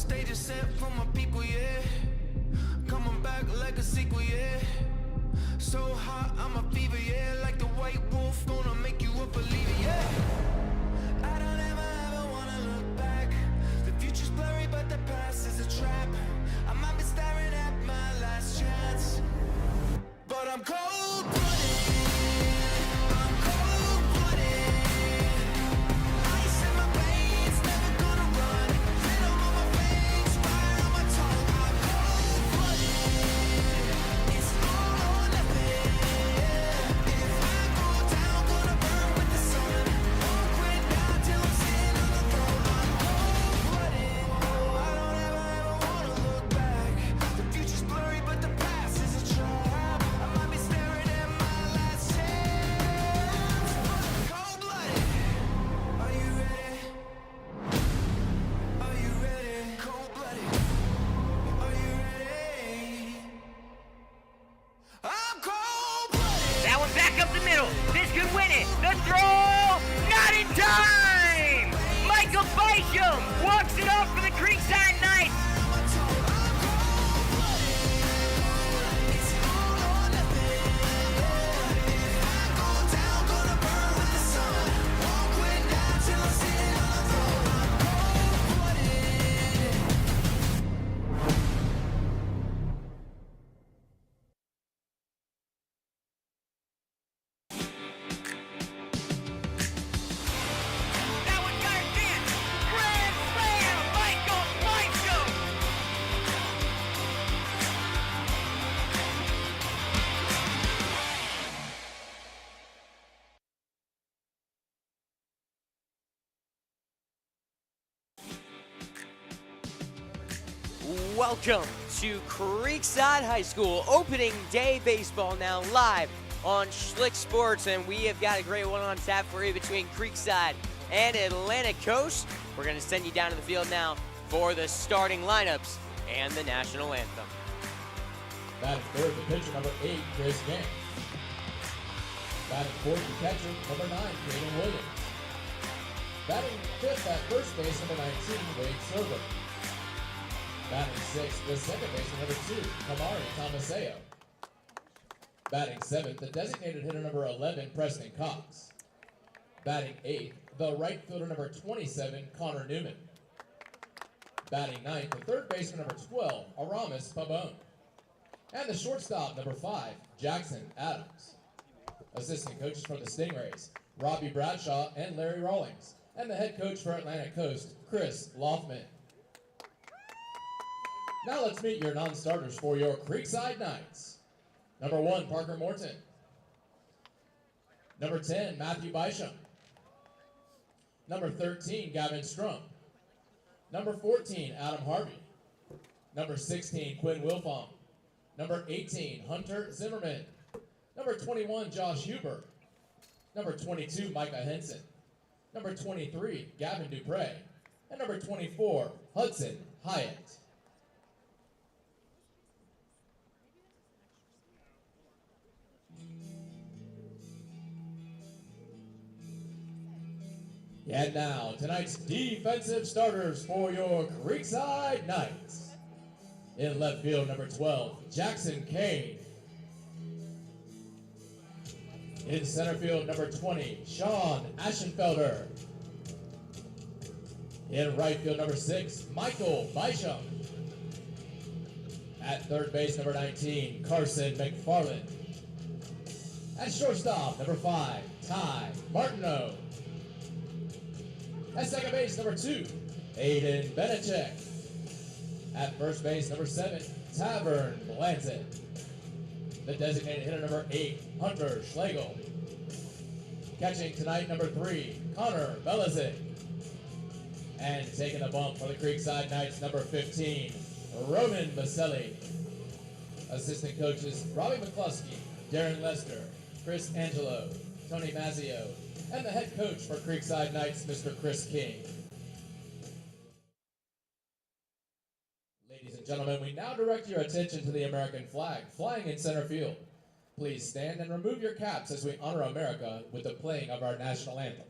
stage is set for my people, yeah. Coming back like a sequel, yeah. So hot, I'm a fever, yeah. Like the white wolf, gonna make you a believer, yeah. I don't ever wanna look back. The future's blurry, but the past is a trap. I might be staring at my last chance, but I'm cold-blooded. I'm cold-blooded. Ice in my veins, never gonna run. Venom on my face, fire on my tongue. I'm cold-blooded. It's all or nothing. If I go down, gonna burn with the sun. Won't quit now till I'm sitting on the throne. I'm cold-blooded. Oh, I don't ever wanna look back. The future's blurry, but the past is a trap. I might be staring at my last chance, but I'm cold-blooded. Are you ready? Are you ready? Cold-blooded. Are you ready? I'm cold-blooded. That one back up the middle. This could win it. The throw, not in time. Michael Bisham walks it off for the Creekside Knights. That one got a dance. Grand slam, Michael Bisham. Welcome to Creekside High School opening day baseball now live on Schlick Sports, and we have got a great one on tap for you between Creekside and Atlantic Coast. We're going to send you down to the field now for the starting lineups and the national anthem. Batting third, the pitcher, number 8, Chris Gang. Batting fourth, the catcher, number 9, Caden Williams. Batting fifth at first base, number 19, Wade Silver. Batting sixth, the second baseman, number 2, Kamari Tomaseo. Batting seventh, the designated hitter, number 11, Preston Cox. Batting eighth, the right fielder, number 27, Connor Newman. Batting ninth, the third baseman, number 12, Aramis Pabon. And the shortstop, number 5, Jackson Adams. Assistant coaches for the Stingrays, Robbie Bradshaw and Larry Rawlings. And the head coach for Atlantic Coast, Chris Lothman. Now let's meet your non-starters for your Creekside Knights. Number 1, Parker Morton. Number 10, Matthew Bisham. Number 13, Gavin Strump. Number 14, Adam Harvey. Number 16, Quinn Wilfong. Number 18, Hunter Zimmerman. Number 21, Josh Huber. Number 22, Micah Henson. Number 23, Gavin Dupre. And number 24, Hudson Hyatt. And now, tonight's defensive starters for your Creekside Knights. In left field, number 12, Jackson Kane. In center field, number 20, Sean Aschenfelder. In right field, number 6, Michael Bisham. At third base, number 19, Carson McFarland. At shortstop, number 5, Ty Martineau. At second base, number 2, Aiden Benechek. At first base, number 7, Tavern Blanton. The designated hitter, number 8, Hunter Schlegel. Catching tonight, number 3, Connor Belizik. And taking the bump for the Creekside Knights, number 15, Roman Baselli. Assistant coaches, Robbie McCluskey, Darren Lester, Chris Angelo, Tony Mazzio, and the head coach for Creekside Knights, Mr. Chris King. Ladies and gentlemen, we now direct your attention to the American flag flying in center field. Please stand and remove your caps as we honor America with the playing of our national anthem.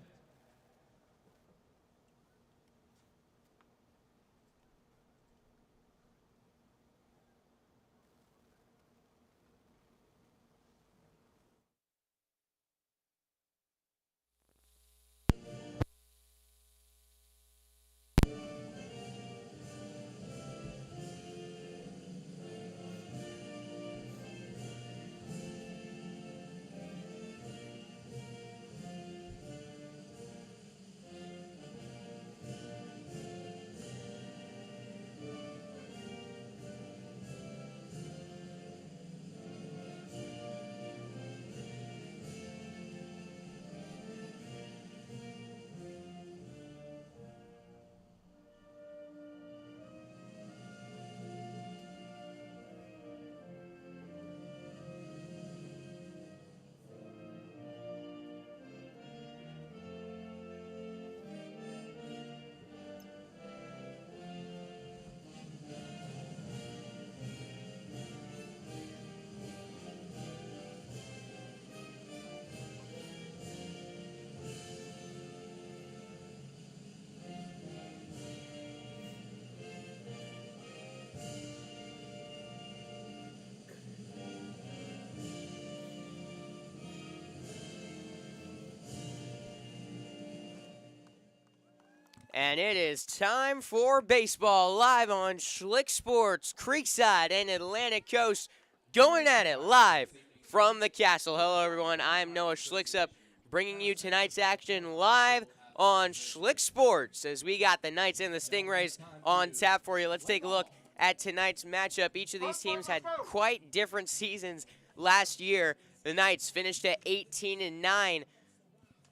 And it is time for baseball live on Schlick Sports, Creekside and Atlantic Coast, going at it live from the castle. Hello, everyone. I'm Noah Schlicksup, bringing you tonight's action live on Schlick Sports as we got the Knights and the Stingrays on tap for you. Let's take a look at tonight's matchup. Each of these teams had quite different seasons last year. The Knights finished at 18-9,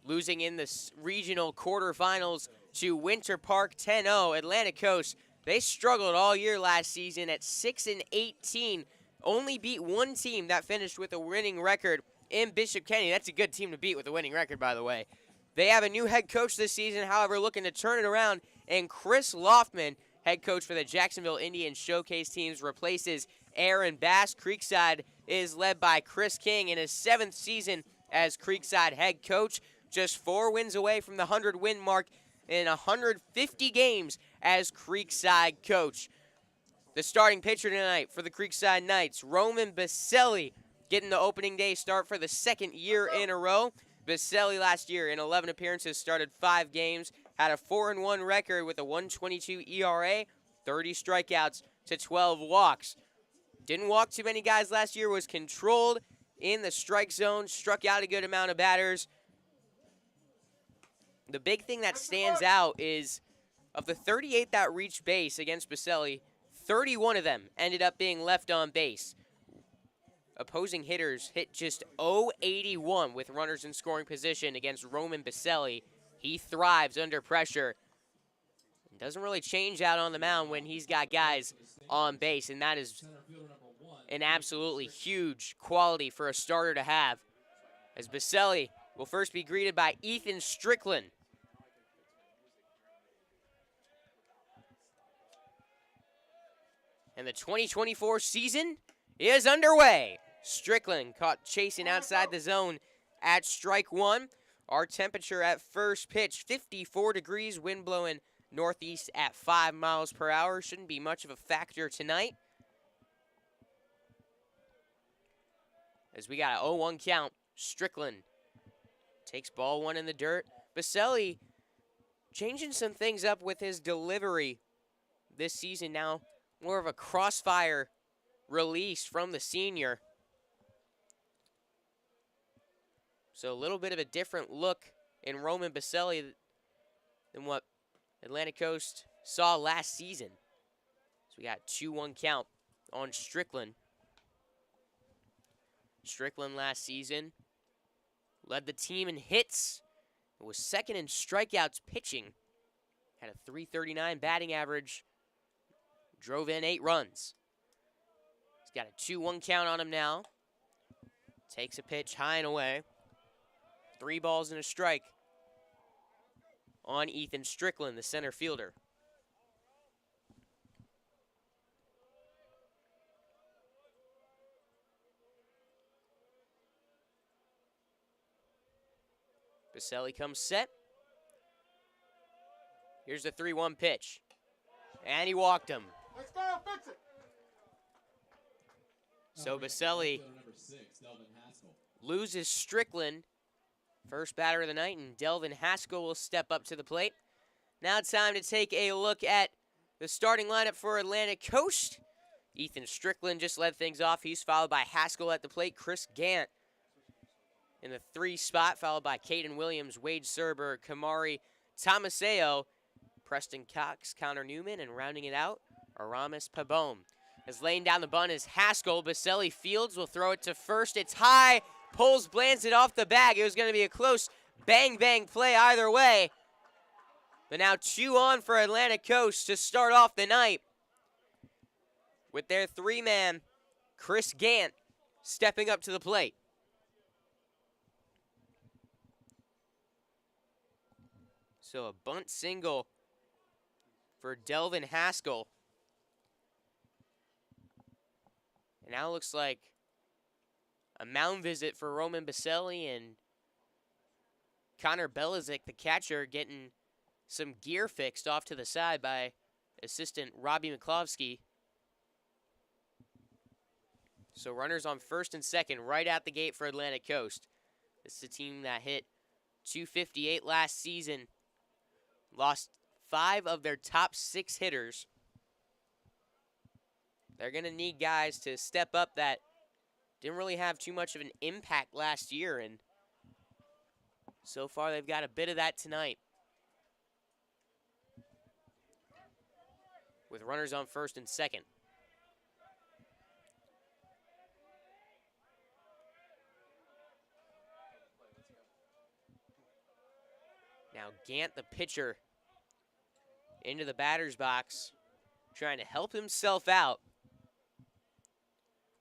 losing in the regional quarterfinals to Winter Park 10-0. Atlantic Coast, they struggled all year last season at 6-18. Only beat one team that finished with a winning record in Bishop Kenny. That's a good team to beat with a winning record, by the way. They have a new head coach this season, however, looking to turn it around. And Chris Loftman, head coach for the Jacksonville Indians Showcase teams, replaces Aaron Bass. Creekside is led by Chris King in his 7th season as Creekside head coach. Just 4 wins away from the 100-win mark in 150 games as Creekside coach. The starting pitcher tonight for the Creekside Knights, Roman Baselli, getting the opening day start for the 2nd year in a row. Baselli last year in 11 appearances started 5 games, had a 4-1 record with a 1.22 ERA, 30 strikeouts to 12 walks. Didn't walk too many guys last year, was controlled in the strike zone, struck out a good amount of batters. The big thing that stands out is of the 38 that reached base against Baselli, 31 of them ended up being left on base. Opposing hitters hit just .081 with runners in scoring position against Roman Baselli. He thrives under pressure. Doesn't really change out on the mound when he's got guys on base, and that is an absolutely huge quality for a starter to have. As Baselli will first be greeted by Ethan Strickland. And the 2024 season is underway. Strickland caught chasing outside the zone at strike 1. Our temperature at first pitch, 54 degrees, wind blowing northeast at 5 miles per hour. Shouldn't be much of a factor tonight, as we got an 0-1 count. Strickland takes ball 1 in the dirt. Baselli changing some things up with his delivery this season now. More of a crossfire release from the senior. So a little bit of a different look in Roman Baselli than what Atlantic Coast saw last season. So we got 2-1 count on Strickland. Strickland last season led the team in hits. It was 2nd in strikeouts pitching. Had a .339 batting average. Drove in 8 runs. He's got a 2-1 count on him now. Takes a pitch high and away. 3 balls and a strike on Ethan Strickland, the center fielder. Baselli comes set. Here's the 3-1 pitch. And he walked him. Let's go, fix it. So Baselli loses Strickland, first batter of the night, and Delvin Haskell will step up to the plate. Now it's time to take a look at the starting lineup for Atlantic Coast. Ethan Strickland just led things off. He's followed by Haskell at the plate. Chris Gant in the 3 spot, followed by Caden Williams, Wade Serber, Kamari Tomaseo, Preston Cox, Connor Newman, and rounding it out, Aramis Pabon. As laying down the bunt is Haskell. Baselli fields, will throw it to first. It's high, pulls Blanchett off the bag. It was going to be a close bang-bang play either way. But now 2 on for Atlantic Coast to start off the night, with their 3-man, Chris Gant, stepping up to the plate. So a bunt single for Delvin Haskell. And now it looks like a mound visit for Roman Baselli and Connor Belizik, the catcher, getting some gear fixed off to the side by assistant Robbie McClovsky. So runners on first and second right out the gate for Atlantic Coast. This is a team that hit .258 last season. Lost 5 of their top 6 hitters. They're going to need guys to step up that didn't really have too much of an impact last year, and so far they've got a bit of that tonight. With runners on first and second. Now Gant, the pitcher, into the batter's box, trying to help himself out.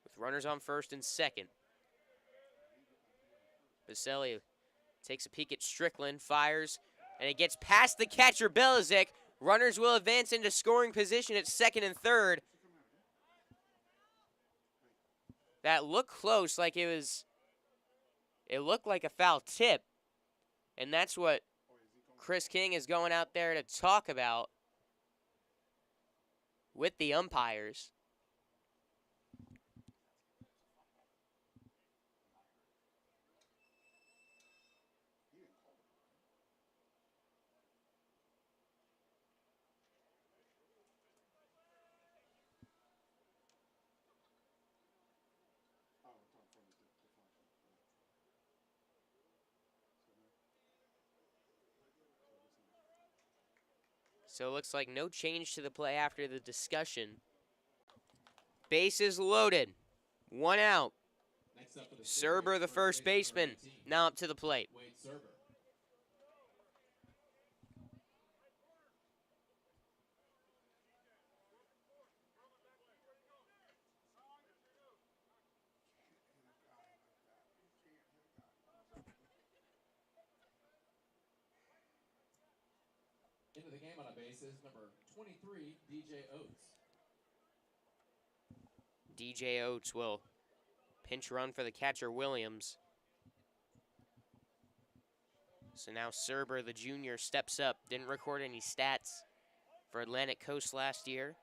With runners on first and second. Baselli takes a peek at Strickland, fires, and it gets past the catcher, Belizik. Runners will advance into scoring position at second and third. That looked close, like it looked like a foul tip. And that's what Chris King is going out there to talk about with the umpires. So it looks like no change to the play after the discussion. Bases loaded. 1 out. Serber, the first baseman, now up to the plate. Into the game on a bases, number 23, DJ Oates. DJ Oates will pinch run for the catcher, Williams. So now Serber, the junior, steps up. Didn't record any stats for Atlantic Coast last year.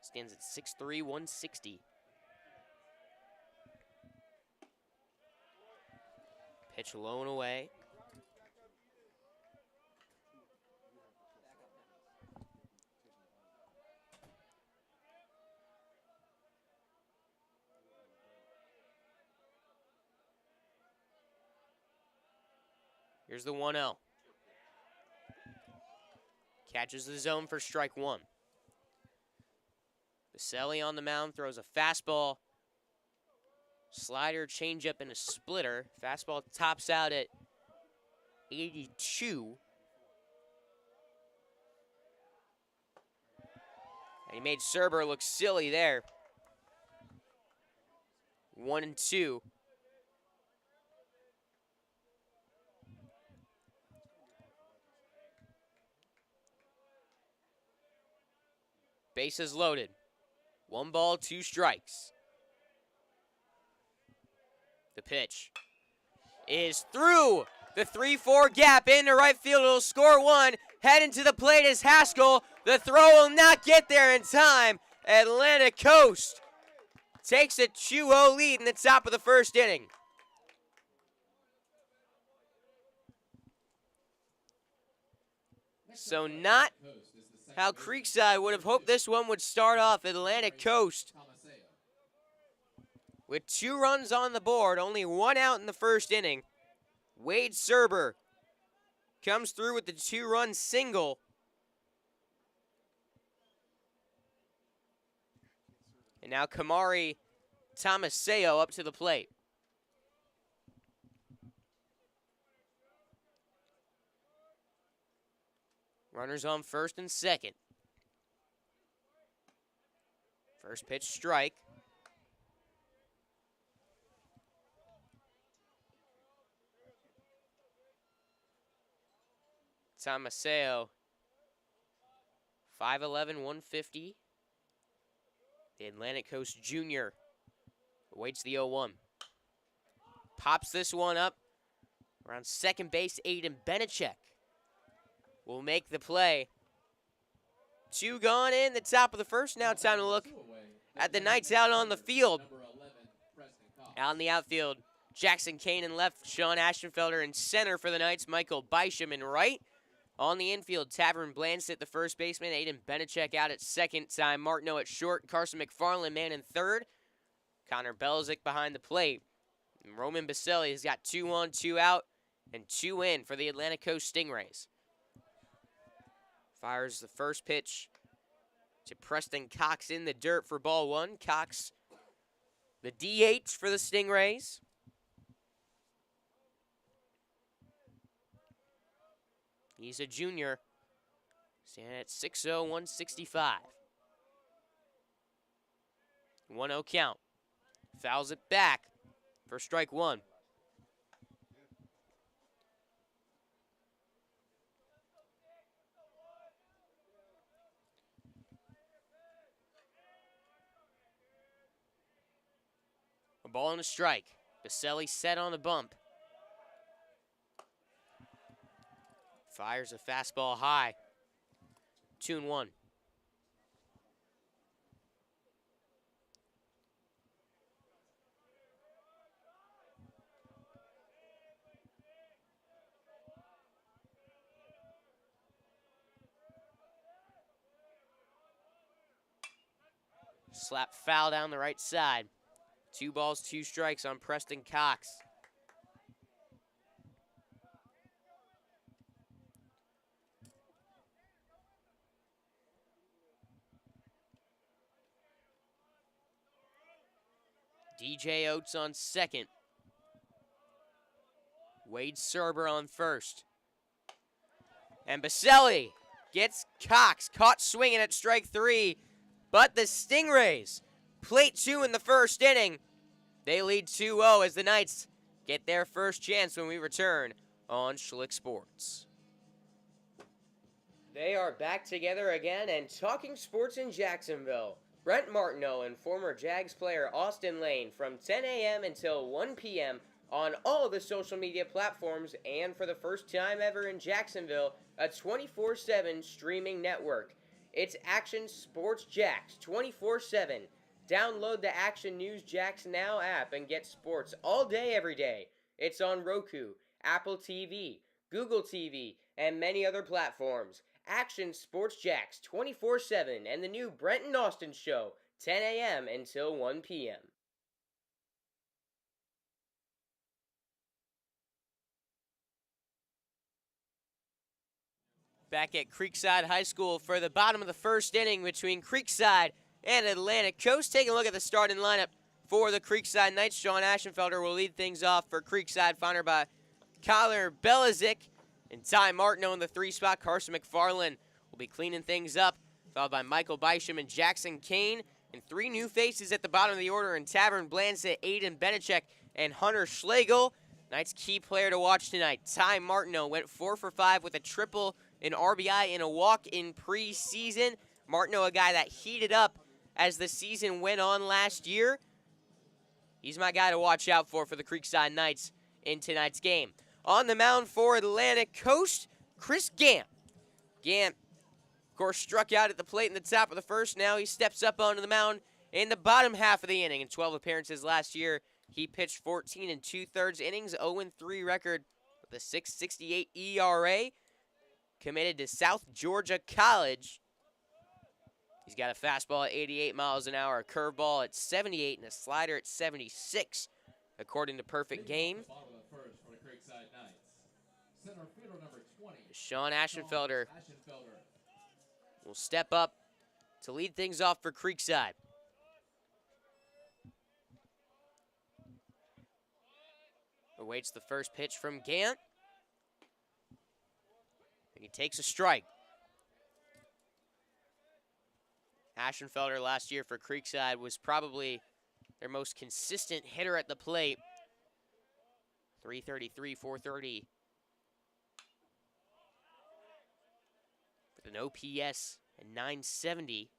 Stands at 6'3", 160. Pitch low and away. Here's the 1-0. Catches the zone for strike 1. Baselli on the mound throws a fastball, slider, changeup, and a splitter. Fastball tops out at 82. And he made Serber look silly there. 1-2. Bases loaded. 1 ball, 2 strikes. The pitch is through the 3-4 gap into right field. It'll score 1. Heading to the plate is Haskell. The throw will not get there in time. Atlantic Coast takes a 2-0 lead in the top of the first inning. So not how Creekside would have hoped this one would start off. Atlantic Coast with 2 runs on the board, only 1 out in the first inning. Wade Serber comes through with the 2-run single. And now Kamari Tomaseo up to the plate. Runners on first and second. First pitch strike. Tomaseo, 5'11", 150. The Atlantic Coast junior awaits the 0-1. Pops this one up around second base. Aiden Benechek will make the play. 2 gone in the top of the first. Now it's time to look at the Knights out on the field. Out in the outfield, Jackson Kane in left, Sean Ashenfelder in center for the Knights, Michael Bysham in right. On the infield, Tavern Blansit, the first baseman. Aiden Benechek out at second. Ty Martineau at short. Carson McFarland, man in third. Connor Belzic behind the plate. And Roman Baselli has got 2 on, 2 out, and 2 in for the Atlantic Coast Stingrays. Fires the first pitch to Preston Cox in the dirt for ball 1. Cox, the DH for the Stingrays. He's a junior, standing at 6'0", 165. 1-0 count. Fouls it back for strike 1. A ball and a strike. Baselli set on the bump. Fires a fastball high. 2-1. Slap foul down the right side. 2 balls, 2 strikes on Preston Cox. DJ Oates on second. Wade Serber on first. And Baselli gets Cox caught swinging at strike 3. But the Stingrays, plate 2 in the first inning. They lead 2-0 as the Knights get their first chance when we return on Schlick Sports. They are back together again and talking sports in Jacksonville. Brent Martineau and former Jags player Austin Lane from 10 a.m. until 1 p.m. on all the social media platforms, and for the first time ever in Jacksonville, a 24/7 streaming network. It's Action Sports Jax 24/7. Download the Action News Jax Now app and get sports all day, every day. It's on Roku, Apple TV, Google TV, and many other platforms. Action Sports Jax 24/7 and the new Brent and Austin Show, 10 a.m. until 1 p.m. Back at Creekside High School for the bottom of the first inning between Creekside and Atlantic Coast. Taking a look at the starting lineup for the Creekside Knights. Sean Aschenfelder will lead things off for Creekside, followed by Connor Belzic and Ty Martineau in the 3 spot. Carson McFarland will be cleaning things up, followed by Michael Bysham and Jackson Kane. And 3 new faces at the bottom of the order in Tavern Blansit, Aiden Benechek, and Hunter Schlegel. Knights' key player to watch tonight, Ty Martineau, went 4 for 5 with a triple, an RBI, and a walk in preseason. Martineau, a guy that heated up as the season went on last year. He's my guy to watch out for the Creekside Knights in tonight's game. On the mound for Atlantic Coast, Chris Gant. Gant, of course, struck out at the plate in the top of the first. Now he steps up onto the mound in the bottom half of the inning. In 12 appearances last year, he pitched 14 2/3 innings, 0-3 record with a 6.68 ERA. Committed to South Georgia College. He's got a fastball at 88 miles an hour, a curveball at 78, and a slider at 76, according to Perfect Game. Sean Aschenfelder will step up to lead things off for Creekside. Awaits the first pitch from Gant. And he takes a strike. Aschenfelder last year for Creekside was probably their most consistent hitter at the plate. 333, 430. With an OPS at 970.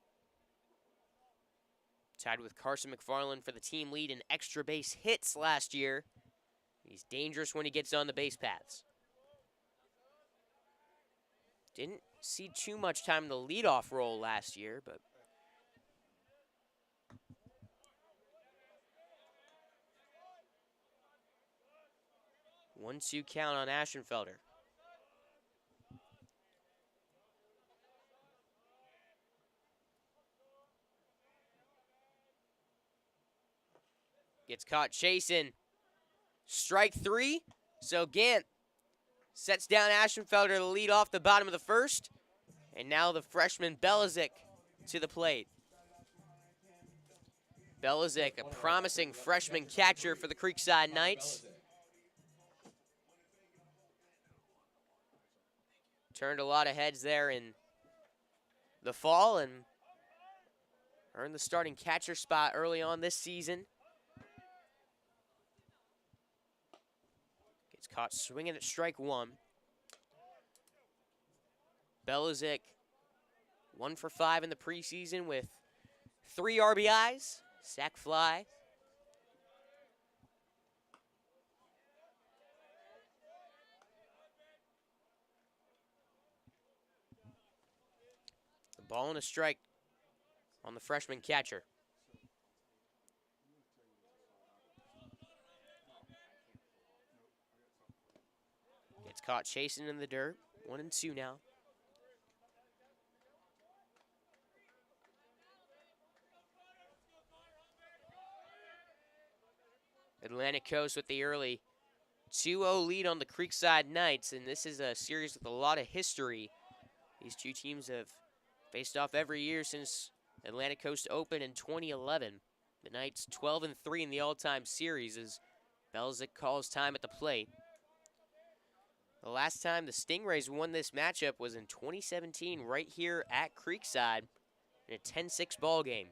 Tied with Carson McFarland for the team lead in extra base hits last year. He's dangerous when he gets on the base paths. Didn't see too much time in the leadoff role last year, but 1-2 count on Aschenfelder. Gets caught chasing. Strike 3. So Gant sets down Aschenfelder to lead off the bottom of the first. And now the freshman Belizik to the plate. Belizik, a promising freshman catcher for the Creekside Knights. Turned a lot of heads there in the fall and earned the starting catcher spot early on this season. Gets caught swinging at strike 1. Belizik, 1 for 5 in the preseason with 3 RBIs, sac fly. The ball and a strike on the freshman catcher. Gets caught chasing in the dirt. 1-2 now. Atlantic Coast with the early 2-0 lead on the Creekside Knights, and this is a series with a lot of history. These two teams have faced off every year since Atlantic Coast opened in 2011. The Knights 12-3 in the all-time series as Belizik calls time at the plate. The last time the Stingrays won this matchup was in 2017 right here at Creekside in a 10-6 ball game.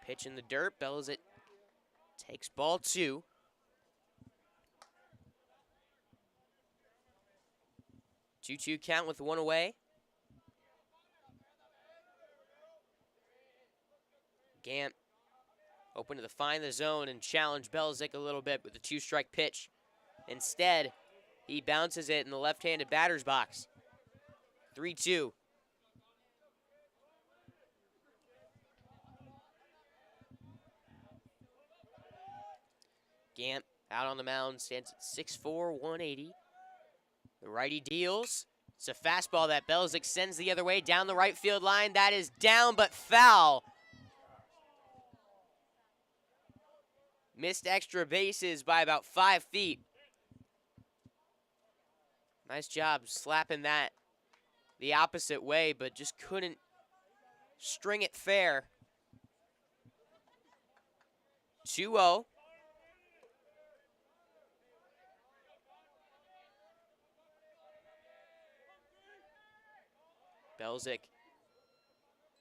Pitch in the dirt, Belizik takes ball 2. Two-two count with 1 away. Gant open to find the zone and challenge Belizik a little bit with a 2-strike pitch. Instead, he bounces it in the left-handed batter's box. 3-2. Gant out on the mound, stands at 6'4", 180. The righty deals. It's a fastball that Belizik sends the other way down the right field line. That is down but foul. Missed extra bases by about 5 feet. Nice job slapping that the opposite way, but just couldn't string it fair. 2-0. Belizik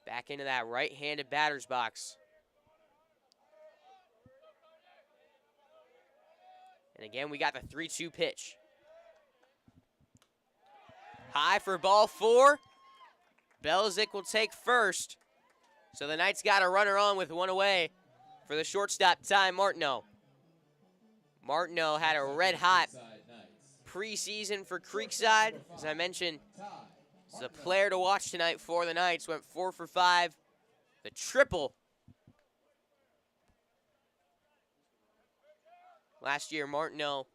back into that right-handed batter's box. And again, we got the 3-2 pitch. High for ball 4. Belizik will take first. So the Knights got a runner on with 1 away for the shortstop, Ty Martineau. Martineau had a red-hot preseason for Creekside. As I mentioned, he's a player to watch tonight for the Knights. Went 4 for 5. The triple. Last year, Martineau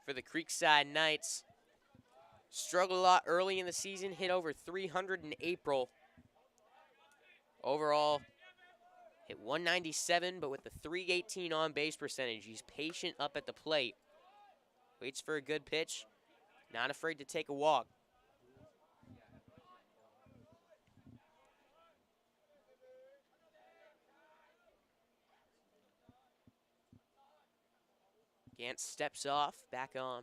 for the Creekside Knights struggled a lot early in the season, hit over 300 in April. Overall, hit 197, but with the 318 on-base percentage, he's patient up at the plate. Waits for a good pitch, not afraid to take a walk. Gant steps off, back on.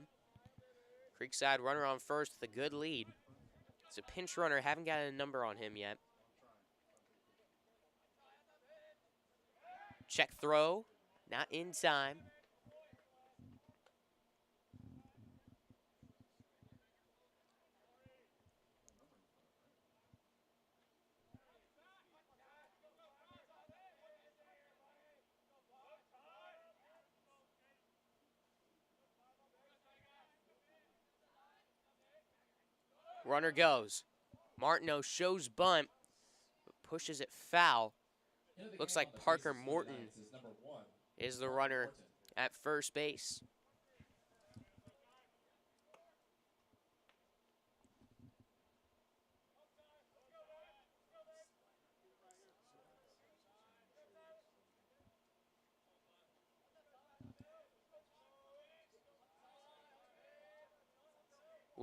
Creekside runner on first with a good lead. It's a pinch runner, haven't got a number on him yet. Check throw, not in time. Runner goes. Martineau shows bunt, but pushes it foul. Looks like Parker Morton is the runner at first base.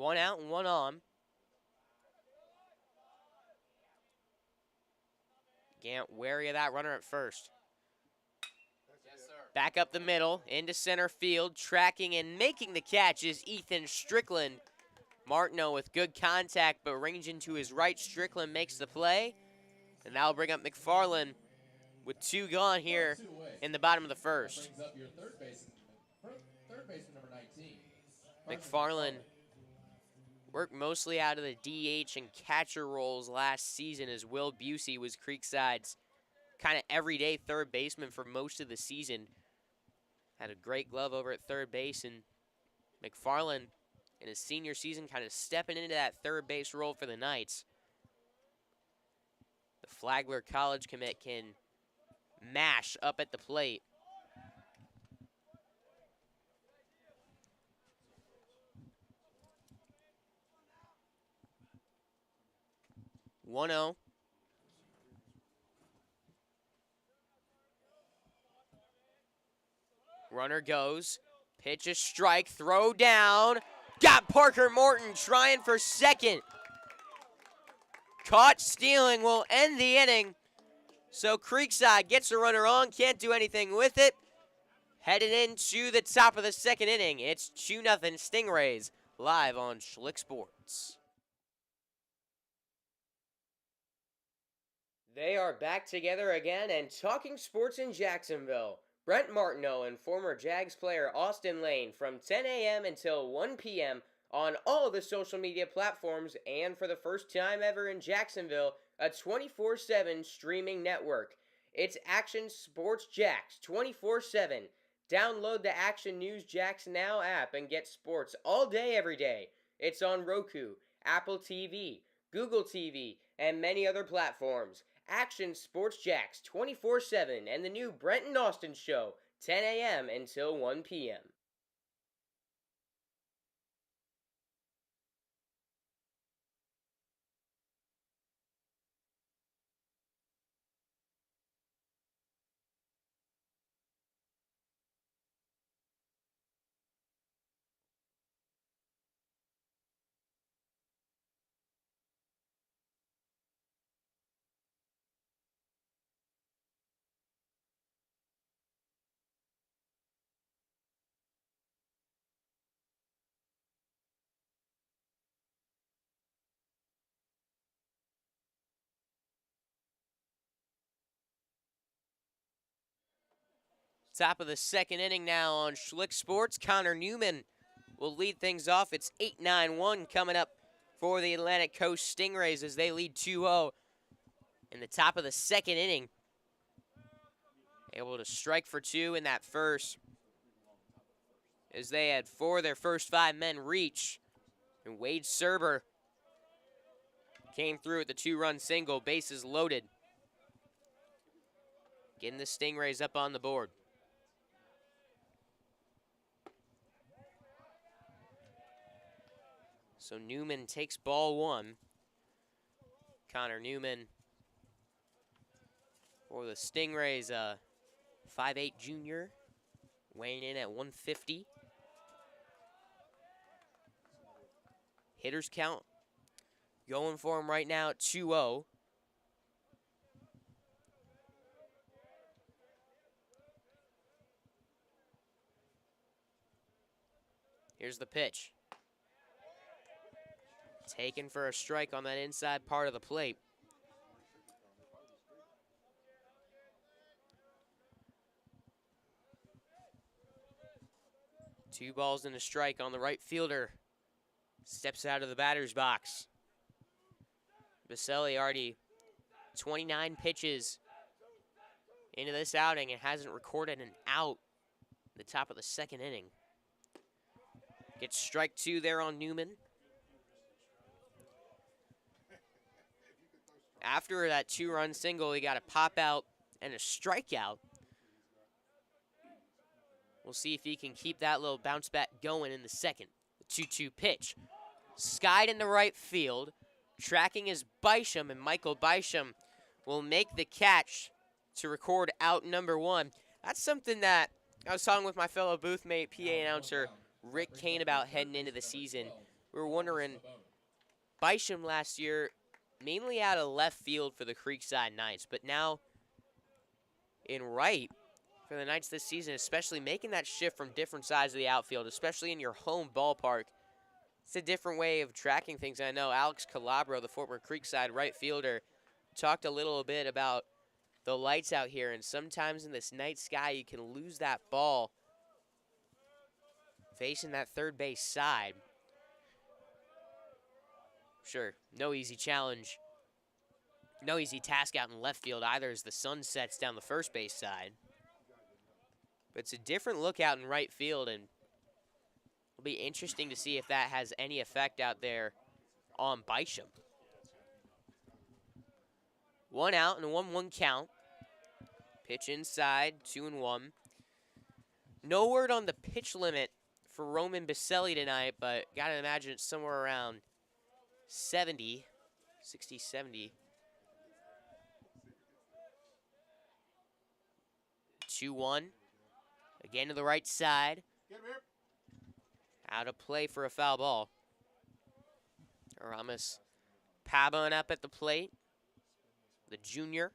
One out and one on. Gant wary of that runner at first. Yes, sir. Back up the middle, into center field, tracking and making the catch is Ethan Strickland. Martineau with good contact, but ranging to his right. Strickland makes the play, and that'll bring up McFarland with 2 gone here in the bottom of the first. Brings up your third baseman number 19. McFarland worked mostly out of the DH and catcher roles last season, as Will Busey was Creekside's kind of everyday third baseman for most of the season. Had a great glove over at third base, and McFarland in his senior season kind of stepping into that third base role for the Knights. The Flagler College commit can mash up at the plate. One 0. Runner goes. Pitch a strike. Throw down. Got Parker Morton trying for second. Caught stealing will end the inning. So Creekside gets a runner on. Can't do anything with it. Headed into the top of the second inning. It's 2-0 Stingrays live on Schlick Sports. They are back together again and talking sports in Jacksonville. Brent Martineau and former Jags player Austin Lane from 10 a.m. until 1 p.m. on all the social media platforms, and for the first time ever in Jacksonville, a 24/7 streaming network. It's Action Sports Jax 24/7. Download the Action News Jax Now app and get sports all day, every day. It's on Roku, Apple TV, Google TV, and many other platforms. Action Sports Jax 24/7 and the new Brent and Austin Show, 10 a.m. until 1 p.m. Top of the second inning now on Schlick Sports. Connor Newman will lead things off. It's 8-9-1 coming up for the Atlantic Coast Stingrays as they lead 2-0 in the top of the second inning. Able to strike for 2 in that first, as they had 4 of their first 5 men reach. And Wade Serber came through with the 2-run single, bases loaded, getting the Stingrays up on the board. So Newman takes ball 1. Connor Newman for the Stingrays, 5'8" junior, weighing in at 150. Hitters count going for him right now at 2-0. Here's the pitch. Taken for a strike on that inside part of the plate. Two balls and a strike on the right fielder. Steps out of the batter's box. Baselli already 29 pitches into this outing and hasn't recorded an out at the top of the second inning. Gets strike 2 there on Newman. After that 2-run single, he got a pop out and a strikeout. We'll see if he can keep that little bounce back going in the second. The 2-2 pitch. Skied into right field. Tracking is Bysham, and Michael Bysham will make the catch to record out number 1. That's something that I was talking with my fellow booth mate, PA announcer Rick Kane, about heading into the season. we were wondering, Bisham last year, mainly out of left field for the Creekside Knights, but now in right for the Knights this season, especially making that shift from different sides of the outfield, especially in your home ballpark. It's a different way of tracking things. I know Alex Calabro, the former Creekside right fielder, talked a little bit about the lights out here, and sometimes in this night sky you can lose that ball facing that third base side. Sure, no easy challenge, no easy task out in left field either as the sun sets down the first base side. But it's a different look out in right field, and it'll be interesting to see if that has any effect out there on Bisham. 1 out and a 1-1 count. Pitch inside, 2-1. No word on the pitch limit for Roman Baselli tonight, but gotta imagine it's somewhere around 70, 60, 70. 2-1. Again to the right side. Out of play for a foul ball. Aramis Pabon up at the plate. The junior.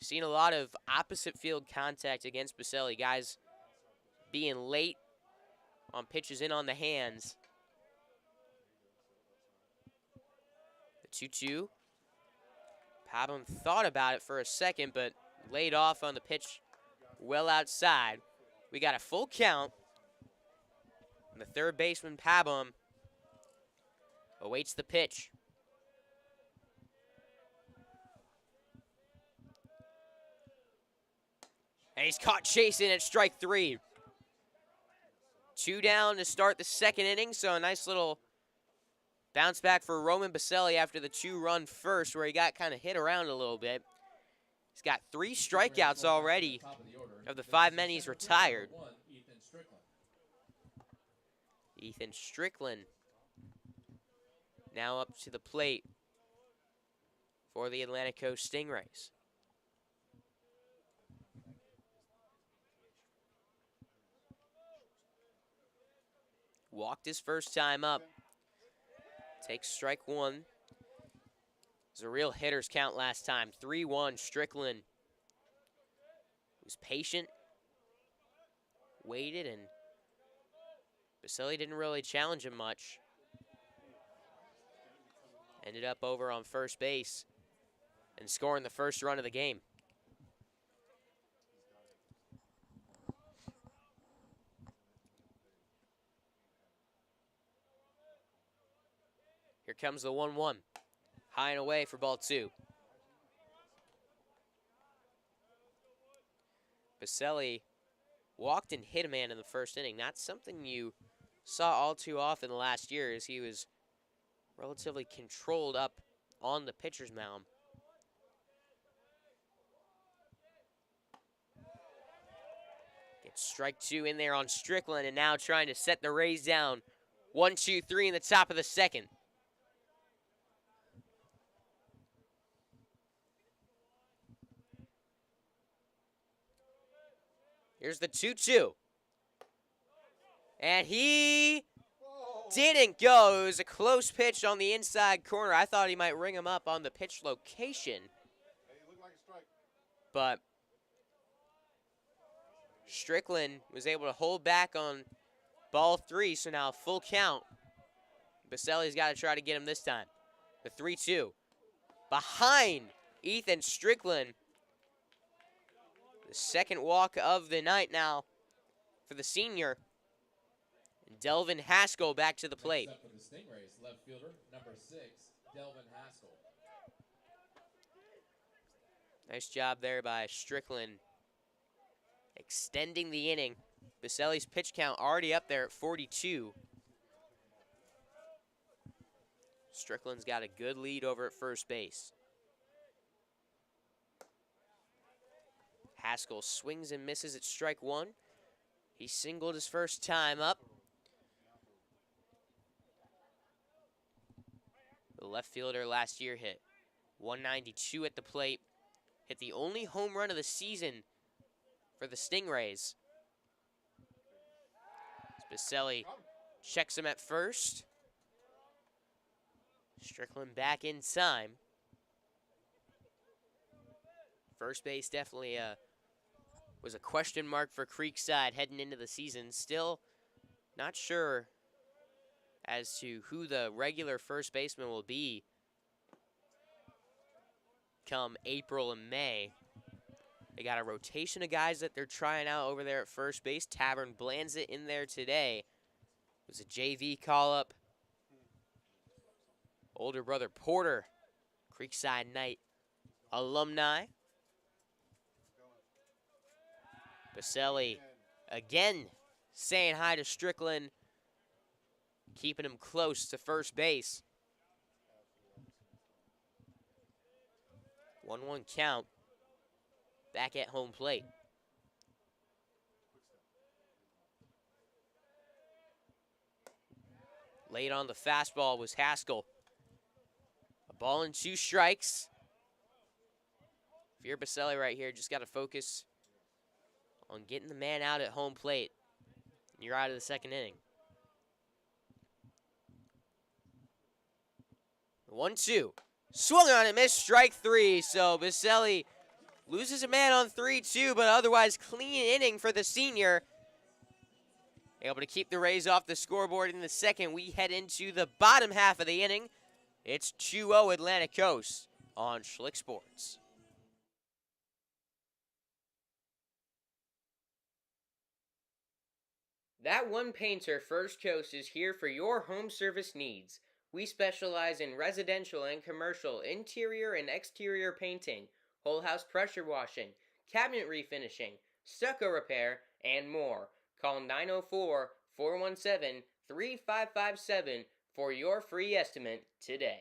Seen a lot of opposite field contact against Baselli. Guys being late on pitches in on the hands. The 2-2. Pabon thought about it for a second, but laid off on the pitch well outside. We got a full count. And the third baseman, Pabon, awaits the pitch. And he's caught chasing at strike 3. 2 down to start the second inning, so a nice little bounce back for Roman Baselli after the 2-run first where he got kind of hit around a little bit. He's got 3 strikeouts already of the 5 men he's retired. Ethan Strickland now up to the plate for the Atlantic Coast Stingrays. Walked his first time up. Takes strike 1. It was a real hitter's count last time. 3-1. Strickland was patient, waited, and Baselli didn't really challenge him much. Ended up over on first base and scoring the first run of the game. Here comes the 1-1. High and away for ball 2. Baselli walked and hit a man in the first inning. Not something you saw all too often last year, as he was relatively controlled up on the pitcher's mound. Gets strike 2 in there on Strickland, and now trying to set the Rays down. 1-2-3 in the top of the second. Here's the 2-2. And he didn't go. It was a close pitch on the inside corner. I thought he might ring him up on the pitch location. But Strickland was able to hold back on ball 3, so now full count. Baselli's got to try to get him this time. The 3-2. Behind Ethan Strickland. The second walk of the night now for the senior. And Delvin Haskell back to the plate. Next up for the Stingrays, left fielder, number 6, Delvin Haskell. Nice job there by Strickland, extending the inning. Baselli's pitch count already up there at 42. Strickland's got a good lead over at first base. Haskell swings and misses at strike 1. He singled his first time up. The left fielder last year hit 192 at the plate. Hit the only home run of the season for the Stingrays. Baselli checks him at first. Strickland back in time. First base definitely was a question mark for Creekside heading into the season. Still not sure as to who the regular first baseman will be come April and May. They got a rotation of guys that they're trying out over there at first base. Tavern Blands it in there today. It was a JV call-up. Older brother Porter, Creekside Knight alumni. Baselli again saying hi to Strickland, keeping him close to first base. 1-1 count. Back at home plate. Late on the fastball was Haskell. A ball and 2 strikes. If you're Baselli right here, just got to focus on getting the man out at home plate. You're out of the second inning. 1-2. Swung on it, missed, strike 3. So Baselli loses a man on 3-2, but otherwise clean inning for the senior. Able to keep the Rays off the scoreboard in the second. We head into the bottom half of the inning. It's 2-0 Atlantic Coast on Schlick Sports. That One Painter First Coast is here for your home service needs. We specialize in residential and commercial interior and exterior painting, whole house pressure washing, cabinet refinishing, stucco repair, and more. Call 904-417-3557 for your free estimate today.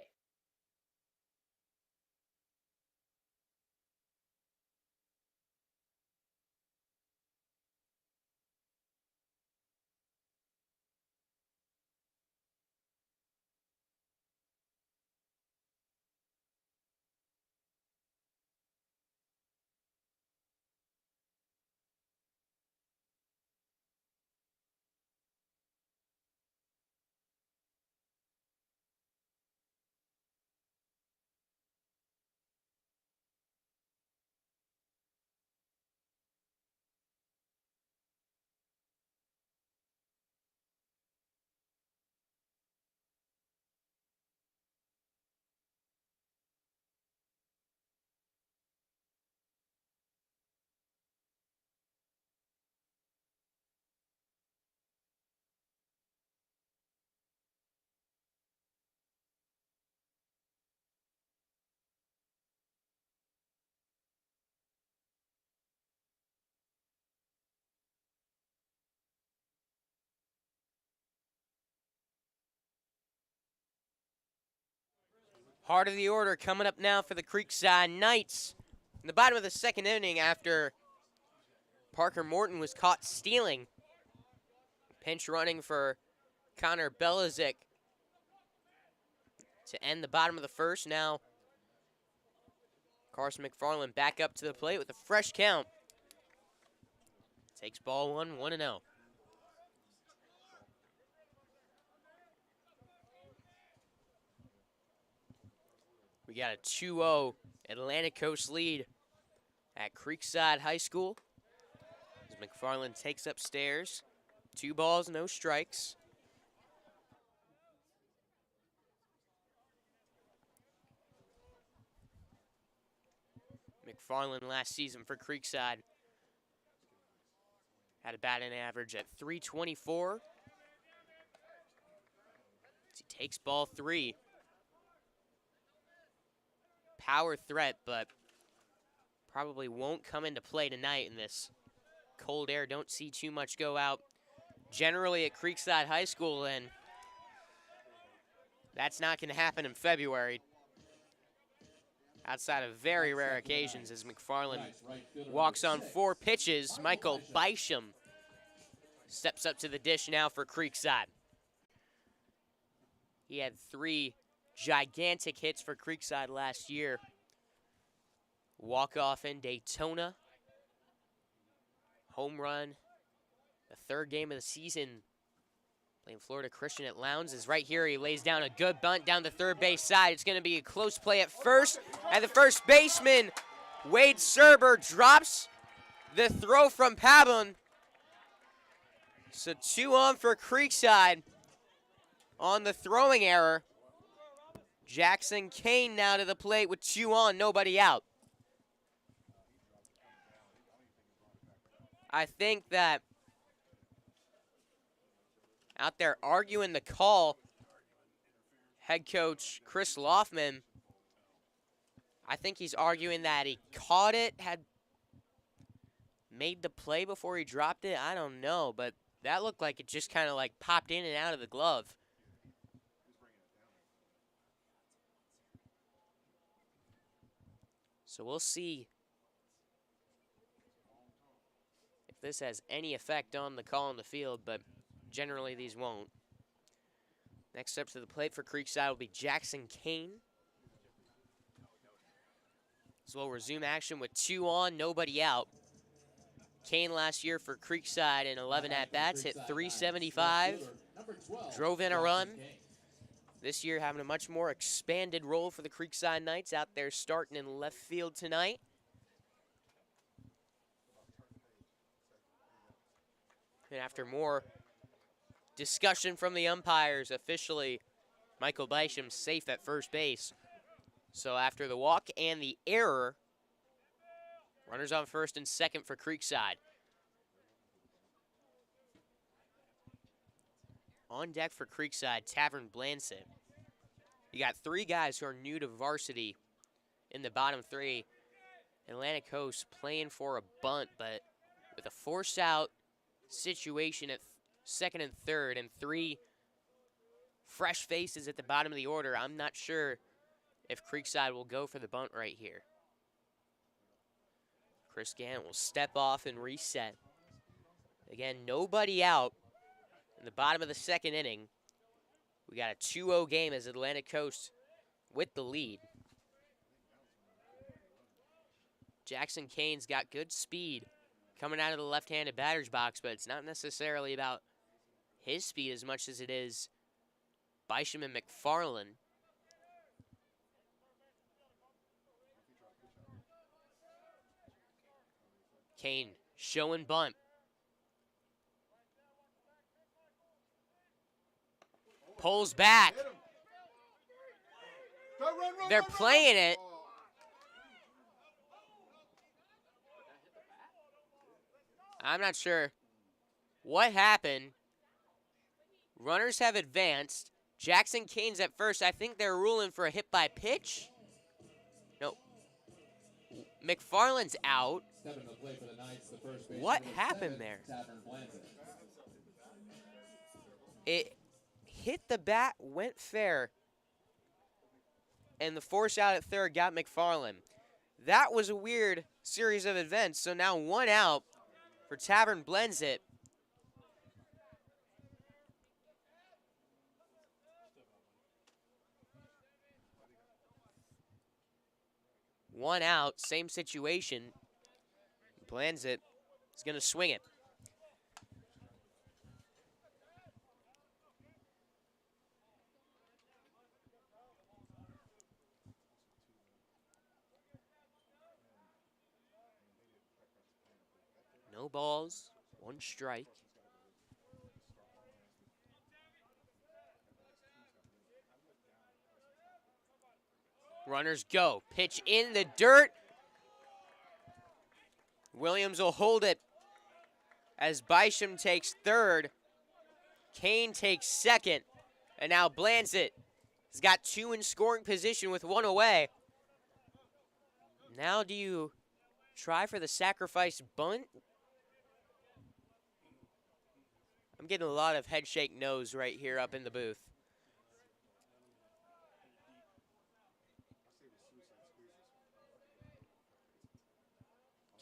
Heart of the order coming up now for the Creekside Knights. In the bottom of the second inning after Parker Morton was caught stealing. Pinch running for Connor Belizik to end the bottom of the first. Now Carson McFarland back up to the plate with a fresh count. Takes ball 1, 1-0. We got a 2-0 Atlantic Coast lead at Creekside High School. As McFarland takes upstairs. 2 balls, no strikes. McFarland last season for Creekside had a batting average at .324. He takes ball 3. Power threat, but probably won't come into play tonight in this cold air. Don't see too much go out generally at Creekside High School, and that's not going to happen in February. Outside of very rare occasions, as McFarland walks on 4 pitches, Michael Bysham steps up to the dish now for Creekside. He had 3 gigantic hits for Creekside last year. Walk-off in Daytona. Home run. The 3rd game of the season Playing Florida Christian at Lowndes is right here. He lays down a good bunt down the third base side. It's going to be a close play at first. And the first baseman, Wade Serber, drops the throw from Pabon. So 2 on for Creekside on the throwing error. Jackson Kane now to the plate with 2 on, nobody out. I think that out there arguing the call, head coach Chris Loffman, I think he's arguing that he caught it, had made the play before he dropped it. I don't know, but that looked like it just kind of like popped in and out of the glove. So we'll see if this has any effect on the call on the field, but generally these won't. Next up to the plate for Creekside will be Jackson Kane. So we'll resume action with 2 on, nobody out. Kane last year for Creekside in 11 at-bats, hit .375, drove in a run. This year having a much more expanded role for the Creekside Knights, out there starting in left field tonight. And after more discussion from the umpires, officially Michael Bisham safe at first base. So after the walk and the error, runners on first and second for Creekside. On deck for Creekside, Tavern Blansett. You got 3 guys who are new to varsity in the bottom 3. Atlantic Coast playing for a bunt, but with a forced out situation at second and third and 3 fresh faces at the bottom of the order, I'm not sure if Creekside will go for the bunt right here. Chris Gant will step off and reset. Again, nobody out in the bottom of the second inning. We got a 2-0 game as Atlantic Coast with the lead. Jackson Kane's got good speed coming out of the left-handed batter's box, but it's not necessarily about his speed as much as it is Bisham and McFarland. Kane showing bunt. Pulls back. They're playing it. I'm not sure what happened. Runners have advanced. Jackson Kane's at first. I think they're ruling for a hit by pitch. No. McFarland's out. What happened there? It hit the bat, went fair, and the force out at third got McFarland. That was a weird series of events. So now 1 out for Tavern Blansett. One out, same situation. Blansett is going to swing it. No balls, 1 strike. Runners go. Pitch in the dirt. Williams will hold it as Bisham takes third. Kane takes second. And now Blansett has got 2 in scoring position with 1 away. Now do you try for the sacrifice bunt? I'm getting a lot of head shake no's right here up in the booth.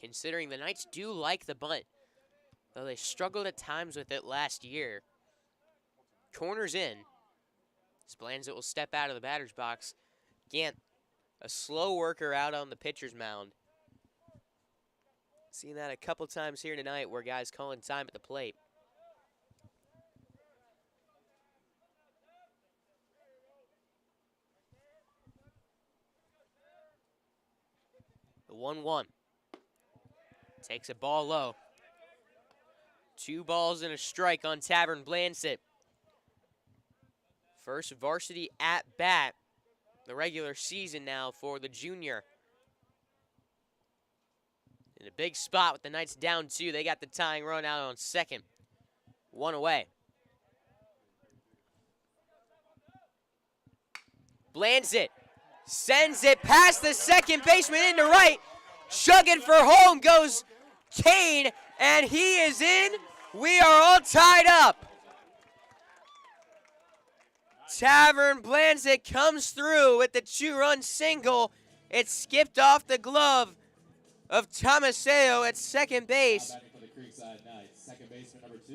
Considering the Knights do like the bunt, though they struggled at times with it last year. Corners in. Blansett will step out of the batter's box. Gant, a slow worker out on the pitcher's mound. Seen that a couple times here tonight where guys calling time at the plate. The 1-1. Takes a ball low. 2 balls and a strike on Tavern Blancett. First varsity at bat the regular season now for the junior. In a big spot with the Knights down 2. They got the tying run out on second. 1 away. Blancett sends it past the second baseman into right. Chugging for home goes Kane, and he is in. We are all tied up. Tavern Blancett comes through with the 2-run single. It skipped off the glove of Tomaseo at second base.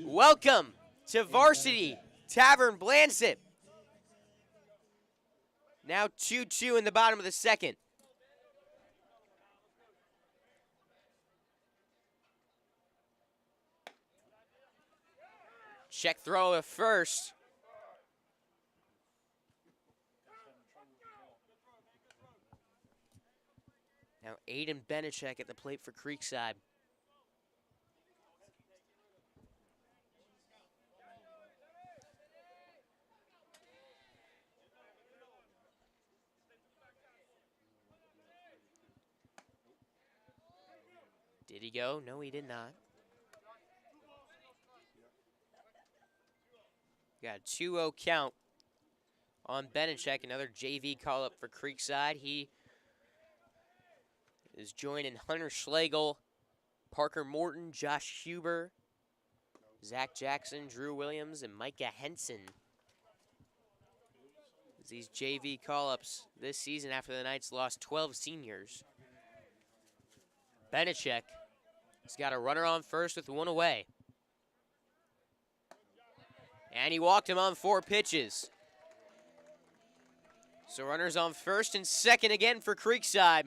Welcome to varsity Tavern Blancett. Now 2-2 in the bottom of the second. Check throw at first. Now Aiden Benechek at the plate for Creekside. Did he go? No, he did not. Got a 2-0 count on Benechek, another JV call-up for Creekside. He is joining Hunter Schlegel, Parker Morton, Josh Huber, Zach Jackson, Drew Williams, and Micah Henson. These JV call-ups this season after the Knights lost 12 seniors. Benechek has got a runner on first with 1 away. And he walked him on 4 pitches. So runners on first and second again for Creekside.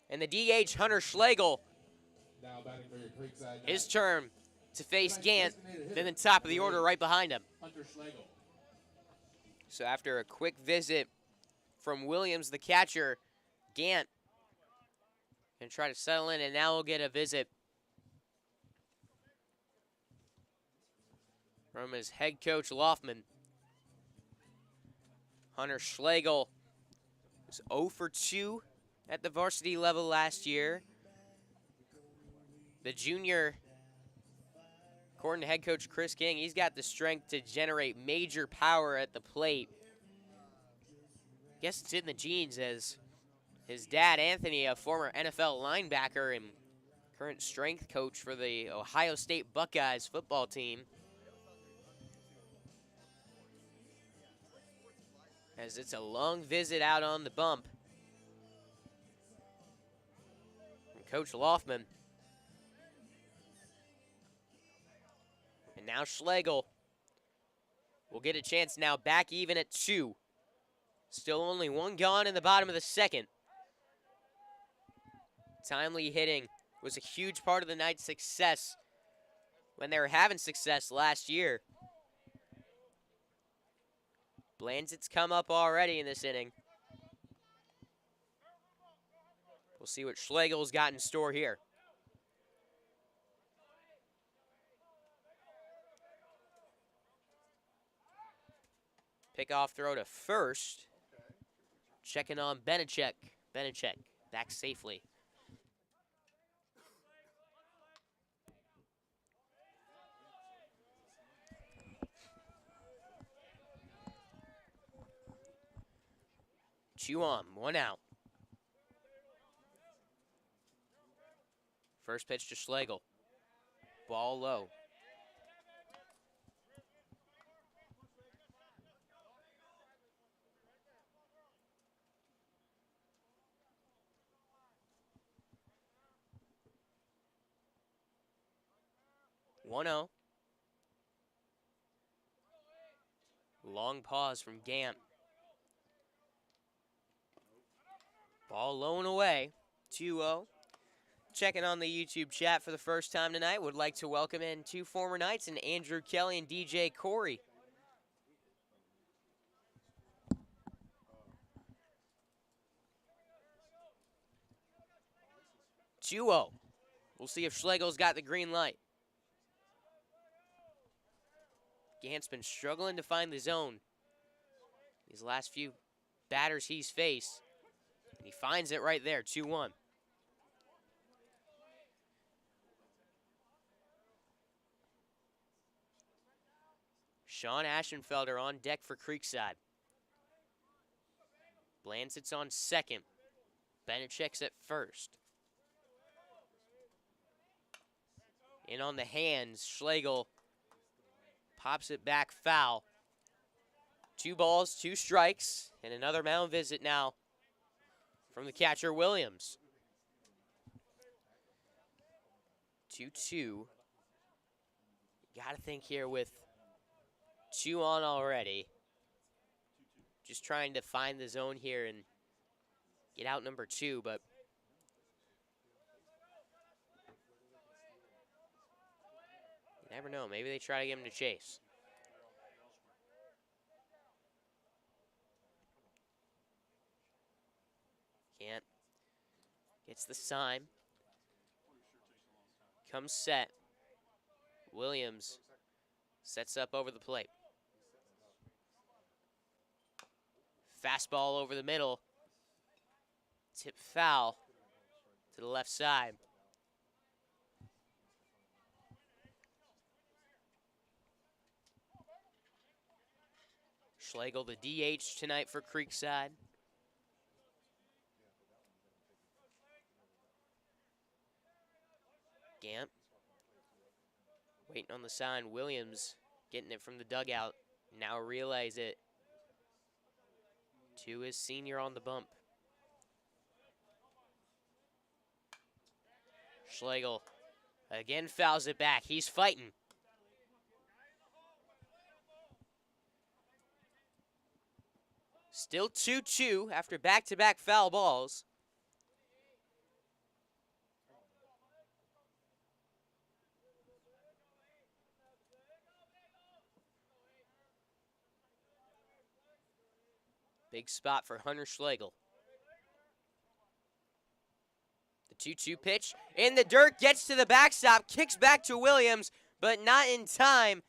And the DH, Hunter Schlegel, Now batting for your Creekside. his turn to face Gant, then the top of the order right behind him. Hunter Schlegel. So after a quick visit from Williams, the catcher, Gant can try to settle in, and now we'll get a visit from his head coach, Loftman. Hunter Schlegel was 0 for 2 at the varsity level last year. The junior, according to head coach Chris King, he's got the strength to generate major power at the plate. Guess it's in the genes, as his dad, Anthony, a former NFL linebacker and current strength coach for the Ohio State Buckeyes football team. As it's a long visit out on the bump from Coach Loftman. And now Schlegel will get a chance now, back even at 2. Still only 1 gone in the bottom of the second. Timely hitting was a huge part of the Knights' success when they were having success last year. Blanzett's come up already in this inning. We'll see what Schlegel's got in store here. Pickoff throw to first. Checking on Benechek. Benechek back safely. Two on, 1 out. First pitch to Schlegel. Ball low. One 0. Long pause from Gant. Ball low and away, 2-0. Checking on the YouTube chat for the first time tonight, would like to welcome in 2 former Knights and Andrew Kelly and DJ Corey. 2-0. We'll see if Schlegel's got the green light. Gant's been struggling to find the zone these last few batters he's faced. And he finds it right there, 2-1. Sean Aschenfelder on deck for Creekside. Bland sits on second. Benechek's at first. In on the hands, Schlegel pops it back foul. 2 balls, 2 strikes, and another mound visit now from the catcher, Williams. 2-2. Got to think here with 2 on already. Just trying to find the zone here and get out number 2, but you never know. Maybe they try to get him to chase. Can't. Gets the sign. Comes set. Williams sets up over the plate. Fastball over the middle. Tip foul to the left side. Schlegel, the DH tonight for Creekside. Gant waiting on the sign. Williams getting it from the dugout. Now realize it. To his senior on the bump. Schlegel again fouls it back. He's fighting. Still 2-2 after back-to-back foul balls. Big spot for Hunter Schlegel. The 2-2 pitch in the dirt, gets to the backstop, kicks back to Williams, but not in time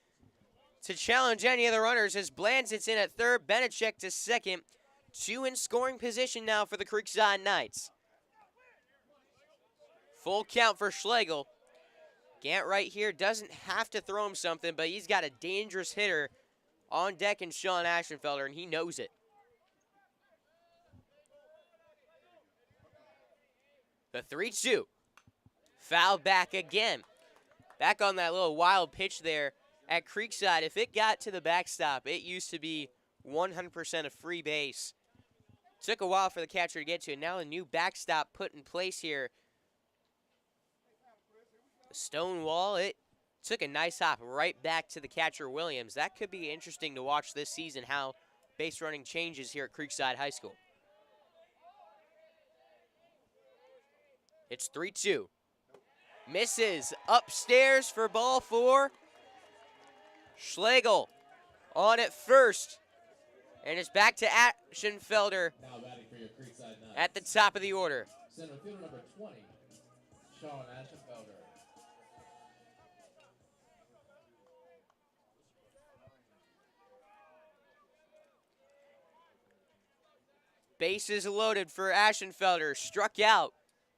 to challenge any of the runners as Bland sits in at third, Benechek to second. 2 in scoring position now for the Creekside Knights. Full count for Schlegel. Gant right here doesn't have to throw him something, but he's got a dangerous hitter on deck in Sean Aschenfelder, and he knows it. The 3-2. Foul back again. Back on that little wild pitch there at Creekside. If it got to the backstop, it used to be 100% a free base. Took a while for the catcher to get to it. Now a new backstop put in place here. The stone wall, it took a nice hop right back to the catcher, Williams. That could be interesting to watch this season, how base running changes here at Creekside High School. It's 3-2. Misses upstairs for ball 4. Schlegel on at first. And it's back to Aschenfelder at the top of the order. Center fielder number 20, Sean Aschenfelder. Bases loaded for Aschenfelder. Struck out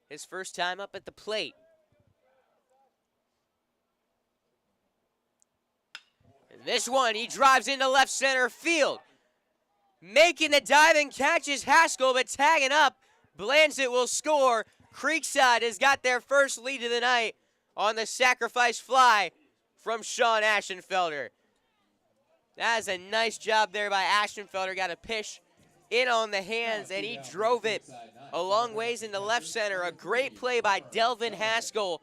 his first time up at the plate. And this one, he drives into left center field. Making the dive and catches Haskell, but tagging up. Blanchett will score. Creekside has got their first lead of the night on the sacrifice fly from Sean Aschenfelder. That is a nice job there by Aschenfelder. Got a pitch in on the hands, and he drove it a long ways into left center. A great play by Delvin Haskell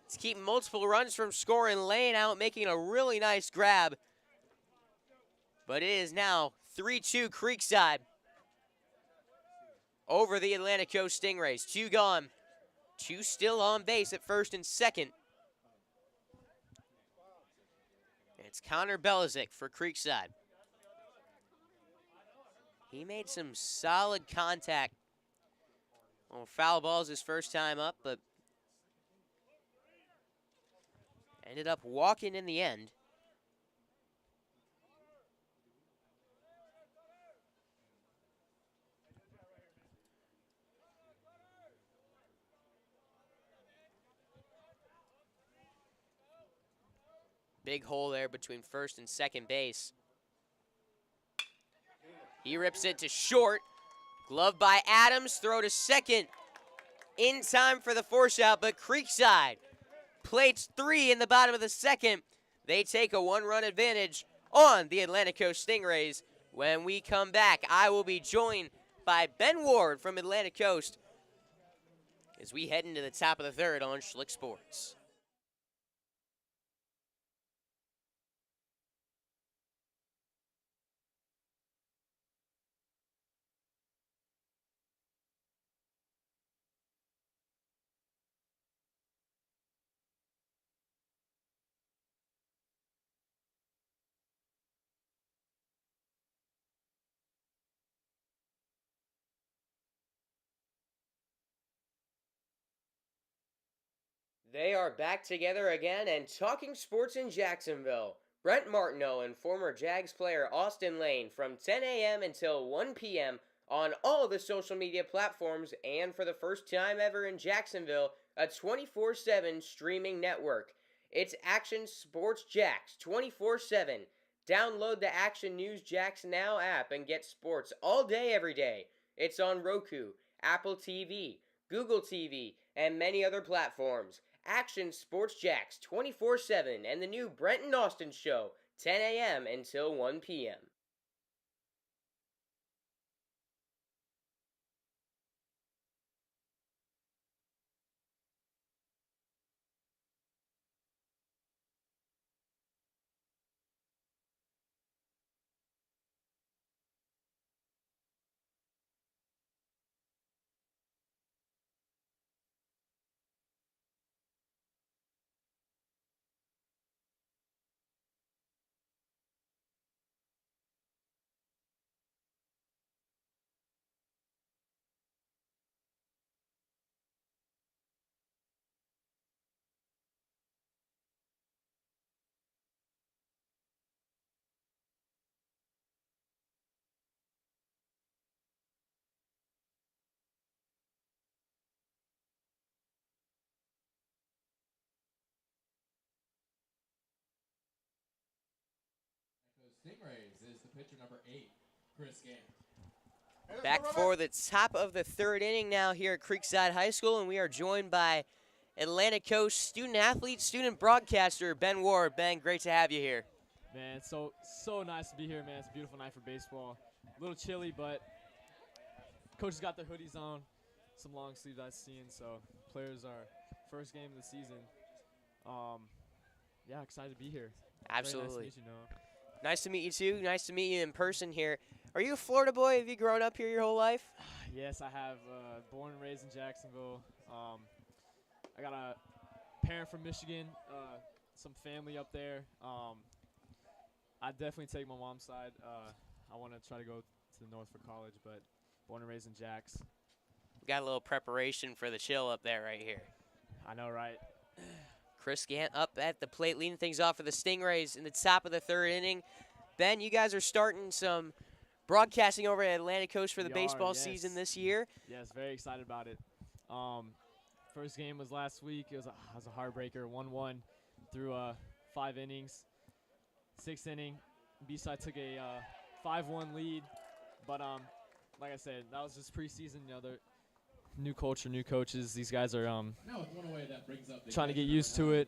to keep multiple runs from scoring, laying out, making a really nice grab. But it is now 3-2 Creekside over the Atlantic Coast Stingrays. 2 gone, 2 still on base at first and second. And it's Connor Belizik for Creekside. He made some solid contact Well, foul ball's his first time up, but ended up walking in the end. Big hole there between first and second base. He rips it to short. Glove by Adams, throw to second. In time for the force out, but Creekside plates 3 in the bottom of the second. They take a 1-run advantage on the Atlantic Coast Stingrays. When we come back, I will be joined by Ben Ward from Atlantic Coast as we head into the top of the third on Schlick Sports. They are back together again and talking sports in Jacksonville. Brent Martineau and former Jags player Austin Lane from 10 a.m. until 1 p.m. on all the social media platforms, and for the first time ever in Jacksonville, a 24/7 streaming network. It's Action Sports Jax 24/7. Download the Action News Jax Now app and get sports all day every day. It's on Roku, Apple TV, Google TV, and many other platforms. Action Sports Jax 24/7 and the new Brent and Austin Show, 10 a.m. until 1 p.m. Stingrays is the pitcher number 8, Chris Gant. Back for the top of the third inning now here at Creekside High School, and we are joined by Atlantic Coast student athlete, student broadcaster Ben Ward. Ben, great to have you here. Man, it's so nice to be here, man. It's a beautiful night for baseball. A little chilly, but coach has got the hoodies on, some long sleeves I've seen, so players are first game of the season. Yeah, excited to be here. Absolutely. Very nice to meet you, Noah. Nice to meet you, too. Nice to meet you in person here. Are you a Florida boy? Have you grown up here your whole life? Yes, I have. Born and raised in Jacksonville. I got a parent from Michigan, some family up there. I definitely take my mom's side. I want to try to go to the north for college, but born and raised in Jax. Got a little preparation for the chill up there right here. I know, right? Chris Gant up at the plate, leading things off for the Stingrays in the top of the third inning. Ben, you guys are starting some broadcasting over at Atlantic Coast for the baseball season this year. Yes, very excited about it. First game was last week. It was a heartbreaker, 1-1 through 5 innings. 6th inning, B-side took a 5-1 lead. But like I said, that was just preseason. You know, they're new culture, new coaches. These guys are trying to get used to it.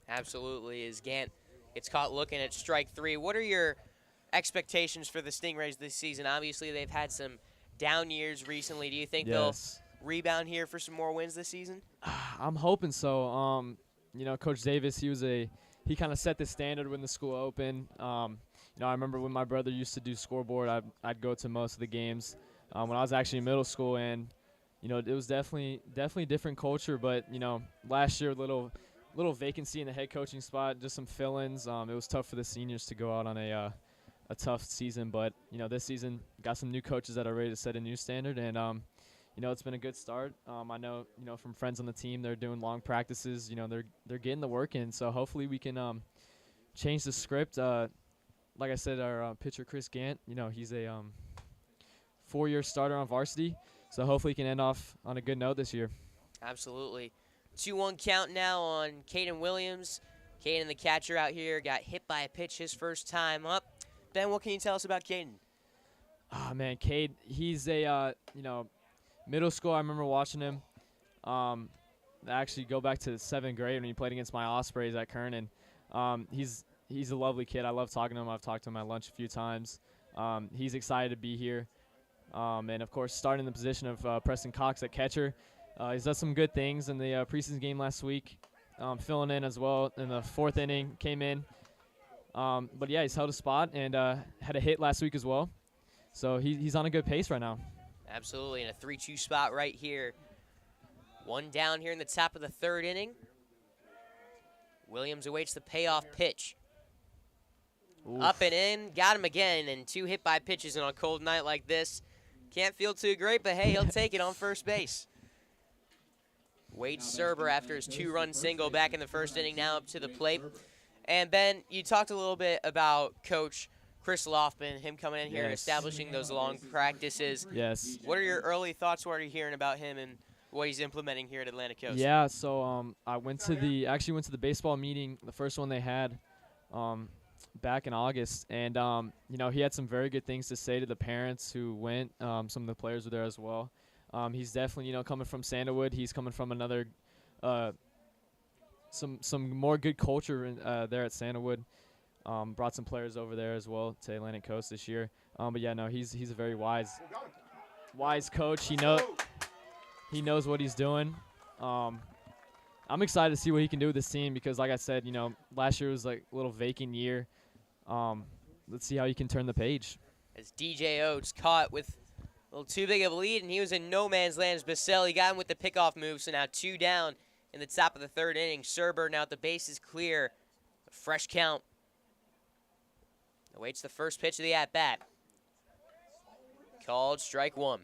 Absolutely. As Gant gets caught looking at strike 3, what are your expectations for the Stingrays this season? Obviously, they've had some down years recently. Do you think they'll rebound here for some more wins this season? I'm hoping so. You know, Coach Davis, he kind of set the standard when the school opened. You know, I remember when my brother used to do scoreboard, I'd go to most of the games when I was actually in middle school, and you know, it was definitely different culture. But you know, last year, little vacancy in the head coaching spot, just some fill-ins. It was tough for the seniors to go out on a tough season, but you know, this season got some new coaches that are ready to set a new standard, and it's been a good start. I know, from friends on the team, they're doing long practices. They're getting the work in. So hopefully we can change the script. Like I said, our pitcher Chris Gant, he's a 4-year starter on varsity. So hopefully he can end off on a good note this year. Absolutely. 2-1 count now on Caden Williams. Caden, the catcher out here, got hit by a pitch his first time up. Ben, what can you tell us about Caden? Oh, man, Cade, he's a, middle school. I remember watching him. I actually go back to 7th grade when he played against my Ospreys at Kernan. He's a lovely kid. I love talking to him. I've talked to him at lunch a few times. He's excited to be here. And, of course, starting the position of Preston Cox at catcher. He's done some good things in the preseason game last week, filling in as well in the 4th inning, came in. But, yeah, he's held a spot and had a hit last week as well. So he's on a good pace right now. Absolutely, in a 3-2 spot right here. 1 down here in the top of the 3rd inning. Williams awaits the payoff pitch. Oof. Up and in, got him again, and 2 hit by pitches on a cold night like this. Can't feel too great, but hey, he'll take it on first base. Wade Serber, after his 2-run single back in the 1st inning, now up to the plate. And Ben, you talked a little bit about Coach Chris Lofman, him coming in here and establishing those long practices. Yes. What are your early thoughts? What are you hearing about him and what he's implementing here at Atlantic Coast? Yeah, so I went to the baseball meeting, the first one they had back in August, and he had some very good things to say to the parents who went. Some of the players were there as well. He's definitely, coming from Sandalwood. He's coming from another some more good culture there at Sandalwood. Brought some players over there as well to Atlantic Coast this year. But yeah, no, he's a very wise coach. He knows what he's doing. I'm excited to see what he can do with this team because, like I said, last year was like a little vacant year. Let's see how he can turn the page. As DJ Oates caught with a little too big of a lead, and he was in no man's land as Baselli got him with the pickoff move. So now 2 down in the top of the 3rd inning. Serber now at the base is clear. A fresh count. Awaits the first pitch of the at-bat. Called strike 1.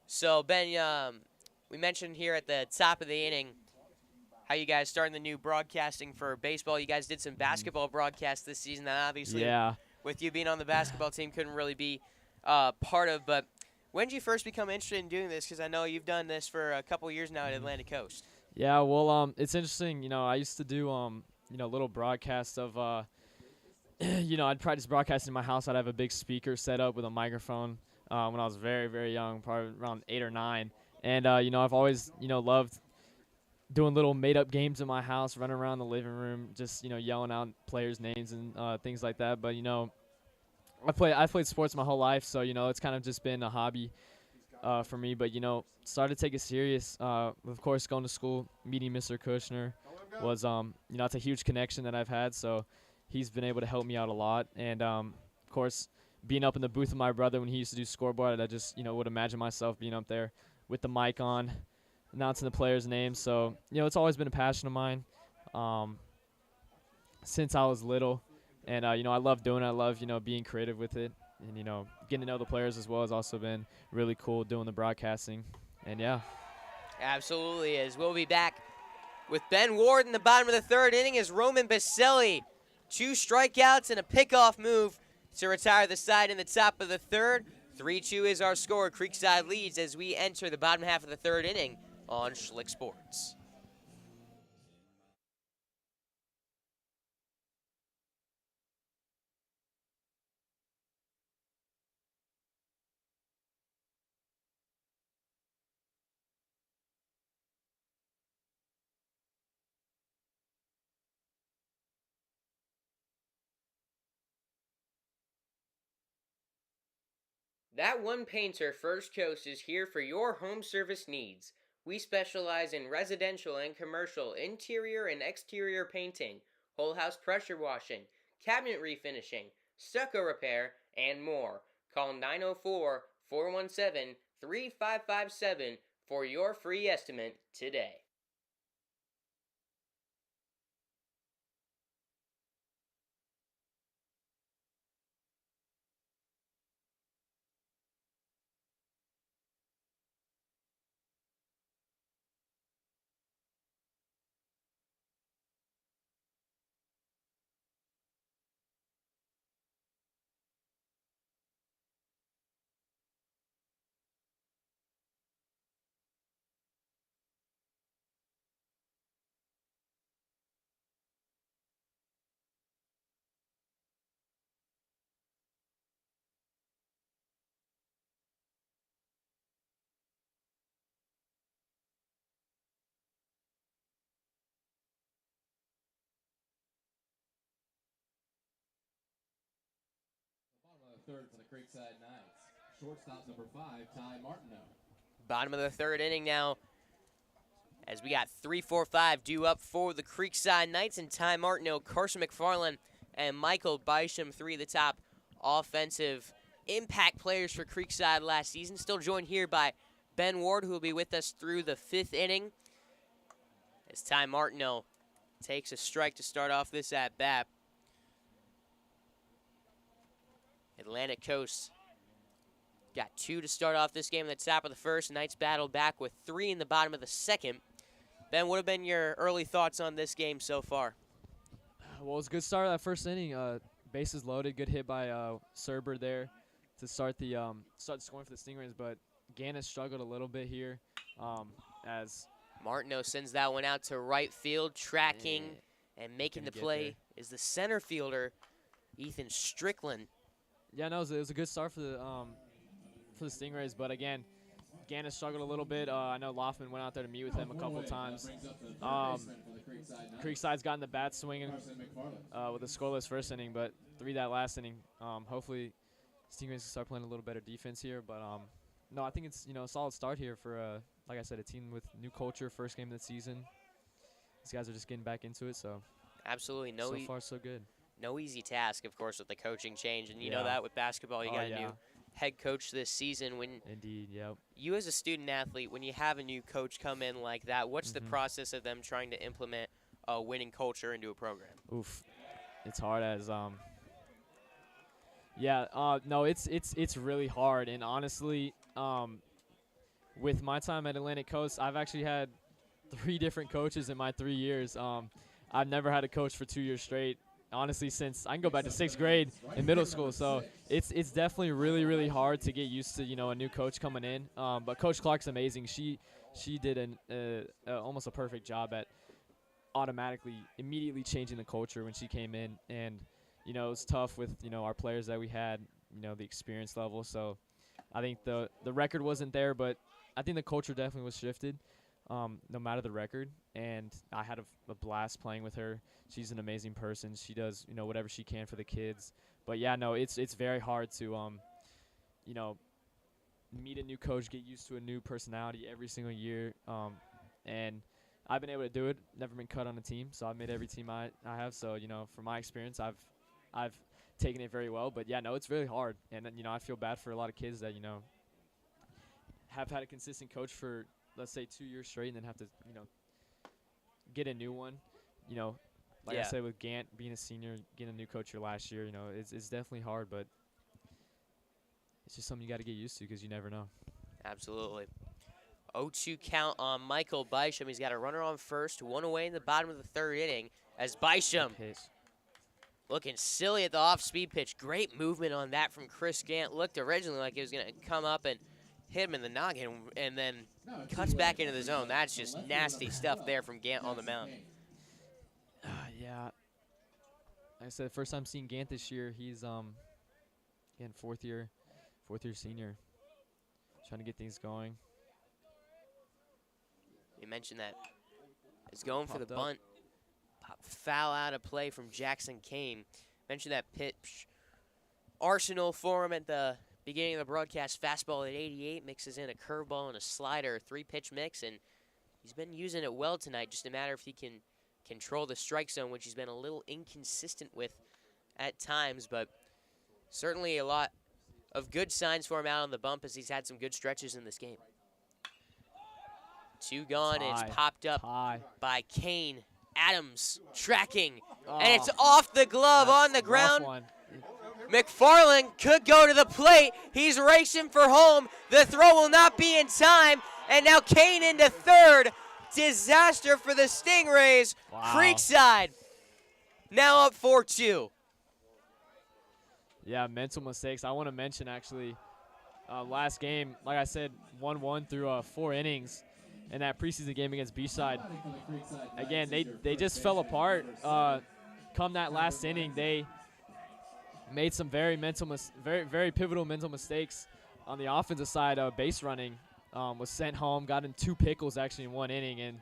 So, Ben, we mentioned here at the top of the inning how you guys starting the new broadcasting for baseball. You guys did some basketball broadcasts this season that obviously, with you being on the basketball team, couldn't really be part of. But when did you first become interested in doing this? Because I know you've done this for a couple years now at Atlantic Coast. Yeah, well, it's interesting. I used to do little broadcasts of, I'd practice broadcasting in my house. I'd have a big speaker set up with a microphone when I was very, very young, probably around 8 or 9. And, I've always, loved doing little made-up games in my house, running around the living room, just, yelling out players' names and things like that. But, I've played sports my whole life, so, it's kind of just been a hobby for me. But, started to take it serious. Of course, going to school, meeting Mr. Kushner was, it's a huge connection that I've had. So he's been able to help me out a lot. And, of course, being up in the booth with my brother when he used to do scoreboard, I just, would imagine myself being up there with the mic on, announcing the players' names. So, it's always been a passion of mine since I was little. And, I love doing it. I love, being creative with it. And, getting to know the players as well has also been really cool doing the broadcasting. And, yeah. Absolutely is. We'll be back with Ben Ward in the bottom of the 3rd inning as Roman Baselli, 2 strikeouts and a pickoff move to retire the side in the top of the 3rd. 3-2 is our score. Creekside leads as we enter the bottom half of the 3rd inning on Schlick Sports. That One Painter First Coast is here for your home service needs. We specialize in residential and commercial interior and exterior painting, whole house pressure washing, cabinet refinishing, stucco repair, and more. Call 904-417-3557 for your free estimate today. third for the Creekside Knights. Shortstop number 5, Ty Martineau. Bottom of the third inning now, as we got 3-4-5 due up for the Creekside Knights, and Ty Martineau, Carson McFarland, and Michael Bysham, 3 of the top offensive impact players for Creekside last season. Still joined here by Ben Ward, who will be with us through the 5th inning, as Ty Martineau takes a strike to start off this at-bat. Atlantic Coast got 2 to start off this game in the top of the first. Knights battled back with 3 in the bottom of the second. Ben, what have been your early thoughts on this game so far? Well, it was a good start of that first inning. Bases loaded, good hit by Serber there to start the scoring for the Stingrays. But Gannis struggled a little bit here, as Martineau sends that one out to right field, tracking and making the play is the center fielder, Ethan Strickland. Yeah, no, it was a good start for the Stingrays. But again, Gannis struggled a little bit. I know Loffman went out there to meet with him a couple times. Creekside's gotten the bat swinging with a scoreless first inning, but 3 that last inning. Hopefully, Stingrays can start playing a little better defense here. But no, I think it's a solid start here for like I said, a team with new culture, first game of the season. These guys are just getting back into it, so absolutely so far so good. No easy task, of course, with the coaching change, and you know that with basketball, you got a new head coach this season. Indeed, yep. You as a student athlete, when you have a new coach come in like that, what's the process of them trying to implement a winning culture into a program? Oof, it's hard as no, it's really hard, and honestly, with my time at Atlantic Coast, I've actually had 3 different coaches in my 3 years. I've never had a coach for 2 years straight. Honestly, since I can go back to 6th grade in middle school, so it's definitely really hard to get used to a new coach coming in. But Coach Clark's amazing. She did almost a perfect job at immediately changing the culture when she came in, and it was tough with our players that we had, the experience level. So I think the record wasn't there, but I think the culture definitely was shifted. No matter the record, and I had a blast playing with her. She's an amazing person. She does whatever she can for the kids. But yeah, no, it's very hard to meet a new coach, get used to a new personality every single year. And I've been able to do it. Never been cut on a team, so I've made every team I have. So from my experience, I've taken it very well. But yeah, no, it's really hard, and I feel bad for a lot of kids that have had a consistent coach for, let's say, 2 years straight, and then have to get a new one. Like I said, with Gant being a senior, getting a new coach your last year, it's definitely hard, but it's just something you got to get used to because you never know. Absolutely. 0-2 count on Michael Bysham. He's got a runner on first, 1 away in the bottom of the 3rd inning, as Bysham looking silly at the off-speed pitch. Great movement on that from Chris Gant. Looked originally like it was going to come up and hit him in the noggin, and then cuts back into the zone. That's just nasty stuff there from Gant on the mound. Yeah. Like I said, first time seeing Gant this year. He's again fourth year senior, trying to get things going. You mentioned that. He's going for the bunt. Foul out of play from Jackson Kane. Mentioned that pitch arsenal for him at the beginning of the broadcast. Fastball at 88, mixes in a curveball and a slider, 3-pitch mix, and he's been using it well tonight. Just a matter if he can control the strike zone, which he's been a little inconsistent with at times, but certainly a lot of good signs for him out on the bump as he's had some good stretches in this game. 2 gone, and it's popped up by Kane. Adams tracking, and it's off the glove on the ground. McFarland could go to the plate. He's racing for home. The throw will not be in time, and now Kane into 3rd. Disaster for the Stingrays. Creekside now up 4-2. Yeah, mental mistakes. I want to mention, actually, last game, like I said, 1-1 through 4 innings. In that preseason game against Beachside, again, they just fell apart. Come that last inning, they made some very pivotal mental mistakes on the offensive side. Base running was sent home, got in 2 pickles actually in 1 inning, and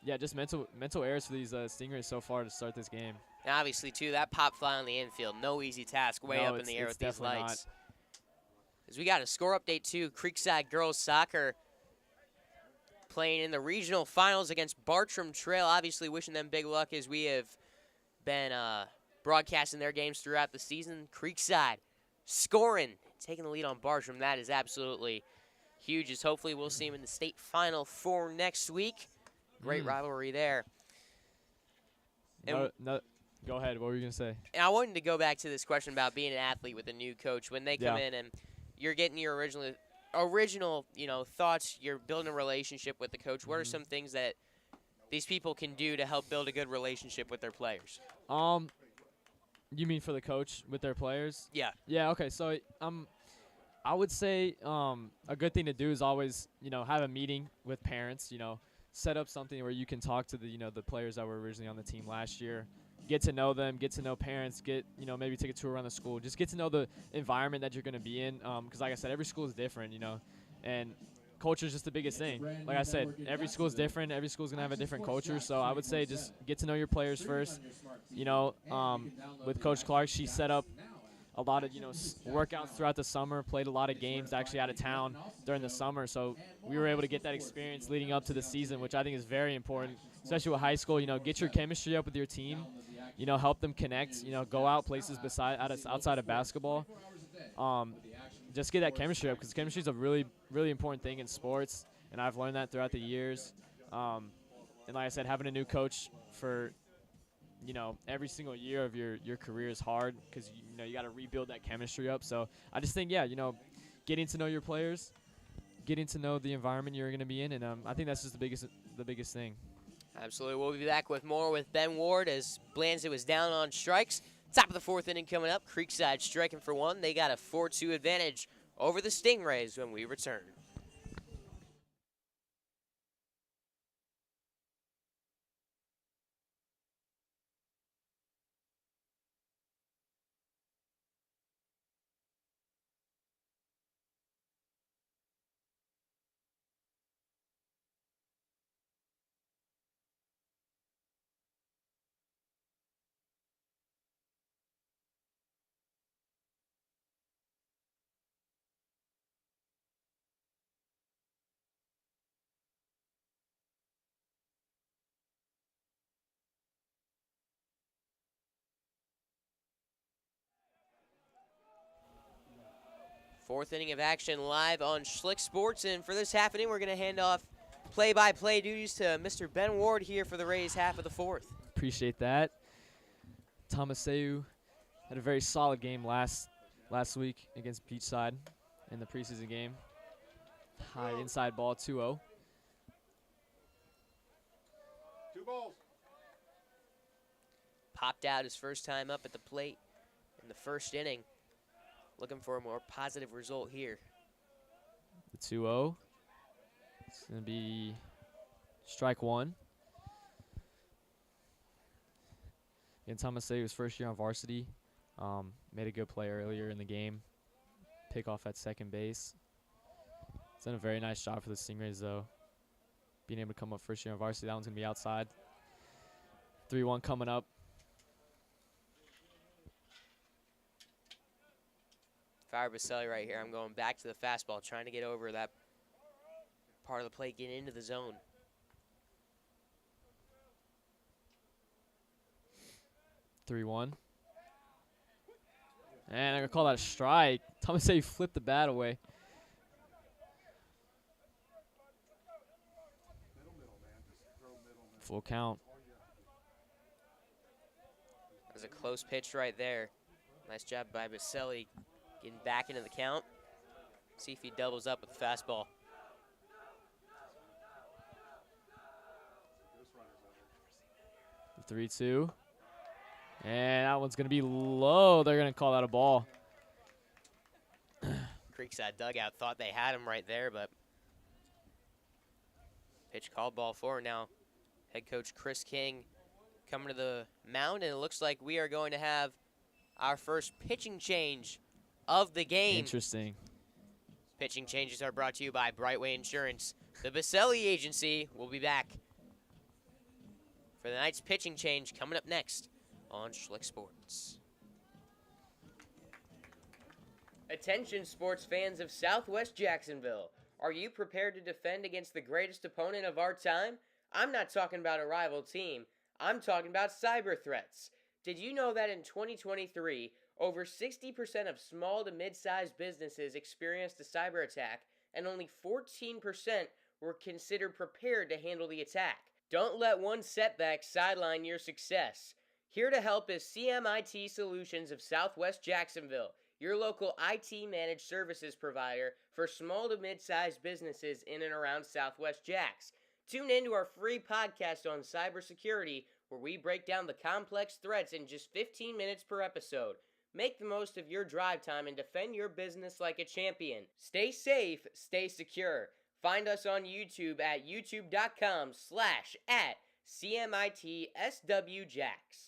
yeah, just mental errors for these Stingrays so far to start this game. And obviously, too, that pop fly on the infield, no easy task, way No, up in the air it's with these definitely lights. As we got a score update, too, Creekside girls soccer playing in the regional finals against Bartram Trail. Obviously, wishing them big luck as we have been broadcasting their games throughout the season. Creekside scoring, taking the lead on Bartram. That is absolutely huge, as hopefully we'll see them in the state final for next week. Great rivalry there. And Go ahead. What were you going to say? And I wanted to go back to this question about being an athlete with a new coach. When they come in and you're getting your original, thoughts, you're building a relationship with the coach. What are some things that these people can do to help build a good relationship with their players? You mean for the coach with their players? Yeah. Yeah. Okay. So I would say a good thing to do is always have a meeting with parents. Set up something where you can talk to the players that were originally on the team last year. Get to know them, get to know parents, maybe take a tour around the school. Just get to know the environment that you're going to be in. Because like I said, every school is different, and culture is just the biggest thing. Like I said, every school is different. Every school is going to have a different culture. So I would say just get to know your players first. With Coach Clark, she set up a lot of, workouts throughout the summer, played a lot of games actually out of town during the summer. So we were able to get that experience leading up to the season, which I think is very important, especially with high school. Get your chemistry up with your team, help them connect, go out places outside of basketball. Just get that chemistry up, because chemistry is a really, really important thing in sports, and I've learned that throughout the years. And like I said, having a new coach for every single year of your career is hard, because you got to rebuild that chemistry up. So I just think getting to know your players, getting to know the environment you're going to be in, and I think that's just the biggest thing. Absolutely. We'll be back with more with Ben Ward as Blanza was down on strikes. Top of the fourth inning coming up. Creekside striking for one. They got a 4-2 advantage over the Stingrays when we return. Fourth inning of action live on Schlick Sports, and for this half inning, we're going to hand off play-by-play duties to Mr. Ben Ward here for the Rays half of the fourth. Appreciate that. Tomaseu had a very solid game last week against Beachside in the preseason game. High inside ball, 2-0. 2 balls. Popped out his first time up at the plate in the first inning. Looking for a more positive result here. The 2-0. It's going to be strike one. Again, Tomaseu was first year on varsity. Made a good play earlier in the game. Pick off at second base. It's done a very nice job for the Stingrays, though. Being able to come up first year on varsity. That one's going to be outside. 3-1 coming up. Fire Baselli right here. I'm going back to the fastball, trying to get over that part of the plate, get into the zone. And I'm going to call that a strike. Tomaseu flipped the bat away. Full count. That was a close pitch right there. Nice job by Baselli getting back into the count. See if he doubles up with the fastball. The 3-2. And that one's going to be low. They're going to call that a ball. Creekside dugout thought they had him right there, but pitch called ball four. Now head coach Chris King coming to the mound, and it looks like we are going to have our first pitching change of the game. Interesting. Pitching changes are brought to you by Brightway Insurance. The Baselli Agency will be back for the night's pitching change coming up next on Schlick Sports. Attention sports fans of Southwest Jacksonville. Are you prepared to defend against the greatest opponent of our time? I'm not talking about a rival team. I'm talking about cyber threats. Did you know that in 2023, over 60% of small to mid-sized businesses experienced a cyber attack, and only 14% were considered prepared to handle the attack? Don't let one setback sideline your success. Here to help is CMIT Solutions of Southwest Jacksonville, your local IT managed services provider for small to mid-sized businesses in and around Southwest Jacks. Tune in to our free podcast on cybersecurity, where we break down the complex threats in just 15 minutes per episode. Make the most of your drive time and defend your business like a champion. Stay safe, stay secure. Find us on YouTube at youtube.com/@CMITSWJacks.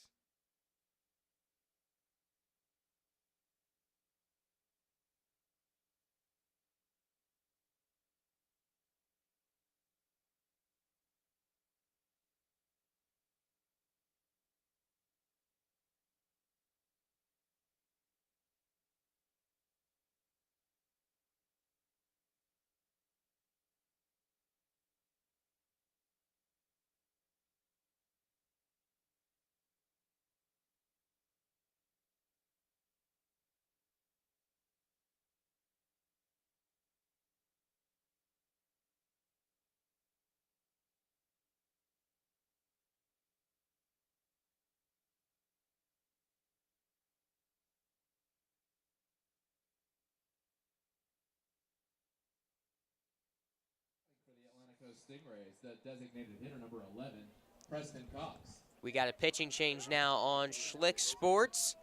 For the Atlanta Coast Stingrays, the designated hitter number 11, Preston Cox. We got a pitching change now on Schlick Sports,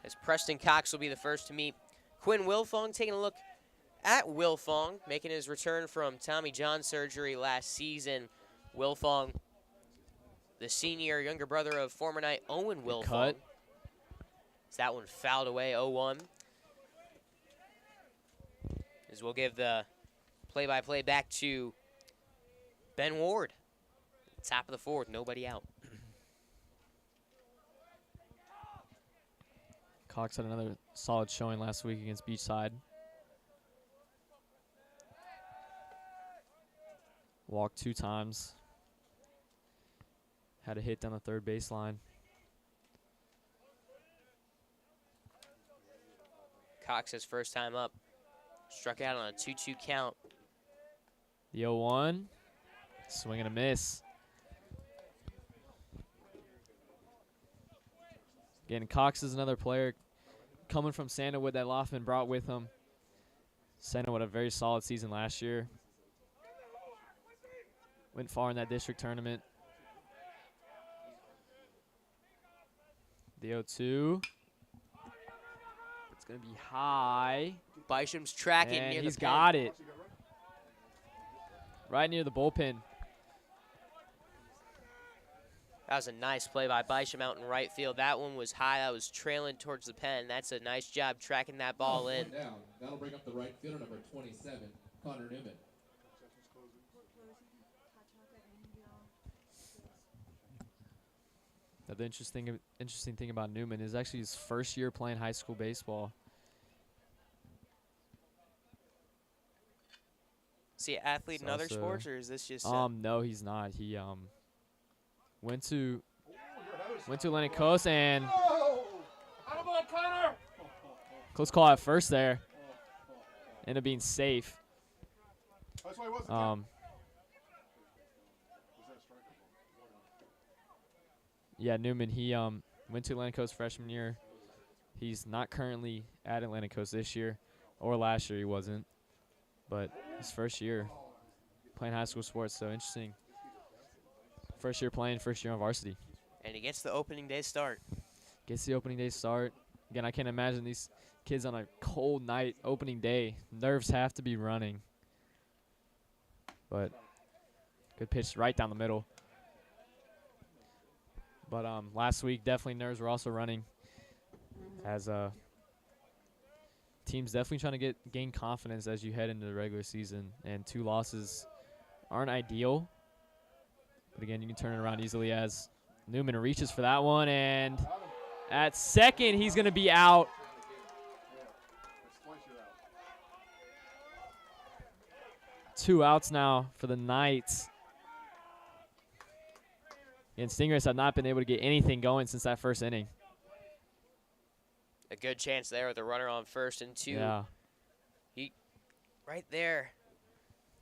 as Preston Cox will be the first to meet Quinn Wilfong. Taking a look at Wilfong, making his return from Tommy John surgery last season. Wilfong, the senior, younger brother of former Knight Owen Wilfong. Cut. As that one fouled away, 0-1. As we'll give the play-by-play back to Ben Ward. Top of the fourth, nobody out. Cox had another solid showing last week against Beachside. Walked 2 times. Had a hit down the third baseline. Cox, his first time up, struck out on a 2-2 count. The 0-1. Swing and a miss. Again, Cox is another player coming from Sandalwood that Loftman brought with him. Sandalwood had a very solid season last year. Went far in that district tournament. The 0-2. It's going to be high. Bisham's tracking And near the he's pen. got it. Right near the bullpen. That was a nice play by Bisham out in right field. That one was high. That was trailing towards the pen. That's a nice job tracking that ball in. Down. That'll bring up the right fielder number 27, Connor Newman. The interesting thing about Newman is actually his first year playing high school baseball. Is he an athlete in other Also- sports, or is this just No, he's not. He went to Atlantic Coast and close call at first there. Ended up being safe. That's why he wasn't. Yeah, Newman, he went to Atlantic Coast freshman year. He's not currently at Atlantic Coast this year, or last year he wasn't. But his first year playing high school sports, so interesting. First year playing, first year on varsity. and he gets the opening day start. Gets the opening day start. Again, I can't imagine these kids on a cold night, opening day. Nerves have to be running. But good pitch right down the middle. But last week, definitely nerves were also running, as teams definitely trying to gain confidence as you head into the regular season. And 2 losses aren't ideal. But again, you can turn it around easily, as Newman reaches for that one, and at second, he's going to be out. Two outs now for the Knights. And Stingrays have not been able to get anything going since that first inning. A good chance there with a runner on first and two. Yeah. He right there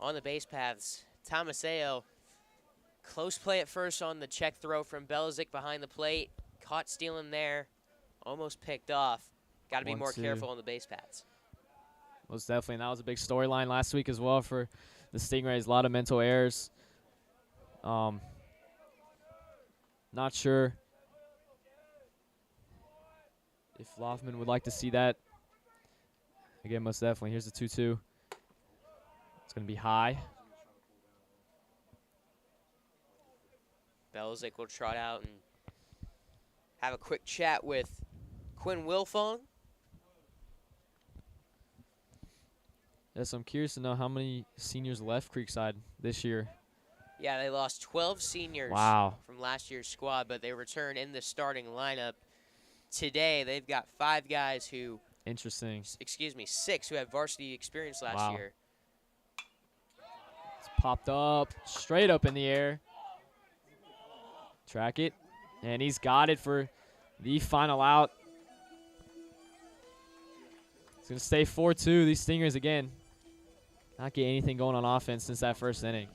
on the base paths. Tomaseo, close play at first on the check throw from Belizik behind the plate. Caught stealing there. Almost picked off. Got to be more 1-2. careful on the base paths. Most definitely. And that was a big storyline last week as well for the Stingrays. A lot of mental errors. Not sure if Loffman would like to see that. Again, most definitely. Here's the 2-2. It's going to be high. Belizik will trot out and have a quick chat with Quinn Wilfong. Yes, I'm curious to know how many seniors left Creekside this year. Yeah, they lost 12 seniors Wow. from last year's squad, but they return in the starting lineup. Today, they've got 5 guys who, Interesting. excuse me, 6 who had varsity experience last Wow. year. It's popped up, straight up in the air. Track it, and he's got it for the final out. It's going to stay 4-2. These Stingers, again, not get anything going on offense since that first inning.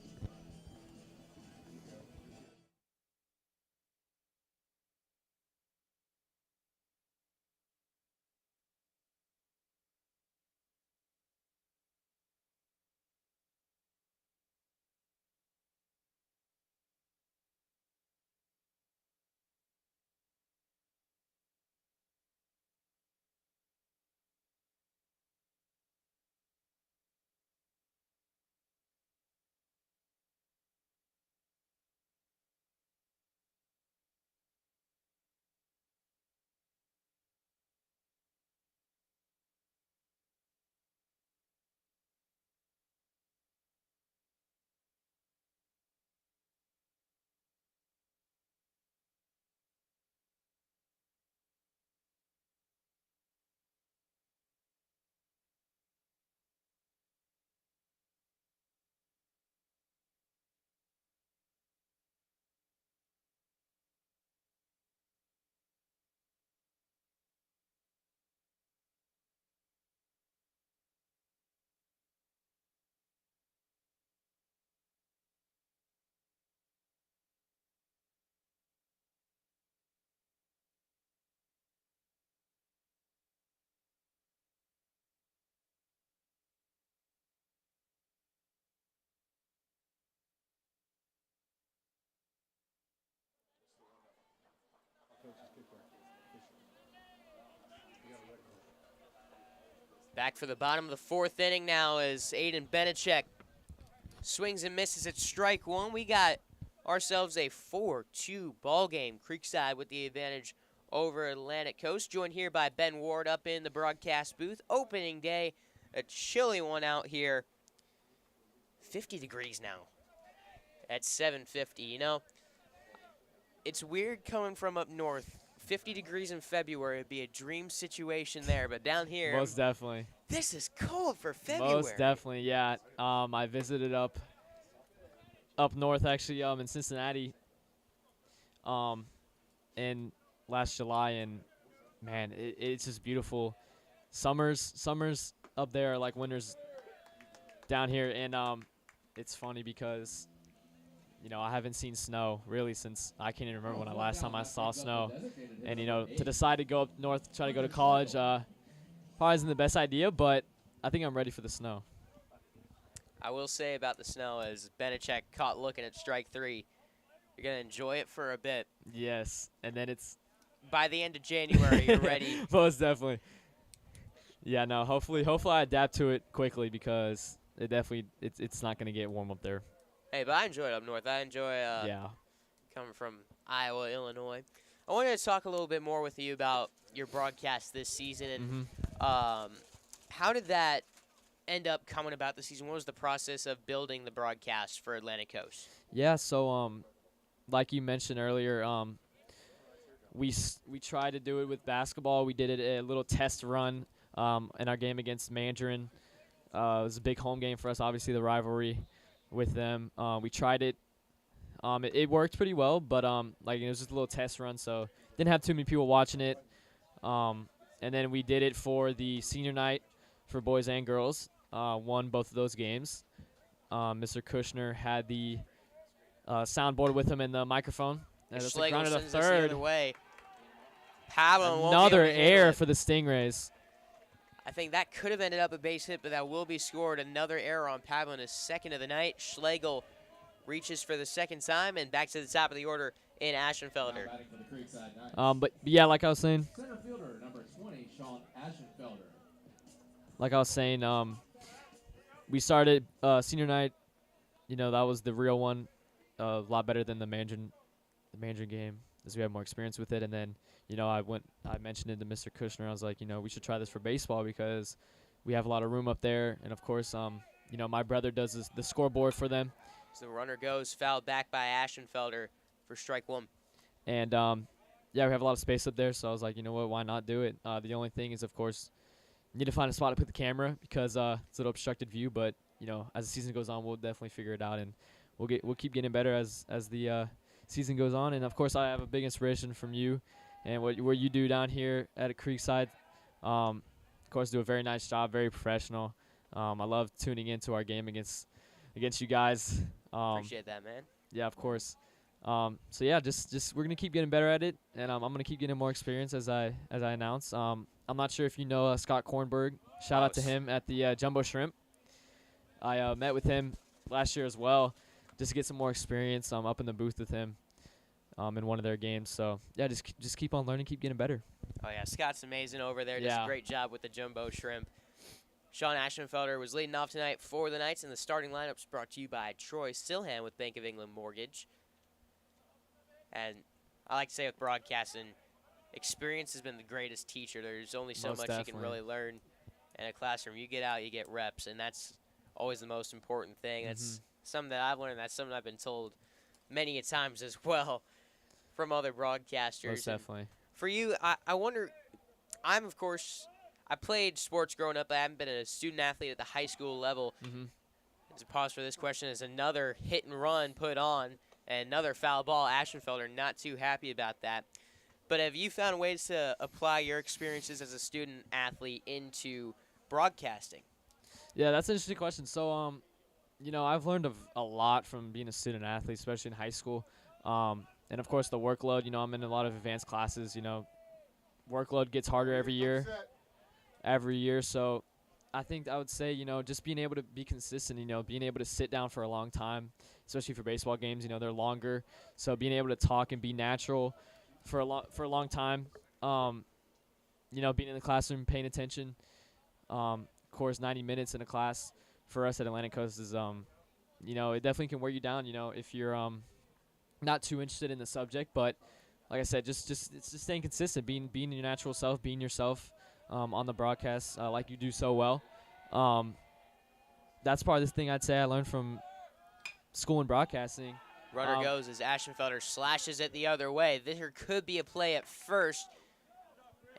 Back for the bottom of the 4th inning now as Aiden Benechek swings and misses at strike one. We got ourselves a 4-2 ball game. Creekside with the advantage over Atlantic Coast. Joined here by Ben Ward up in the broadcast booth. Opening day, a chilly one out here. 50 degrees now at 7:50. You know, it's weird coming from up north. 50 degrees in February would be a dream situation there, but down here, Most definitely. this is cold for February. Most definitely, yeah. I visited up north, actually, in Cincinnati in last July, and, man, it's just beautiful. Summers up there are like winters down here, and it's funny because, you know, I haven't seen snow really since I can't even remember when last time I saw snow. And, you know, to decide to go up north, try to go to college, probably isn't the best idea, but I think I'm ready for the snow. I will say about the snow is Benechek caught looking at strike 3. You're going to enjoy it for a bit. Yes, and then it's By the end of January, you're ready. Most definitely. Yeah, no, hopefully I adapt to it quickly because it's not going to get warm up there. Hey, but I enjoy it up north. I enjoy coming from Iowa, Illinois. I wanted to talk a little bit more with you about your broadcast this season and how did that end up coming about this season? What was the process of building the broadcast for Atlantic Coast? Yeah, so like you mentioned earlier, we tried to do it with basketball. We did it a little test run in our game against Mandarin. It was a big home game for us, obviously the rivalry with them. We tried it. It worked pretty well, but like it was just a little test run, so didn't have too many people watching it. And then we did it for the senior night for boys and girls. Won both of those games. Mr. Kushner had the soundboard with him and the microphone. And it's like rounded a third. Another error for the Stingrays. I think that could have ended up a base hit, but that will be scored. Another error on Pablo in his second of the night. Schlegel reaches for the second time, and back to the top of the order in Aschenfelder. But yeah, like I was saying. Center fielder, number 20, Sean Aschenfelder. Like I was saying, we started senior night. You know, that was the real one. A lot better than the Mandarin game, as we had more experience with it. And then, you know, I mentioned it to Mr. Kushner. I was like, you know, we should try this for baseball because we have a lot of room up there. And of course, you know, my brother does the scoreboard for them. So the runner goes, fouled back by Aschenfelder for strike one. And yeah, we have a lot of space up there. So I was like, you know what, why not do it? The only thing is, of course, you need to find a spot to put the camera because it's an obstructed view. But you know, as the season goes on, we'll definitely figure it out, and we'll keep getting better as the season goes on. And of course, I have a big inspiration from you and what you do down here at Creekside. Of course, do a very nice job, very professional. I love tuning into our game against you guys. Appreciate that, man. Yeah, of course. So yeah, just we're gonna keep getting better at it, and I'm gonna keep getting more experience as I announce. I'm not sure if you know Scott Kornberg. Shout out to him at the Jumbo Shrimp. I met with him last year as well, just to get some more experience. Up in the booth with him in one of their games. So yeah, just keep on learning, keep getting better. Oh yeah, Scott's amazing over there. Does a great job with the Jumbo Shrimp. Sean Aschenfelder was leading off tonight for the Knights, and the starting lineup's brought to you by Troy Silhan with Bank of England Mortgage. And I like to say with broadcasting, experience has been the greatest teacher. There's only so much you can really learn in a classroom. You get out, you get reps, and that's always the most important thing. That's something that I've learned. That's something I've been told many a times as well from other broadcasters. Most definitely. And for you, I wonder, of course, I played sports growing up. I haven't been a student athlete at the high school level. As a pause for this question is another hit and run put on and another foul ball. Aschenfelder not too happy about that. But have you found ways to apply your experiences as a student athlete into broadcasting? Yeah, that's an interesting question. So, you know, I've learned a lot from being a student athlete, especially in high school. And, of course, the workload. You know, I'm in a lot of advanced classes. You know, workload gets harder every year. So I think I would say, you know, just being able to be consistent, you know, being able to sit down for a long time, especially for baseball games, you know, they're longer. So being able to talk and be natural for a long time, you know, being in the classroom, paying attention. Of course, 90 minutes in a class for us at Atlantic Coast is, you know, it definitely can wear you down, you know, if you're not too interested in the subject. But like I said, it's just staying consistent, being your natural self, being yourself. On the broadcast like you do so well. That's probably the thing I'd say I learned from school and broadcasting. Runner goes as Aschenfelder slashes it the other way. There could be a play at first.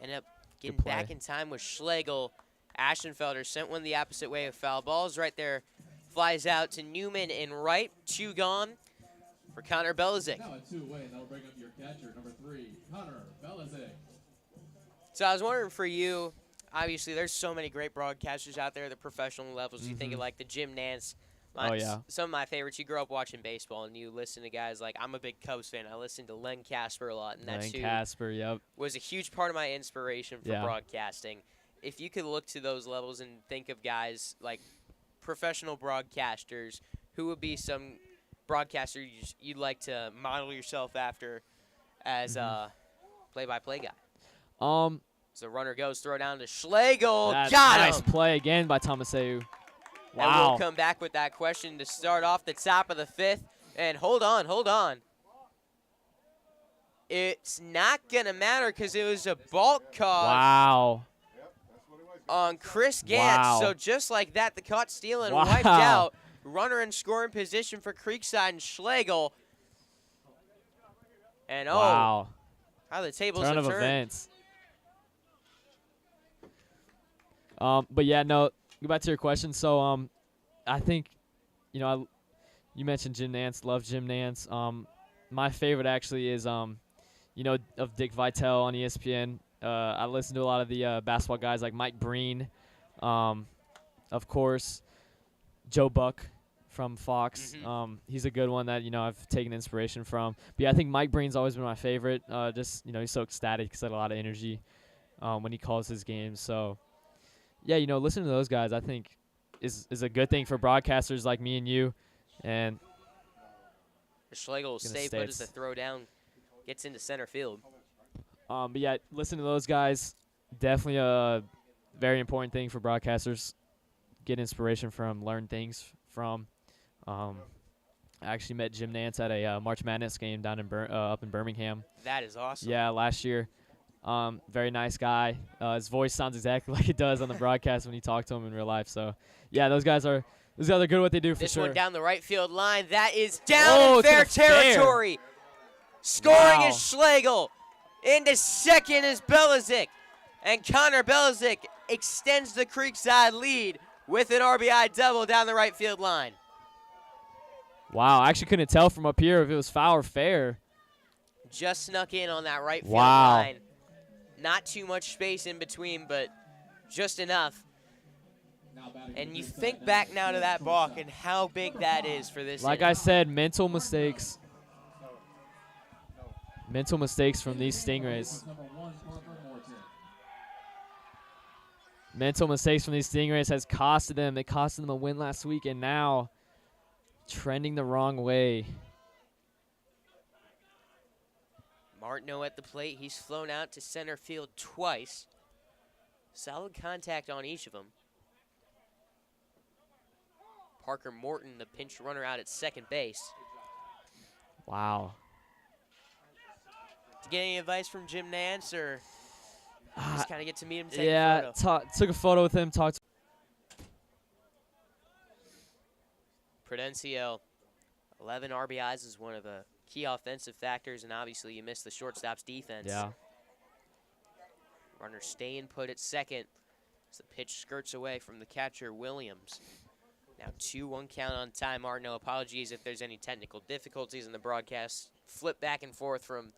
End up getting back in time with Schlegel. Aschenfelder sent one the opposite way of foul balls. Right there, flies out to Newman in right. 2 gone for Connor Belizick. Now a 2-away, and that'll bring up your catcher, number 3, Connor Belizick. So I was wondering for you, obviously there's so many great broadcasters out there at the professional levels. You think of like the Jim Nance. Some of my favorites. You grew up watching baseball and you listen to guys like, I'm a big Cubs fan. I listen to Len Casper a lot. And that's was a huge part of my inspiration for broadcasting. If you could look to those levels and think of guys like professional broadcasters, who would be some broadcaster you'd like to model yourself after as a play-by-play guy? So runner goes, throw down to Schlegel. That's got nice him. Play again by Tomaseu. Wow. And we'll come back with that question to start off the top of the 5th. And hold on. It's not going to matter because it was a balk call on Chris Gantz. So just like that, the caught stealing wiped out. Runner in scoring position for Creekside and Schlegel. And Wow. how the tables Turn have of turned. events. But yeah, no. Go back to your question. So I think, you know, you mentioned Jim Nance. Love Jim Nance. My favorite actually is you know, of Dick Vitale on ESPN. I listen to a lot of the basketball guys like Mike Breen, of course, Joe Buck from Fox. He's a good one that, you know, I've taken inspiration from. But yeah, I think Mike Breen's always been my favorite. Just, you know, he's so ecstatic. He's got a lot of energy when he calls his games. So yeah, you know, listening to those guys, I think is a good thing for broadcasters like me and you. And Schlegel will stay put as the throw down gets into center field. but yeah, listening to those guys, definitely a very important thing for broadcasters. Get inspiration from, learn things from. I actually met Jim Nance at a March Madness game down in up in Birmingham. That is awesome. Yeah, last year. Very nice guy. His voice sounds exactly like it does on the broadcast when you talk to him in real life. So yeah, those guys are good at what they do for this sure. One down the right field line. That is down in fair territory. Scoring is Schlegel. Into second is Belizik. And Connor Belizik extends the Creekside lead with an RBI double down the right field line. Wow, I actually couldn't tell from up here if it was foul or fair. Just snuck in on that right field Wow. line. Not too much space in between, but just enough. And you think back now to that balk and how big that is for this Like inning. I said, mental mistakes. Mental mistakes from these Stingrays. Mental mistakes from these Stingrays has costed them. It costed them a win last week, and now trending the wrong way. Martineau at the plate. He's flown out to center field twice. Solid contact on each of them. Parker Morton, the pinch runner, out at second base. Wow. Did you get any advice from Jim Nance, or just kind of get to meet him, take a Yeah, photo? took a photo with him, talked. Prudencio, 11 RBIs is one of the key offensive factors, and obviously you missed the shortstop's defense. Yeah. Runner staying put at second as the pitch skirts away from the catcher, Williams. Now 2-1 count on Ty Martineau. Apologies if there's any technical difficulties in the broadcast. Flip back and forth from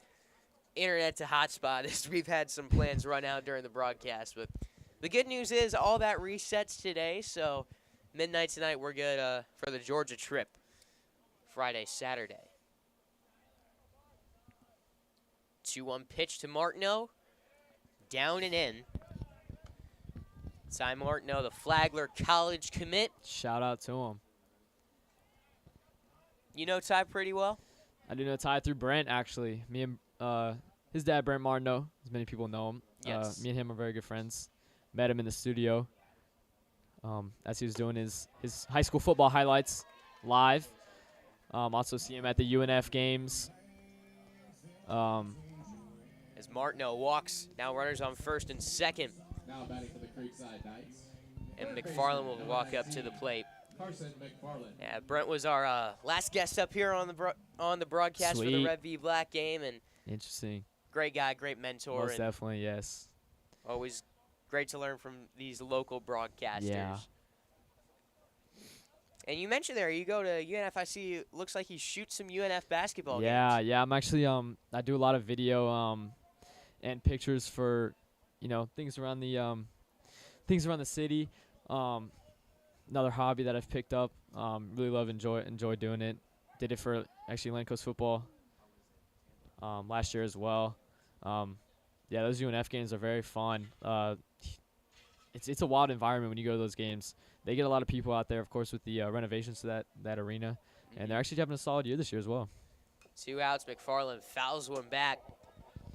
internet to hotspot as we've had some plans run out during the broadcast. But the good news is all that resets today, so midnight tonight we're good for the Georgia trip. Friday, Saturday. 2-1 pitch to Martineau. Down and in. Ty Martineau, the Flagler College commit. Shout out to him. You know Ty pretty well? I do know Ty through Brent, actually. Me and his dad, Brent Martineau, as many people know him. Yes. Me and him are very good friends. Met him in the studio as he was doing his high school football highlights live. Also see him at the UNF games. As Martineau walks, now runners on first and second. Now batting for the Creekside Knights. And McFarland will walk up to the plate. Carson McFarland. Yeah, Brent was our last guest up here on the broadcast for the Sweet. Red v Black game, and Interesting. great guy, great mentor, Most and definitely, yes. always great to learn from these local broadcasters. Yeah. And you mentioned there, you go to UNF. I see. Looks like you shoot some UNF basketball games. Yeah. I'm actually I do a lot of video and pictures for, you know, things around the city. Another hobby that I've picked up. Really love enjoy doing it. Did it for actually Atlantic Coast football last year as well. Yeah, those UNF games are very fun. It's a wild environment when you go to those games. They get a lot of people out there, of course, with the renovations to that arena. And they're actually having a solid year this year as well. 2 outs. McFarland fouls one back.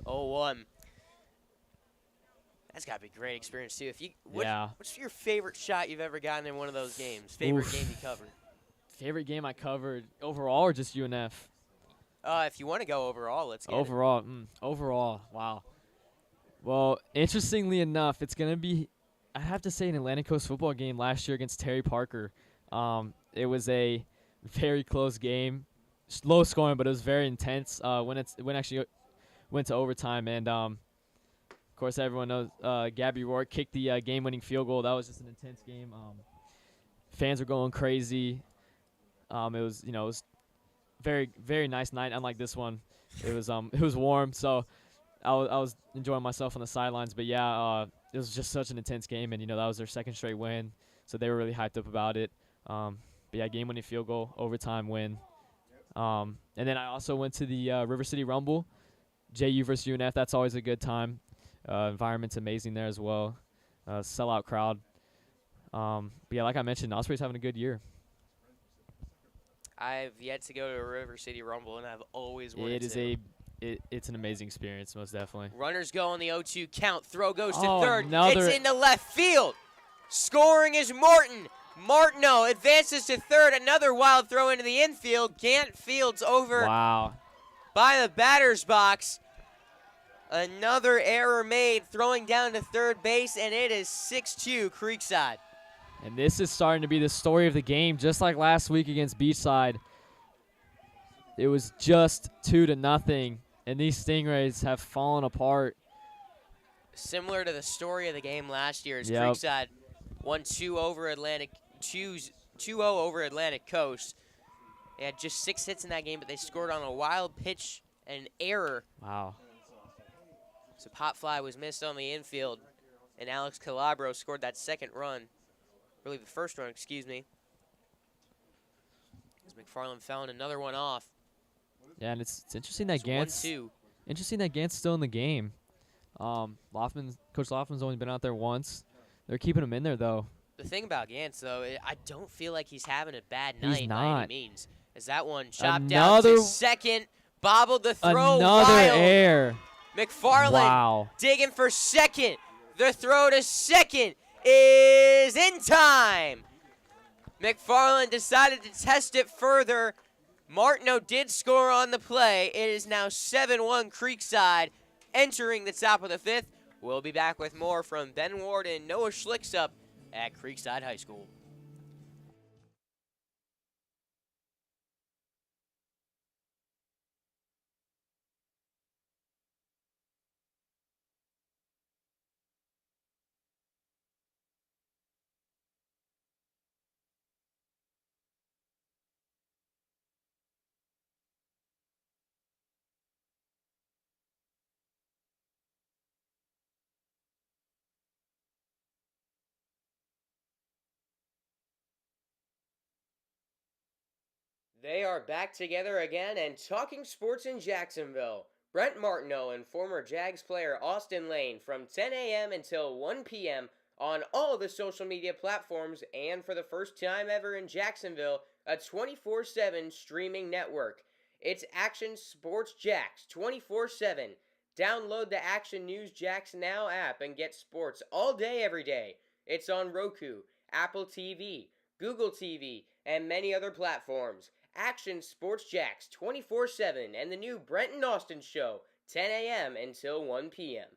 0-1. That's got to be a great experience, too. What's your favorite shot you've ever gotten in one of those games? Favorite game you covered? Favorite game I covered overall or just UNF? If you want to go overall, let's get it. Overall, wow. Well, interestingly enough, it's going to be, I have to say, an Atlantic Coast football game last year against Terry Parker. It was a very close game. low scoring, but it was very intense when actually went to overtime. And of course, everyone knows Gabby Rourke kicked the game-winning field goal. That was just an intense game. Fans were going crazy. It was very, very nice night. Unlike this one, it was warm, so I was enjoying myself on the sidelines. But yeah, it was just such an intense game, and that was their second straight win, so they were really hyped up about it. But yeah, game-winning field goal, overtime win. And then I also went to the River City Rumble, JU versus UNF. That's always a good time. Environment's amazing there as well. Sellout crowd. But yeah, like I mentioned, Osprey's having a good year. I've yet to go to a River City Rumble, and I've always wanted to. It's an amazing experience, most definitely. Runners go on the 0-2 count. Throw goes to Oh, third. another- It's in the left field. Scoring is Morton. Martineau advances to third. Another wild throw into the infield. Gant fields over Wow. by the batter's box. Another error made, throwing down to third base, and it is 6-2 Creekside. And this is starting to be the story of the game, just like last week against Beachside. It was just 2-0, and these Stingrays have fallen apart. Similar to the story of the game last year, as Yep. Creekside won 2-0 over Atlantic Coast. They had just 6 hits in that game, but they scored on a wild pitch and an error. Wow. So pop fly was missed on the infield, and Alex Calabro scored that second run. Really, the first run, excuse me. As McFarland found another one off. Yeah, and it's interesting that It's Gant's 1-2. still in the game. Coach Loftman's only been out there once. They're keeping him in there though. The thing about Gantz, though, I don't feel like he's having a bad He's night by not. any means. As that one chopped out to second, bobbled the throw Another wild. air. McFarland Wow. digging for second. The throw to second is in time. McFarland decided to test it further. Martineau did score on the play. It is now 7-1 Creekside entering the top of the fifth. We'll be back with more from Ben Ward and Noah Schlick up at Creekside High School. They are back together again and talking sports in Jacksonville. Brent Martineau and former Jags player Austin Lane from 10 a.m. until 1 p.m. on all the social media platforms, and for the first time ever in Jacksonville, a 24/7 streaming network. It's Action Sports Jacks 24/7. Download the Action News Jacks Now app and get sports all day, every day. It's on Roku, Apple TV, Google TV, and many other platforms. Action Sports Jacks 24/7 and the new Brent and Austin Show, 10 a.m. until 1 p.m.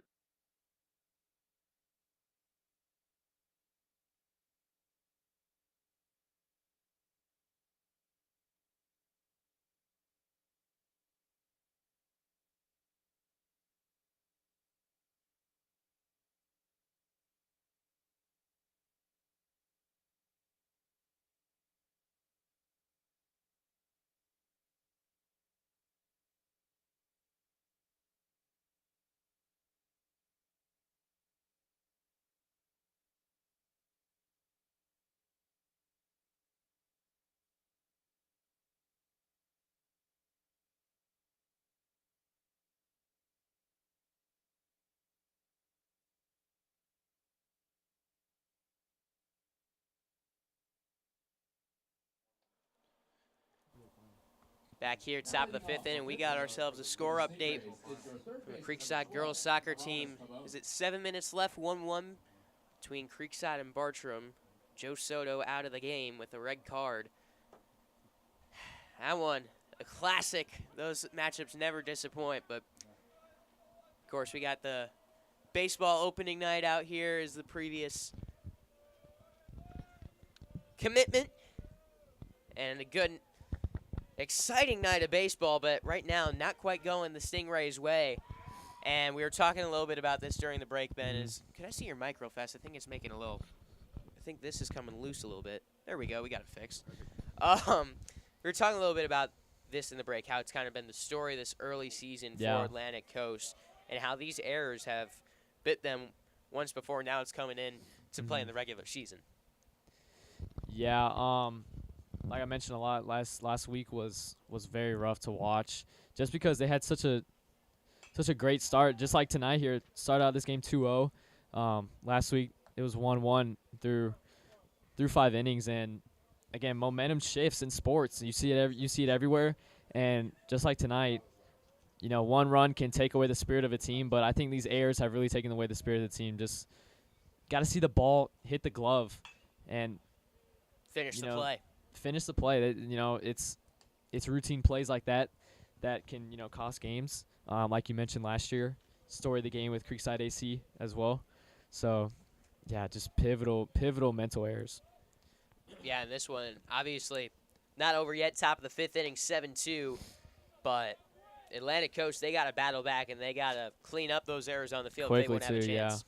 Back here, top of the fifth inning, we got ourselves a score update from the Creekside girls soccer team. Is it 7 minutes left? 1-1 between Creekside and Bartram. Joe Soto out of the game with a red card. That one, a classic. Those matchups never disappoint, but of course we got the baseball opening night out here as the previous commitment, and exciting night of baseball, but right now not quite going the Stingrays' way. And we were talking a little bit about this during the break, Ben. Can I see your mic real fast? I think it's making a little. I think this is coming loose a little bit. There we go. We got it fixed. We were talking a little bit about this in the break, how it's kind of been the story this early season for Atlantic Coast, and how these errors have bit them once before. Now it's coming in to play in the regular season. Yeah, like I mentioned a lot, last week was very rough to watch, just because they had such a great start. Just like tonight here, started out this game 2-0. Last week it was 1-1 through 5 innings, and again, momentum shifts in sports. You see it everywhere, and just like tonight, one run can take away the spirit of a team, but I think these errors have really taken away the spirit of the team. Just got to see the ball hit the glove and finish the play. Finish the play. It's routine plays like that can cost games. Like you mentioned last year, story of the game with Creekside AC as well. So, yeah, just pivotal mental errors. Yeah, and this one, obviously, not over yet. Top of the 5th inning, 7-2. But Atlantic Coast, they got to battle back, and they got to clean up those errors on the field if they want to have a chance.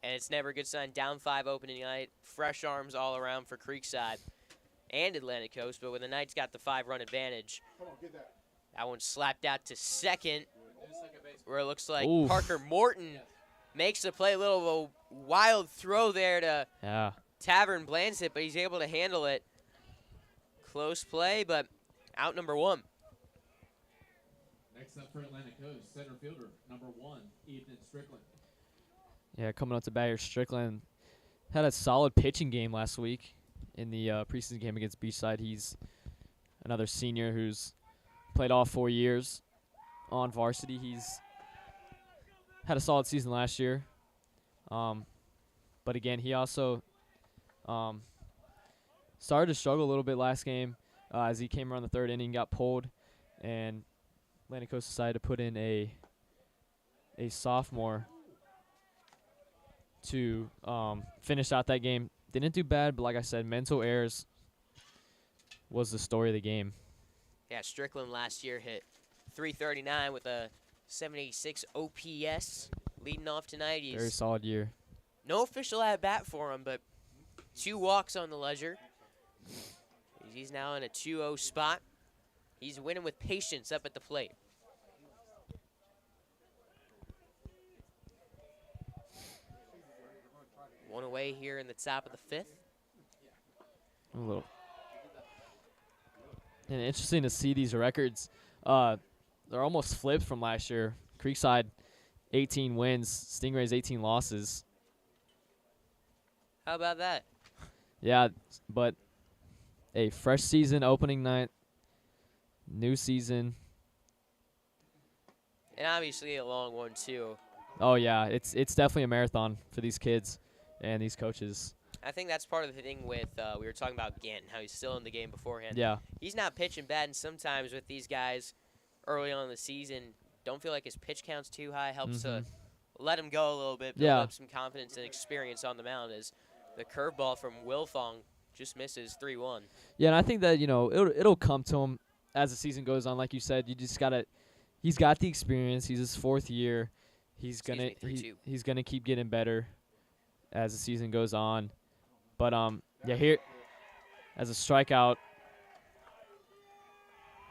And it's never a good sign. Down 5 opening night. Fresh arms all around for Creekside and Atlantic Coast. But when the Knights got the 5-run advantage, that one slapped out to second, where it looks like Parker Morton makes the play. A little of a wild throw there to Tavern Blansit, but he's able to handle it. Close play, but out number 1. Next up for Atlantic Coast, center fielder, number 1, Ethan Strickland. Yeah, coming up to bat here, Strickland had a solid pitching game last week in the preseason game against Beachside. He's another senior who's played all 4 years on varsity. He's had a solid season last year. But again, he also started to struggle a little bit last game as he came around the 3rd inning, got pulled, and Atlantic Coast decided to put in a sophomore to finish out that game. Didn't do bad, but like I said, mental errors was the story of the game. Yeah, Strickland last year hit .339 with a 786 OPS. Leading off tonight, he's very solid year. No official at-bat for him, but 2 walks on the ledger. He's now in a 2-0 spot. He's winning with patience up at the plate. One away here in the top of the 5th. A little. And interesting to see these records. They're almost flipped from last year. Creekside, 18 wins. Stingrays, 18 losses. How about that? Yeah, but a fresh season, opening night, new season. And obviously a long one, too. Oh, yeah, it's definitely a marathon for these kids and these coaches. I think that's part of the thing with, we were talking about Ganton, how he's still in the game beforehand. Yeah. He's not pitching bad, and sometimes with these guys early on in the season, don't feel like his pitch count's too high. Helps to let him go a little bit, build up some confidence and experience on the mound, as the curveball from Wilfong just misses 3-1. Yeah, and I think that, it'll come to him as the season goes on. Like you said, you just got to – he's got the experience. He's his 4th year. He's gonna keep getting better as the season goes on. But, here as a strikeout.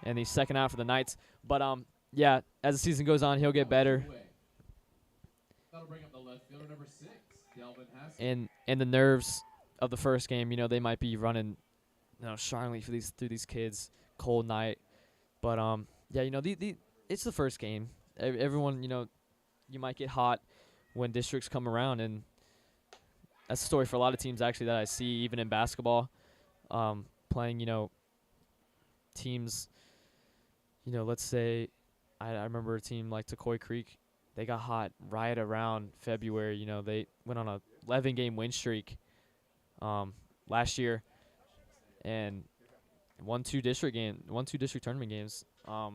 And he's second out for the Knights. But, as the season goes on, he'll get better. That'll bring up the left fielder, number 6, Delvin Haskell. And the nerves of the first game, they might be running, strongly through these kids, cold night. But, it's the first game. Everyone, you might get hot when districts come around, and that's a story for a lot of teams actually that I see, even in basketball, playing, teams, let's say, I remember a team like Tacoy Creek, they got hot right around February. They went on a 11-game win streak last year and won 2 district tournament games. I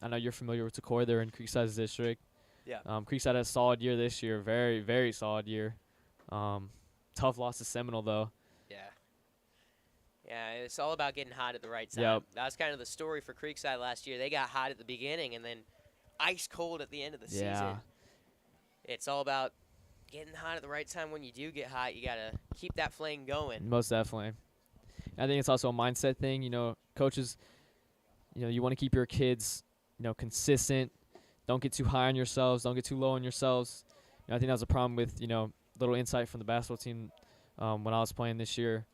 know you're familiar with Tacoy. They're in Creekside's district. Yeah. Creekside had a solid year this year, very, very solid year. Tough loss to Seminole, though. Yeah. Yeah, it's all about getting hot at the right time. Yep. That was kind of the story for Creekside last year. They got hot at the beginning and then ice cold at the end of the season. It's all about getting hot at the right time. When you do get hot, you got to keep that flame going. Most definitely. I think it's also a mindset thing. You know, coaches, you know, you want to keep your kids, you know, consistent. Don't get too high on yourselves. Don't get too low on yourselves. You know, I think that was a problem with, you know, little insight from the basketball team when I was playing this year.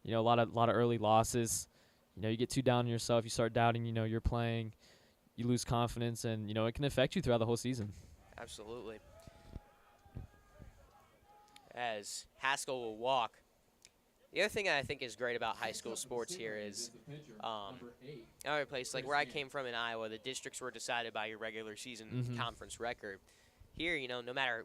You know, a lot of early losses. You know, you get too down on yourself. You start doubting, you know, you're playing. You lose confidence, and, you know, it can affect you throughout the whole season. Absolutely. As Haskell will walk. The other thing I think is great about high school sports here is other place like where I came from in Iowa, the districts were decided by your regular season conference record. Here, you know, no matter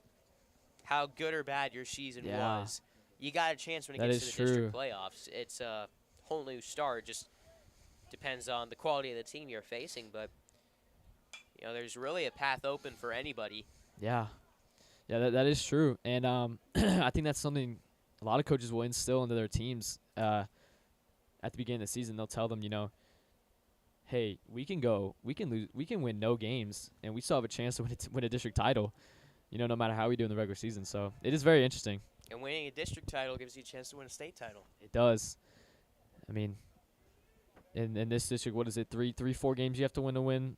how good or bad your season was, you got a chance when it gets to the district playoffs. It's a whole new start. Just depends on the quality of the team you're facing, but you know, there's really a path open for anybody. Yeah. Yeah, that is true. And I think that's something a lot of coaches will instill into their teams at the beginning of the season. They'll tell them, you know, hey, we can lose, we can win no games, and we still have a chance to win a district title, you know, no matter how we do in the regular season. So it is very interesting. And winning a district title gives you a chance to win a state title. It does. I mean, in this district, what is it, 4 games you have to win?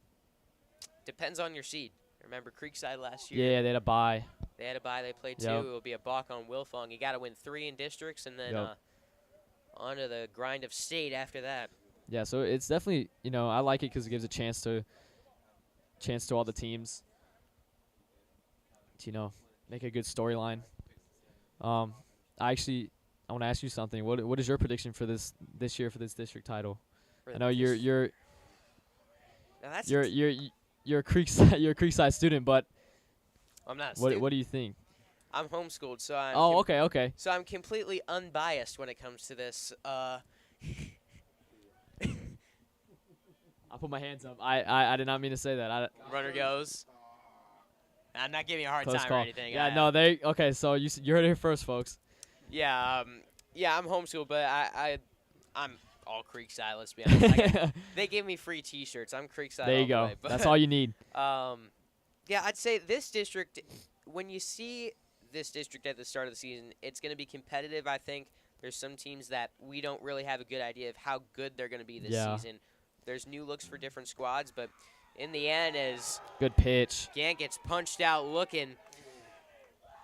Depends on your seed. Remember Creekside last year? Yeah, they had a bye. They had a bye. They played 2. Yep. It will be a balk on Wilfong. You got to win 3 in districts, and then on to the grind of state after that. Yeah, so it's definitely, you know, I like it because it gives a chance to all the teams to, you know, make a good storyline. I want to ask you something. What is your prediction for this year for this district title? I know you're a Creekside student, but I'm not a student. What do you think? I'm homeschooled, so I'm okay. So I'm completely unbiased when it comes to this. I'll put my hands up. I did not mean to say that. Runner goes. I'm not giving you a hard Close time call. or anything. Yeah, no, okay, so you heard it here first, folks. Yeah, I'm homeschooled, but I'm all Creekside, let's be honest. They give me free T-shirts. I'm Creekside. There you go. Way, that's all you need. Yeah, I'd say this district, when you see this district at the start of the season, it's going to be competitive, I think. There's some teams that we don't really have a good idea of how good they're going to be this season. There's new looks for different squads, but in the end, as good pitch, Gant gets punched out looking,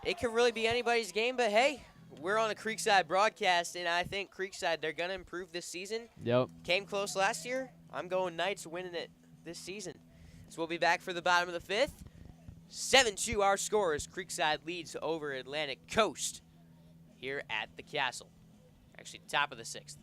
it could really be anybody's game, but hey, we're on a Creekside broadcast, and I think Creekside, they're going to improve this season. Yep. Came close last year. I'm going Knights winning it this season. So we'll be back for the bottom of the 5th. 7-2 our score as Creekside leads over Atlantic Coast here at the Castle. Actually, top of the 6th.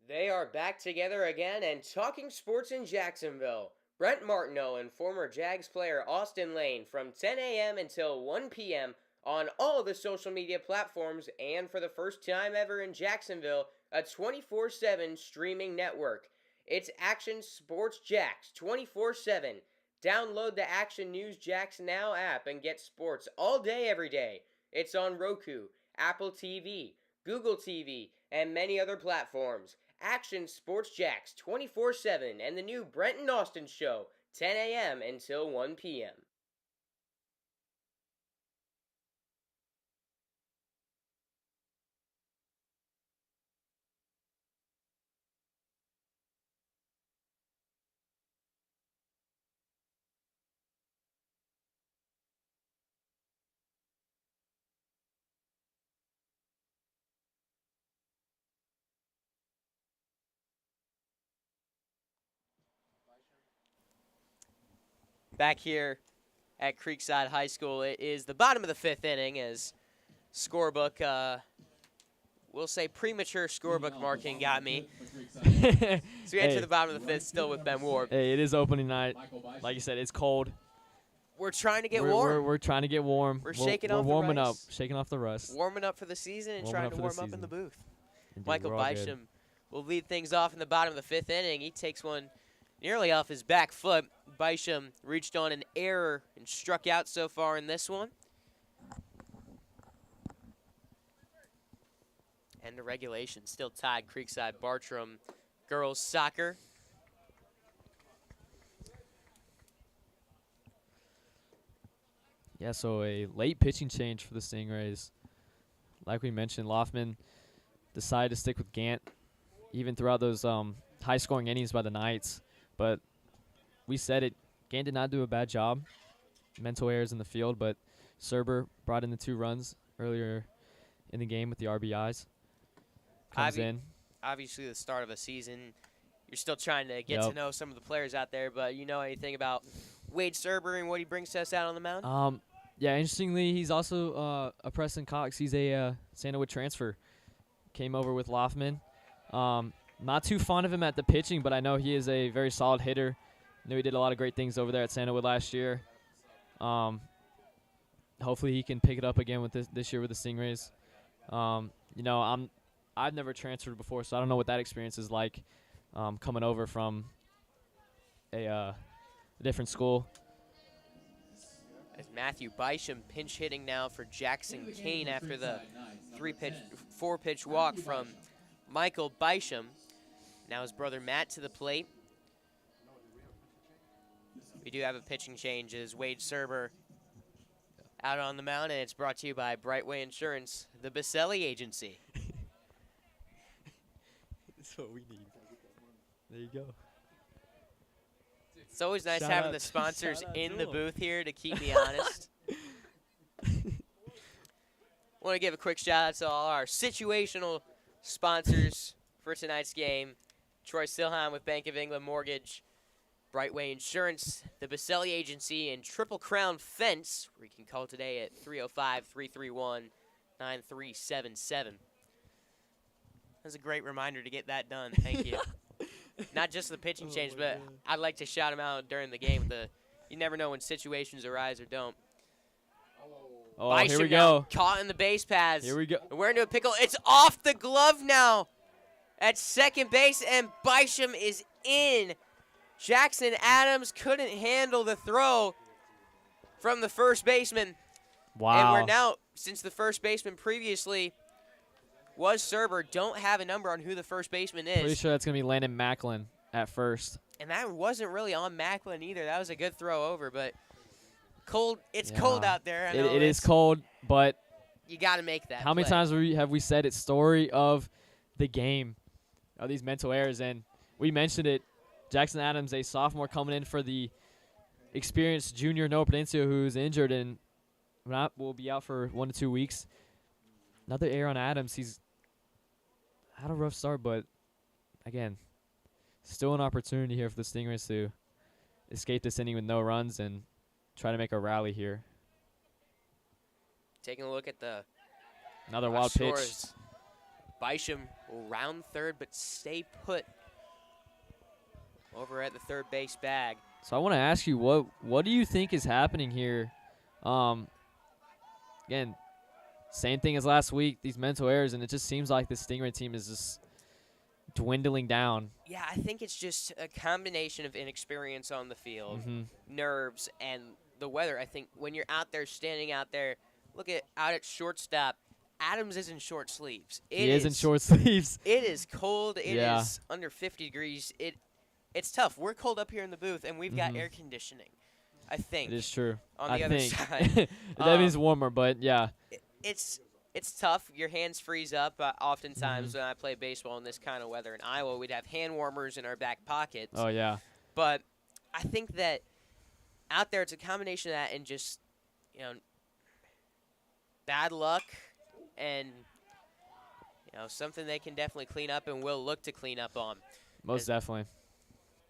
They are back together again and talking sports in Jacksonville. Brent Martineau and former Jags player Austin Lane from 10 a.m. until 1 p.m. on all the social media platforms, and for the first time ever in Jacksonville, a 24/7 streaming network. It's Action Sports Jacks 24/7. Download the Action News Jacks Now app and get sports all day, every day. It's on Roku, Apple TV, Google TV, and many other platforms. Action Sports Jacks 24/7 and the new Brent and Austin Show, 10 a.m. until 1 p.m. Back here at Creekside High School, it is the bottom of the 5th inning as scorebook we'll say premature scorebook marking got me. So we enter Hey. the bottom of the 5th still with Ben Ward. Hey, it is opening night. Like you said, it's cold. We're trying to get we're, warm. We're trying to get warm. We're shaking we're off the warming up, rust. shaking off the rust. Warming up for the season and Warming trying up to for the warm up in the season. booth. Indeed, Michael we're all good. Bysham will lead things off in the bottom of the 5th inning. He takes one nearly off his back foot. Bysham reached on an error and struck out so far in this one. And the regulation still tied. Creekside Bartram girls soccer. Yeah, so a late pitching change for the Stingrays. Like we mentioned, Loftman decided to stick with Gant even throughout those high-scoring innings by the Knights. But we said it, Gant did not do a bad job. Mental errors in the field, but Serber brought in the 2 runs earlier in the game with the RBIs. Comes in. Obviously, the start of a season, you're still trying to get to know some of the players out there, but you know anything about Wade Serber and what he brings to us out on the mound? Yeah, interestingly, he's also a Preston Cox. He's a Sandalwood transfer. Came over with Loftman. Not too fond of him at the pitching, but I know he is a very solid hitter. Knew he did a lot of great things over there at Sandalwood last year. Hopefully he can pick it up again with this year with the Stingrays. You know, I've never transferred before, so I don't know what that experience is like coming over from a different school. As Matthew Bysham pinch hitting now for Jackson Kane after the 4-pitch walk from Michael Bysham. Now his brother Matt to the plate. We do have a pitching change as Wade Serber out on the mound, and it's brought to you by Brightway Insurance, the Baselli Agency. That's what we need. There you go. It's always nice Shout having out- the sponsors shout out in to the 'em. booth here to keep me honest. Want to give a quick shout out to all our situational sponsors for tonight's game. Troy Silheim with Bank of England Mortgage, Brightway Insurance, the Baselli Agency, and Triple Crown Fence, where you can call today at 305-331-9377. That's a great reminder to get that done. Thank you. Not just the pitching change, but I'd like to shout him out during the game. You never know when situations arise or don't. Oh, here we Bysham now go. caught in the base paths. Here we go. We're into a pickle. It's off the glove now at second base, and Bysham is in. Jackson Adams couldn't handle the throw from the first baseman. Wow. And we're now, since the first baseman previously was Serber, don't have a number on who the first baseman is. Pretty sure that's going to be Landon Macklin at first. And that wasn't really on Macklin either. That was a good throw over, but cold. It's Yeah. cold out there. I know It is cold, but You got to make that how many play. times have we said it's story of the game, of these mental errors? And we mentioned it. Jackson Adams, a sophomore coming in for the experienced junior Noah Prudencio, who's injured and will be out for 1 to 2 weeks. Another error on Adams. He's had a rough start, but again, still an opportunity here for the Stingrays to escape this inning with no runs and try to make a rally here. Taking a look at the Another wild pitch. scores. Bysham will round third, but stay put over at the third base bag. So I want to ask you, what do you think is happening here? Again, same thing as last week, these mental errors, and it just seems like the Stingray team is just dwindling down. Yeah, I think it's just a combination of inexperience on the field, nerves, and the weather. I think when you're out there, standing out there, out at shortstop, Adams is in short sleeves. He is in short sleeves. It is cold. It is Yeah. under 50 degrees. It's tough. We're cold up here in the booth, and we've got air conditioning, I think. It is true. On I the other think. side. That means warmer, but yeah. It's tough. Your hands freeze up. Oftentimes when I play baseball in this kind of weather in Iowa, we'd have hand warmers in our back pockets. Oh, yeah. But I think that out there it's a combination of that and just, bad luck and, something they can definitely clean up and will look to clean up on. Most definitely.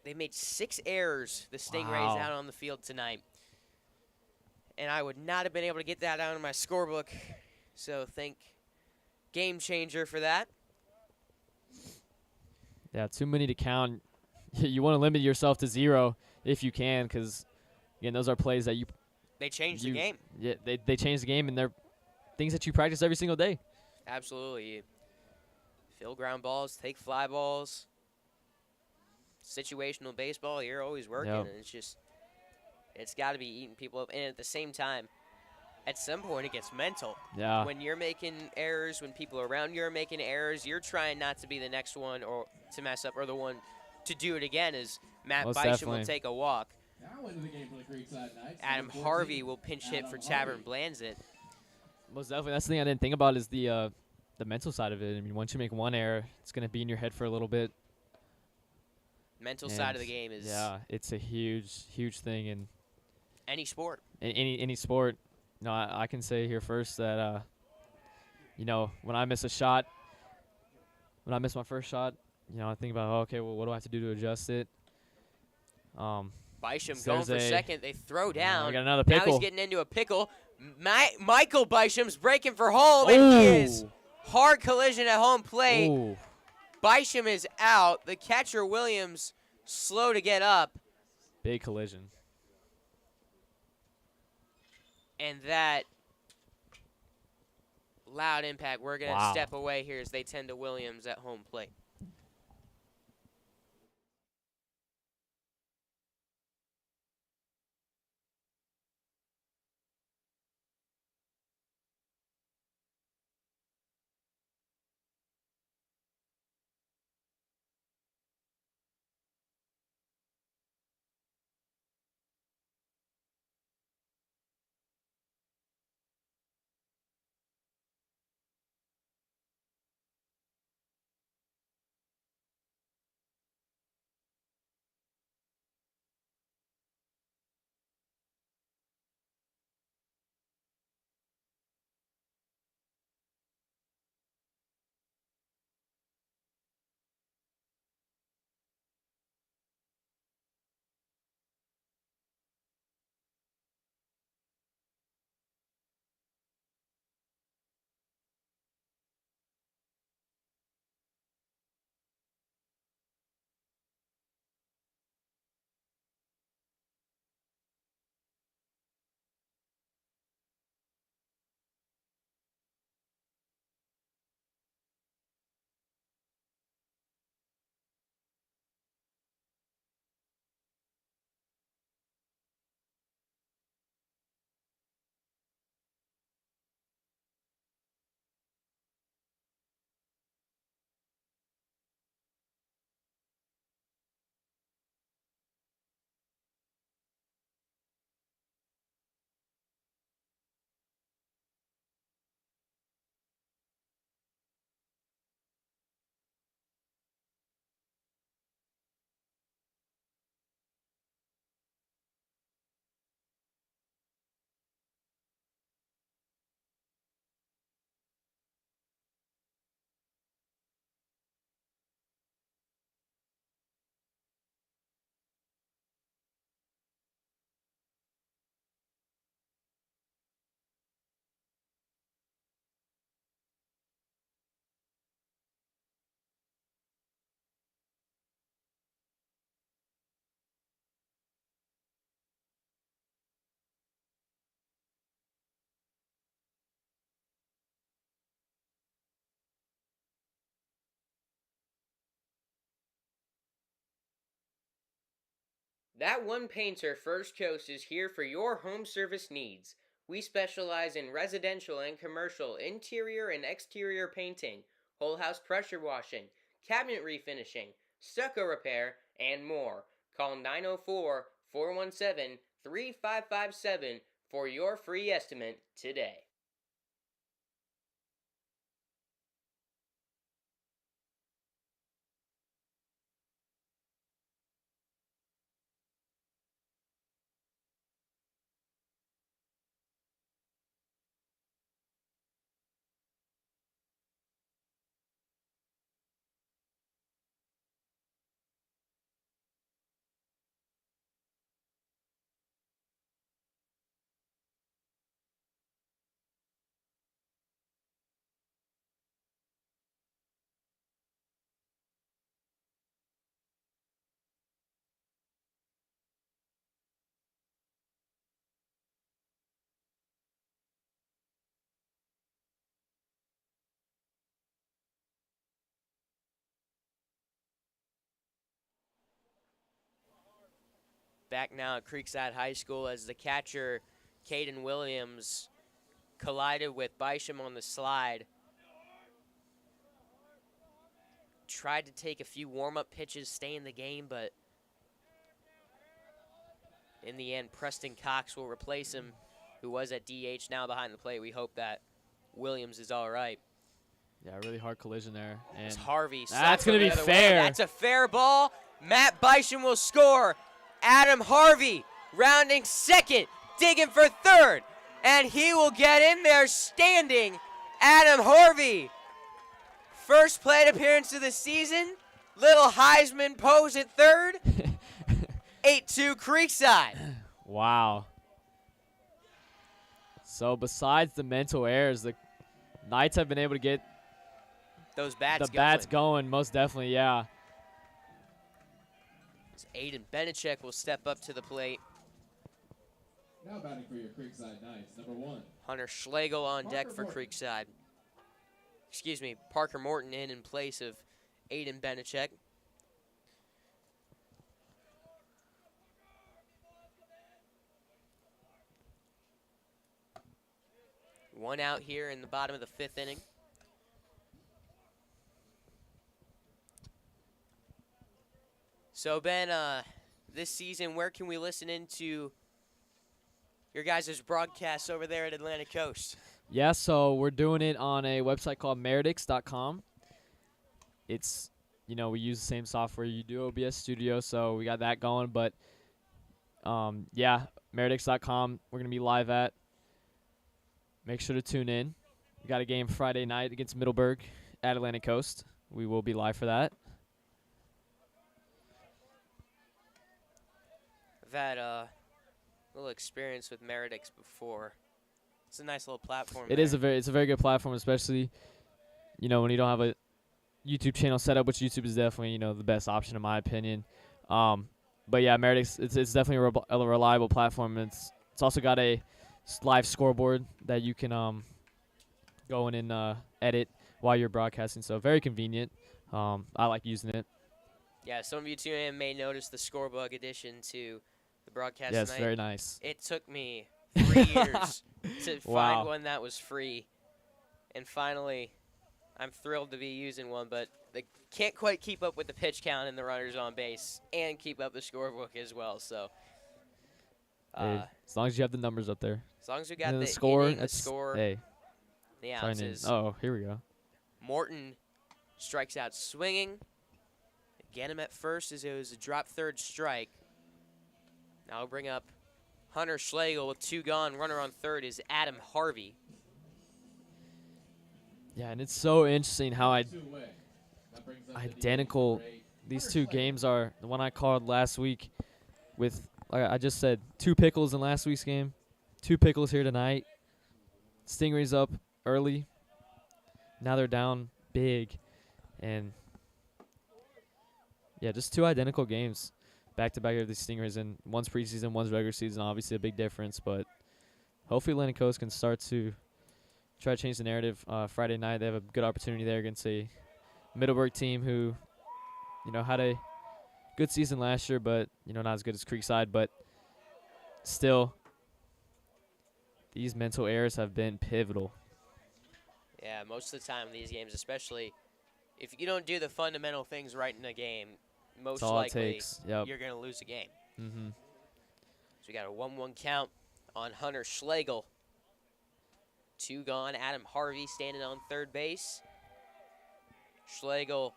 They made 6 errors, the Stingrays, Wow. out on the field tonight. And I would not have been able to get that out of my scorebook. So thank game changer for that. Yeah, too many to count. You want to limit yourself to 0 if you can, because again, those are plays that They changed the game. Yeah, they change the game, and they're things that you practice every single day. Absolutely. You fill ground balls, take fly balls. Situational baseball, you're always working, Yep. and it's got to be eating people up. And at the same time, at some point, it gets mental. Yeah. When you're making errors, when people around you are making errors, you're trying not to be the next one or to mess up, or the one to do it again. As Matt Most Bisham definitely. will take a walk. Now into the game for the Creekside Knights. Adam number 14, Harvey will pinch hit for Adam Tavern Harvey. Blanzit. Most definitely. That's the thing I didn't think about is the mental side of it. I mean, once you make one error, it's gonna be in your head for a little bit. Mental And side of the game is it's a huge thing in any sport. any sport. No, I can say here first that when I miss a shot, when I miss my first shot, I think about, okay, well, what do I have to do to adjust it? Bisham So going for there's a- second. They throw down. we got another Now he's pickle. getting into a pickle. Michael Bisham's breaking for home, and he is Ooh. hard collision at home plate. Ooh. Bisham is out. The catcher, Williams, slow to get up. Big collision. And that loud impact. We're going to Wow. step away here as they tend to Williams at home plate. That One Painter First Coast is here for your home service needs. We specialize in residential and commercial interior and exterior painting, whole house pressure washing, cabinet refinishing, stucco repair, and more. Call 904-417-3557 for your free estimate today. back now at Creekside High School as the catcher, Caden Williams, collided with Bisham on the slide. Tried to take a few warm-up pitches, stay in the game, but in the end, Preston Cox will replace him, who was at DH, now behind the plate. We hope that Williams is all right. Yeah, really hard collision there. And It's Harvey. that's going to be fair. That's a fair ball. Matt Bisham will score. Adam Harvey rounding second, digging for third, and he will get in there standing. Adam Harvey, first plate appearance of the season. Little Heisman pose at third. 8-2 Creekside. Wow. So besides the mental errors, the Knights have been able to get Those bats the bats going, most definitely, yeah. Aiden Benechek will step up to the plate. Now batting for your Creekside Knights, number 1. Hunter Schlegel on deck for Morton. Creekside. Excuse me, Parker Morton in place of Aiden Benechek. One out here in the bottom of the 5th inning. So, Ben, this season, where can we listen into your guys' broadcasts over there at Atlantic Coast? Yeah, so we're doing it on a website called meritix.com. It's, you know, we use the same software you do, OBS Studio, so we got that going. But, yeah, meritix.com, we're going to be live at. Make sure to tune in. We got a game Friday night against Middleburg at Atlantic Coast. We will be live for that. I've had a little experience with Meritix before. It's a nice little platform. It's a very good platform, especially, you know, when you don't have a YouTube channel set up, which YouTube is definitely, you know, the best option in my opinion. But yeah, Meritix, it's definitely a reliable platform. It's also got a live scoreboard that you can go in and edit while you're broadcasting. So very convenient. I like using it. Yeah, some of you tuning in may notice the scorebook addition to the broadcast Yes, tonight. very nice. It took me 3 years to Wow. find one that was free. And finally, I'm thrilled to be using one, but they can't quite keep up with the pitch count and the runners on base and keep up the scorebook as well. So Hey, as long as you have the numbers up there. as long as we got And the score, inning, the that's, score, hey, the sign in. ounces. Oh, here we go. Morton strikes out swinging. Get him at first as it was a drop third strike. Now we'll bring up Hunter Schlegel with 2 gone. Runner on third is Adam Harvey. Yeah, and it's so interesting how Two away. That brings up the identical DH number 8, these Hunter two Schlegel. games are. The one I called last week with, like I just said, 2 pickles in last week's game, 2 pickles here tonight. Stingrays up early. Now they're down big. And, yeah, just 2 identical games back-to-back of these Stingrays. And one's preseason, one's regular season, obviously a big difference. But hopefully Atlantic Coast can start to try to change the narrative. Friday night, they have a good opportunity there against a Middleburg team who, you know, had a good season last year, but, you know, not as good as Creekside. But still, these mental errors have been pivotal. Yeah, most of the time in these games, especially if you don't do the fundamental things right in a game, most That's all it likely takes. Yep. you're going to lose a game. Mm-hmm. So we got a 1-1 count on Hunter Schlegel. 2 gone. Adam Harvey standing on third base. Schlegel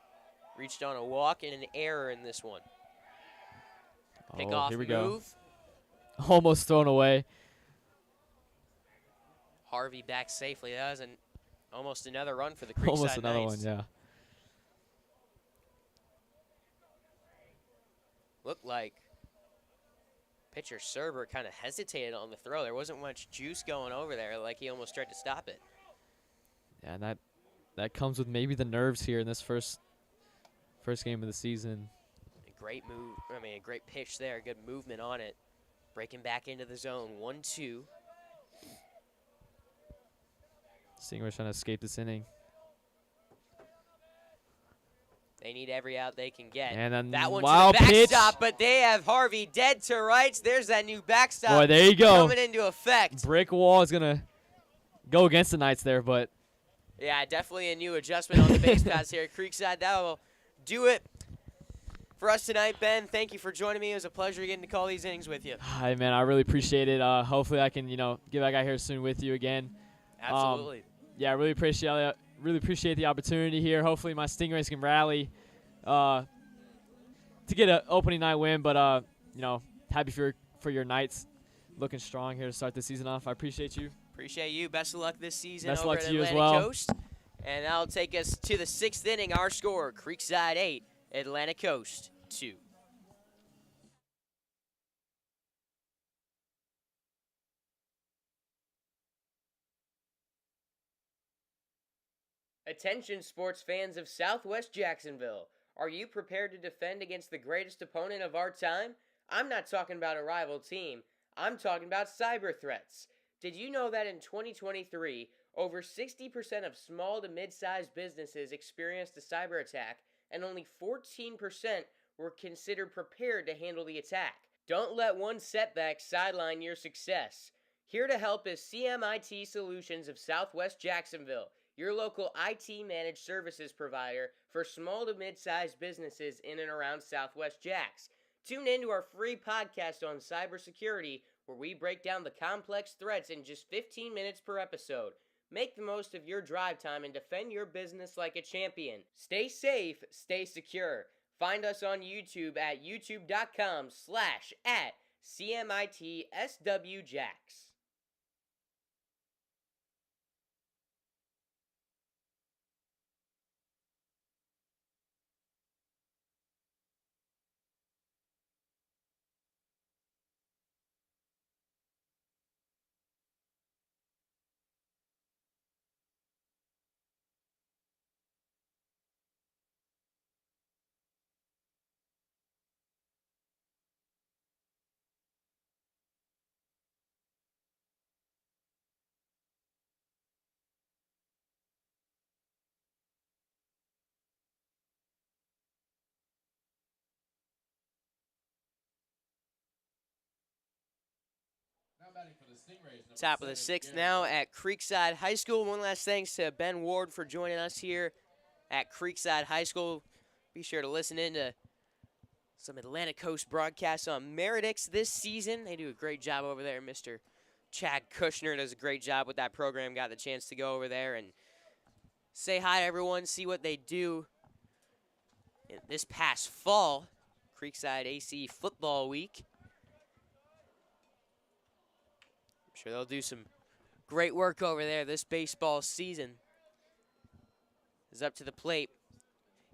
reached on a walk and an error in this one. Pick off here we move. go. Almost thrown away. Harvey back safely. That was almost another run for the Creekside Almost another Knights. one, yeah. Looked like pitcher Serber kind of hesitated on the throw. There wasn't much juice going over there, like he almost tried to stop it. Yeah, and that comes with maybe the nerves here in this first game of the season. A great move. I mean, a great pitch there. Good movement on it. Breaking back into the zone. 1-2. Stingrays trying to escape this inning. They need need every out they can get. And then that one wild to the pitch. backstop, but they have Harvey dead to rights. There's that new backstop. Boy, there you go. Coming into effect. Brick wall is going to go against the Knights there, but. Yeah, definitely a new adjustment on the base pass here at Creekside. That will do it for us tonight, Ben. Thank you for joining me. It was a pleasure getting to call these innings with you. Hi, man. I really appreciate it. Hopefully I can, get back out here soon with you again. Absolutely. Yeah, I really appreciate the opportunity here. Hopefully my Stingrays can rally to get an opening night win. But, happy for your Knights looking strong here to start the season off. I appreciate you. Appreciate you. Best of luck this season Best of over luck at to you as Atlantic well. Coast. And that'll take us to the 6th inning. Our score, Creekside 8, Atlantic Coast 2. Attention sports fans of Southwest Jacksonville. Are you prepared to defend against the greatest opponent of our time? I'm not talking about a rival team. I'm talking about cyber threats. Did you know that in 2023, over 60% of small to mid-sized businesses experienced a cyber attack, and only 14% were considered prepared to handle the attack? Don't let one setback sideline your success. Here to help is CMIT Solutions of Southwest Jacksonville, your local IT managed services provider for small to mid-sized businesses in and around Southwest Jacks. Tune in to our free podcast on cybersecurity, where we break down the complex threats in just 15 minutes per episode. Make the most of your drive time and defend your business like a champion. Stay safe, stay secure. Find us on YouTube at youtube.com/@CMITSWJacks. Now batting for the Stingrays, number Top of the 7, 6th Gary now White. at Creekside High School. One last thanks to Ben Ward for joining us here at Creekside High School. Be sure to listen in to some Atlantic Coast broadcasts on Meridix this season. They do a great job over there. Mr. Chad Kushner does a great job with that program. Got the chance to go over there and say hi to everyone, see what they do this past fall, Creekside AC Football Week. I'm sure they'll do some great work over there this baseball season. Is up to the plate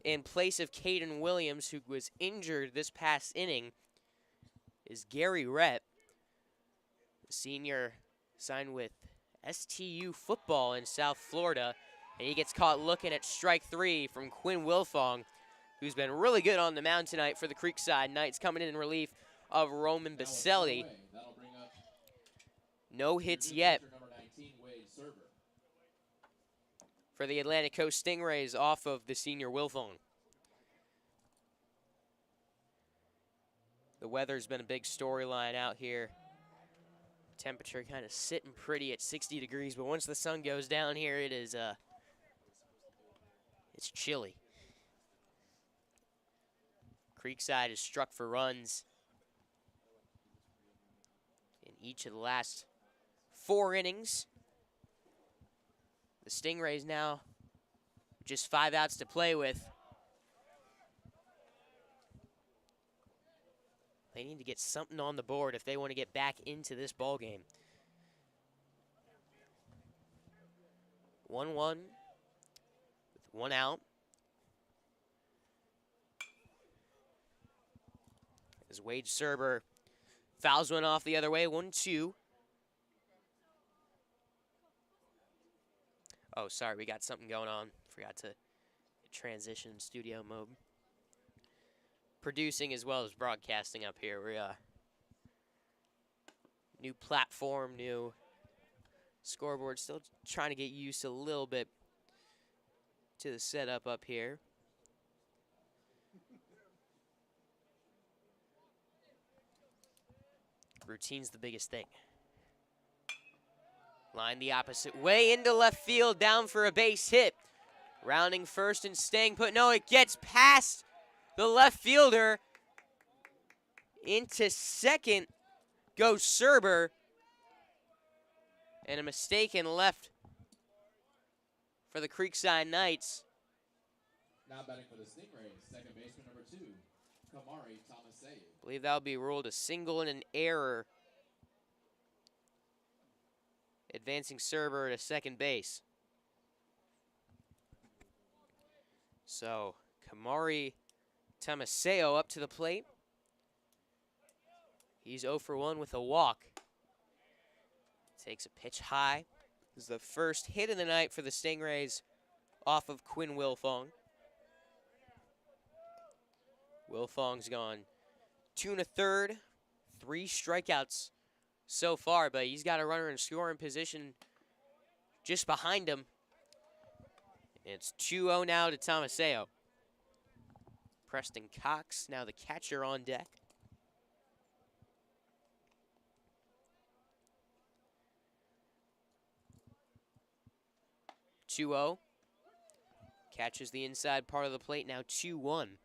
in place of Caden Williams, who was injured this past inning, is Gary Rett, the senior signed with STU football in South Florida, and he gets caught looking at strike 3 from Quinn Wilfong, who's been really good on the mound tonight for the Creekside Knights, coming in relief of Roman Baselli. No hits yet for the Atlantic Coast Stingrays off of the senior Wilfong. The weather's been a big storyline out here. Temperature kind of sitting pretty at 60 degrees, but once the sun goes down here, it is it's chilly. Creekside is struck for runs in each of the last 4 innings. The Stingrays now just 5 outs to play with. They need to get something on the board if they want to get back into this ball game. 1-1 with 1 out. As Wade Serber fouls one off the other way, 1-2. Oh, sorry, we got something going on. Forgot to transition studio mode. Producing as well as broadcasting up here. We're new platform, new scoreboard. Still trying to get used a little bit to the setup up here. Routine's the biggest thing. Line the opposite way into left field, down for a base hit. Rounding first and staying put. No, it gets past the left fielder. Into second goes Serber. And a mistaken left for the Creekside Knights. Now batting for the Stingrays, second baseman number 2, Kamari Thomaseu. I believe that would be ruled a single and an error. Advancing Serber to second base. So, Kamari Thomaseu up to the plate. He's 0 for 1 with a walk. Takes a pitch high. This is the first hit of the night for the Stingrays off of Quinn Wilfong. Wilfong's gone 2 1/3, 3 strikeouts so far, but he's got a runner in scoring position just behind him. It's 2-0 now to Thomaseu. Preston Cox, now the catcher on deck. Catches the inside part of the plate, now 2-1.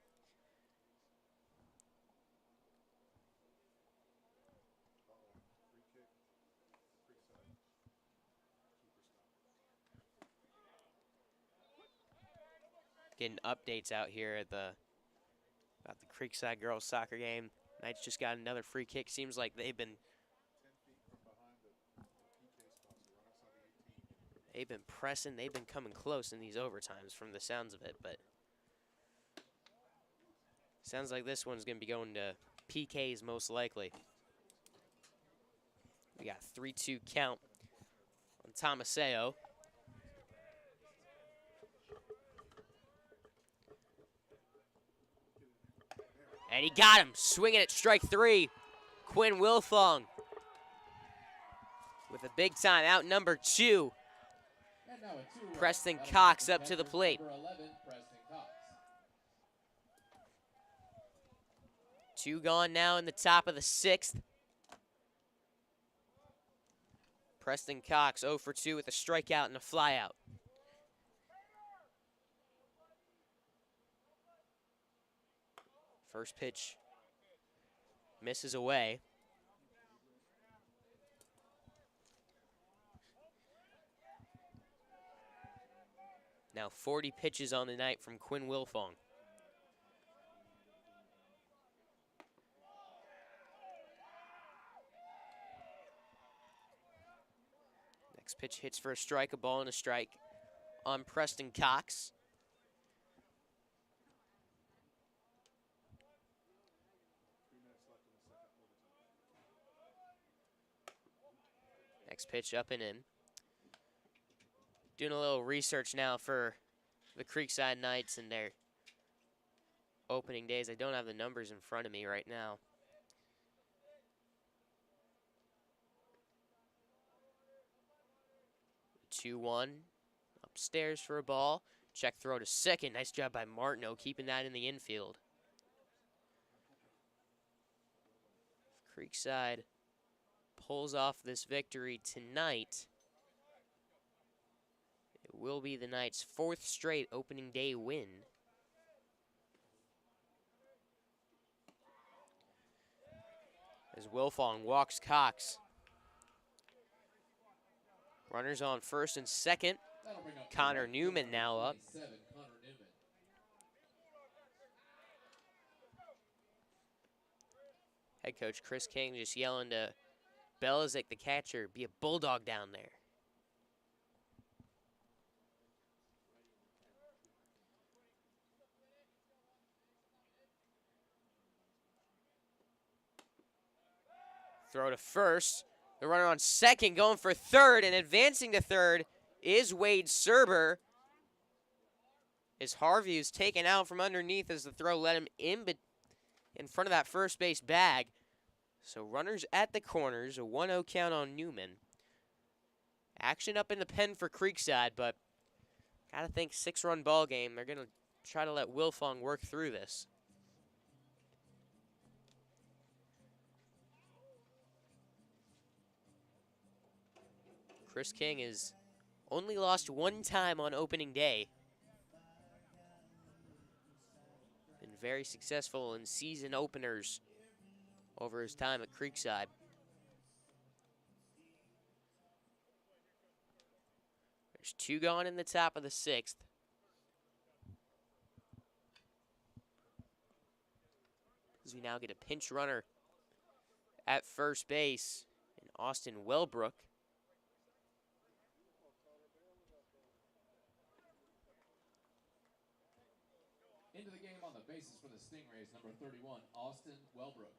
Getting updates out here at about the Creekside girls soccer game. Knights just got another free kick. Seems like they've been pressing. They've been coming close in these overtimes from the sounds of it, but sounds like this one's going to be going to PKs most likely. We got 3-2 count on Thomaseu. And he got him, swinging at strike 3. Quinn Wilfong with a big time out number 2. And now a 2-run. Preston Cox up to the plate. Number 11, Preston Cox. 2 gone now in the top of the 6th. Preston Cox 0 for 2 with a strikeout and a flyout. First pitch misses away. Now 40 pitches on the night from Quinn Wilfong. Next pitch hits for a strike, a ball and a strike on Preston Cox. Next pitch up and in. Doing a little research now for the Creekside Knights and their opening days. I don't have the numbers in front of me right now. Two 2-1 upstairs for a ball. Check throw to second. Nice job by Martineau keeping that in the infield. Creekside pulls off this victory tonight. It will be the Knights' 4th straight opening day win. As Wilfong walks Cox. Runners on first and second. Connor Newman now up. Head coach Chris King just yelling to Belizik, the catcher, be a bulldog down there. Throw to first. The runner on second going for third, and advancing to third is Wade Serber. As Harvey is taken out from underneath as the throw led him in front of that first base bag. So runners at the corners, a 1-0 count on Newman. Action up in the pen for Creekside, but gotta think 6-run ball game. They're gonna try to let Wilfong work through this. Chris King has only lost one time on opening day. Been very successful in season openers over his time at Creekside. There's 2 gone in the top of the 6th. As we now get a pinch runner at first base in Austin Wellbrook. Into the game on the bases for the Stingrays, number 31, Austin Wellbrook.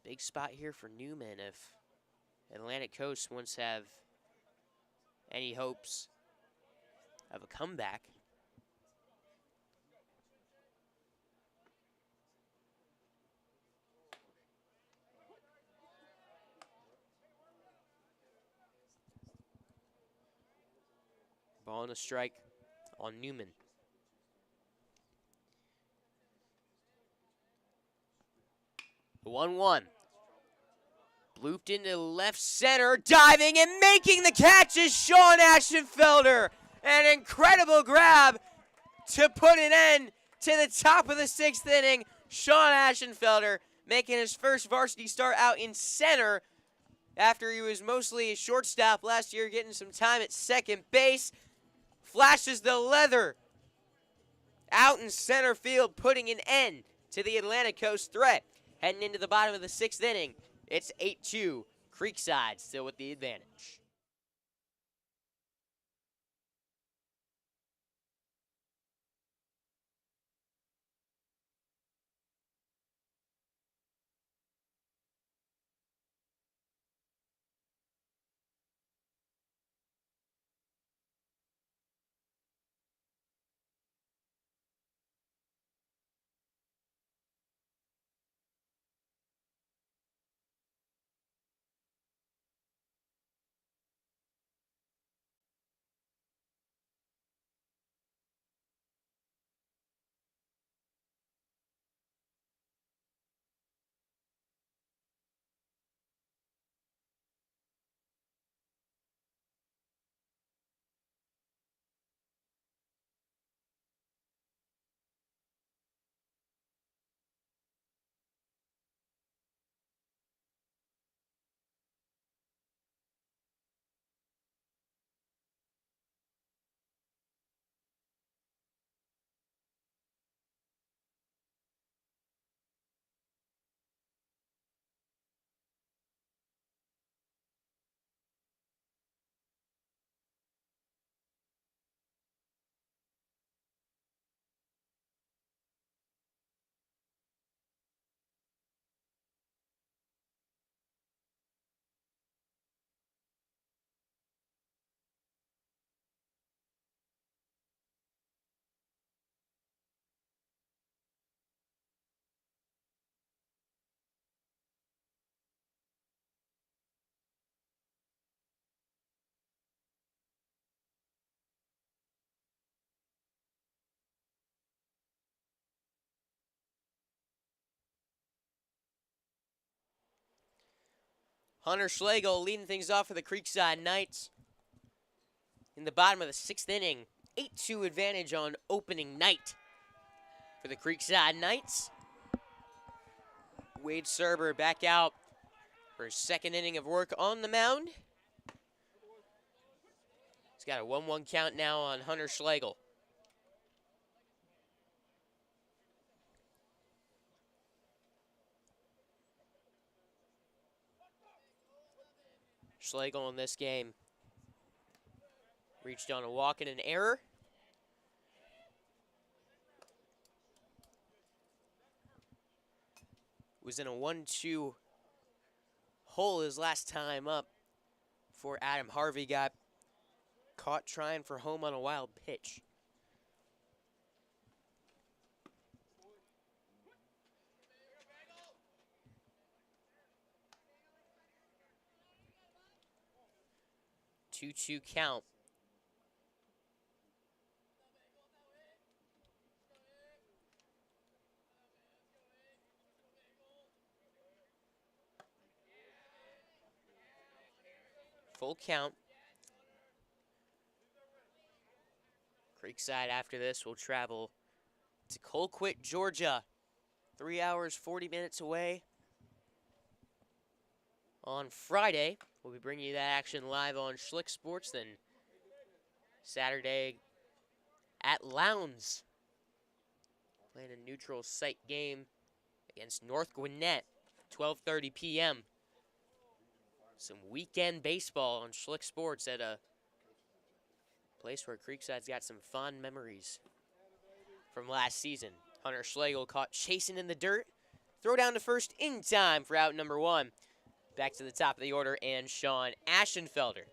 Big spot here for Newman if Atlantic Coast wants to have any hopes of a comeback. Ball and a strike on Newman. The 1-1. Blooped into left center, diving and making the catch is Sean Ashenfelder. An incredible grab to put an end to the top of the 6th inning. Sean Ashenfelder making his first varsity start out in center after he was mostly a shortstop last year, getting some time at second base. Flashes the leather out in center field, putting an end to the Atlantic Coast threat. Heading into the bottom of the 6th inning, it's 8-2, Creekside still with the advantage. Hunter Schlegel leading things off for the Creekside Knights. In the bottom of the 6th inning, 8-2 advantage on opening night for the Creekside Knights. Wade Serber back out for his 2nd inning of work on the mound. He's got a 1-1 count now on Hunter Schlegel. Schlegel in this game reached on a walk and an error. Was in a 1-2 hole his last time up before Adam Harvey got caught trying for home on a wild pitch. Two-two count. Full count. Creekside after this will travel to Colquitt, Georgia. 3 hours, 40 minutes away. On Friday, we'll be bringing you that action live on Schlick Sports. Then Saturday at Lowndes, playing a neutral site game against North Gwinnett, 12:30 p.m. Some weekend baseball on Schlick Sports at a place where Creekside's got some fond memories from last season. Hunter Schlegel caught chasing in the dirt. Throw down to first in time for out number 1. Back to the top of the order, and Sean Aschenfelder.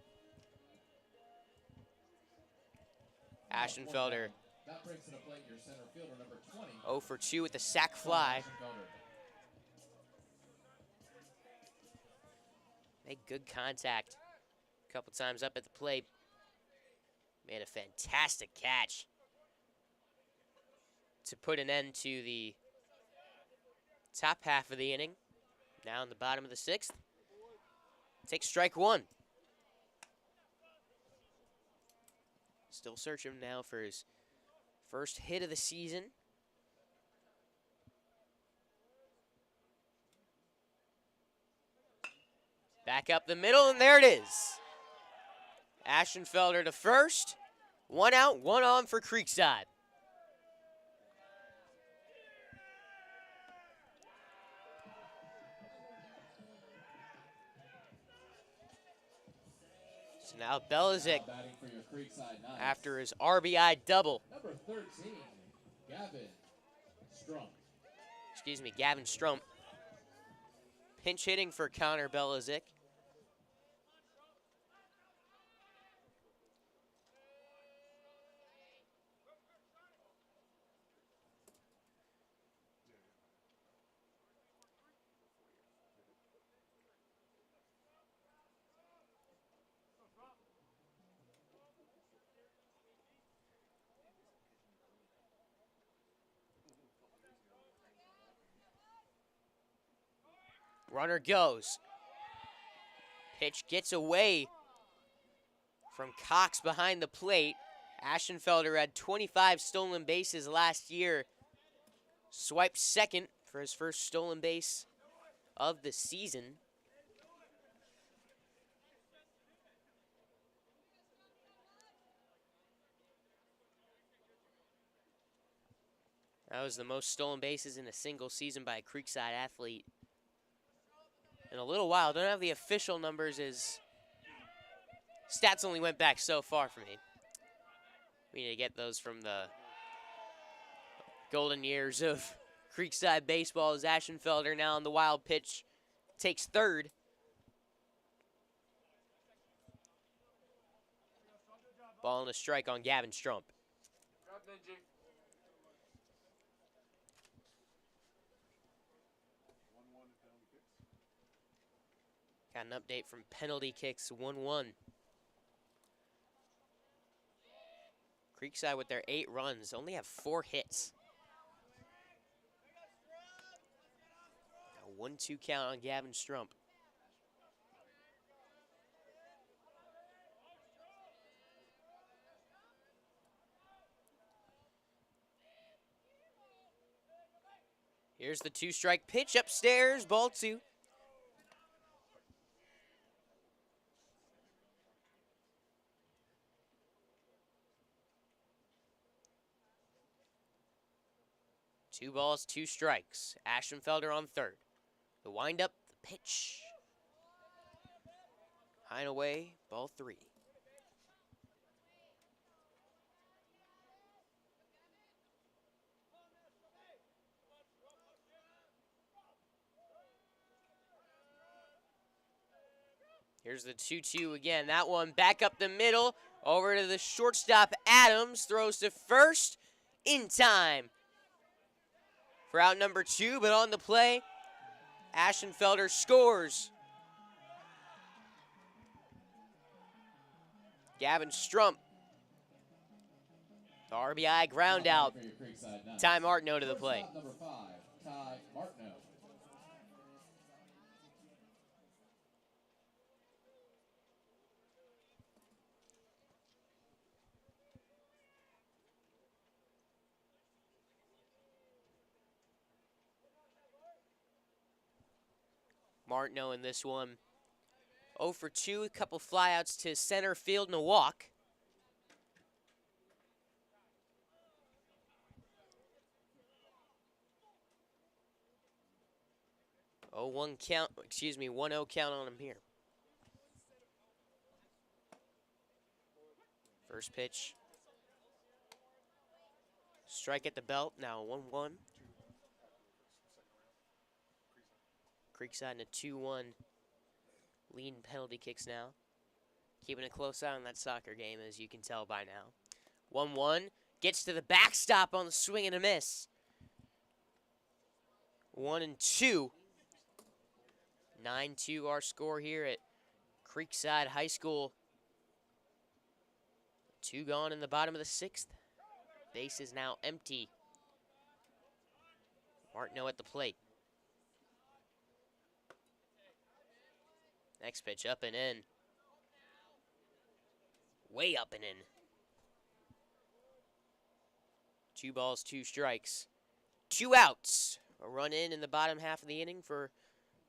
Aschenfelder That brings to the plate your center fielder, number 20. 0 for 2 with a sac fly. Made good contact a couple times up at the plate. Made a fantastic catch to put an end to the top half of the inning. Now in the bottom of the 6th. Takes strike 1. Still searching now for his first hit of the season. Back up the middle, and there it is. Aschenfelder to first. 1 out, 1 on for Creekside. So now Belizik, after his RBI double. Number 13, Gavin Strump. Excuse me, Gavin Strump. Pinch hitting for Connor Belizik. Runner goes. Pitch gets away from Cox behind the plate. Aschenfelder had 25 stolen bases last year. Swiped second for his first stolen base of the season. That was the most stolen bases in a single season by a Creekside athlete in a little while. Don't have the official numbers, as stats only went back so far for me. We need to get those from the golden years of Creekside baseball. As Aschenfelder now on the wild pitch takes third. Ball and a strike on Gavin Strump. Got an update from penalty kicks, 1-1. Creekside with their 8 runs only have 4 hits. A 1-2 count on Gavin Strump. Here's the 2-strike pitch upstairs, ball 2. Two balls, 2 strikes. Aschenfelder on third. The windup, the pitch. High and away, ball 3. Here's the 2-2 again. That one back up the middle. Over to the shortstop, Adams. Throws to first in time for out number 2, but on the play, Aschenfelder scores. Gavin Strump, the RBI ground out. Ty Martineau to the plate. Number 5, Ty Martineau. Martineau in this one. 0 for 2, a couple flyouts to center field and a walk. Oh, 1-0 count on him here. First pitch. Strike at the belt, now 1-1. Creekside in a 2-1 lead in penalty kicks now. Keeping a close eye on that soccer game, as you can tell by now. 1-1, gets to the backstop on the swing and a miss. 1-2. 9-2 our score here at Creekside High School. 2 gone in the bottom of the 6th. Base is now empty. Martineau at the plate. Next pitch up and in. Way up and in. 2 balls, 2 strikes. 2 outs. A run in the bottom half of the inning for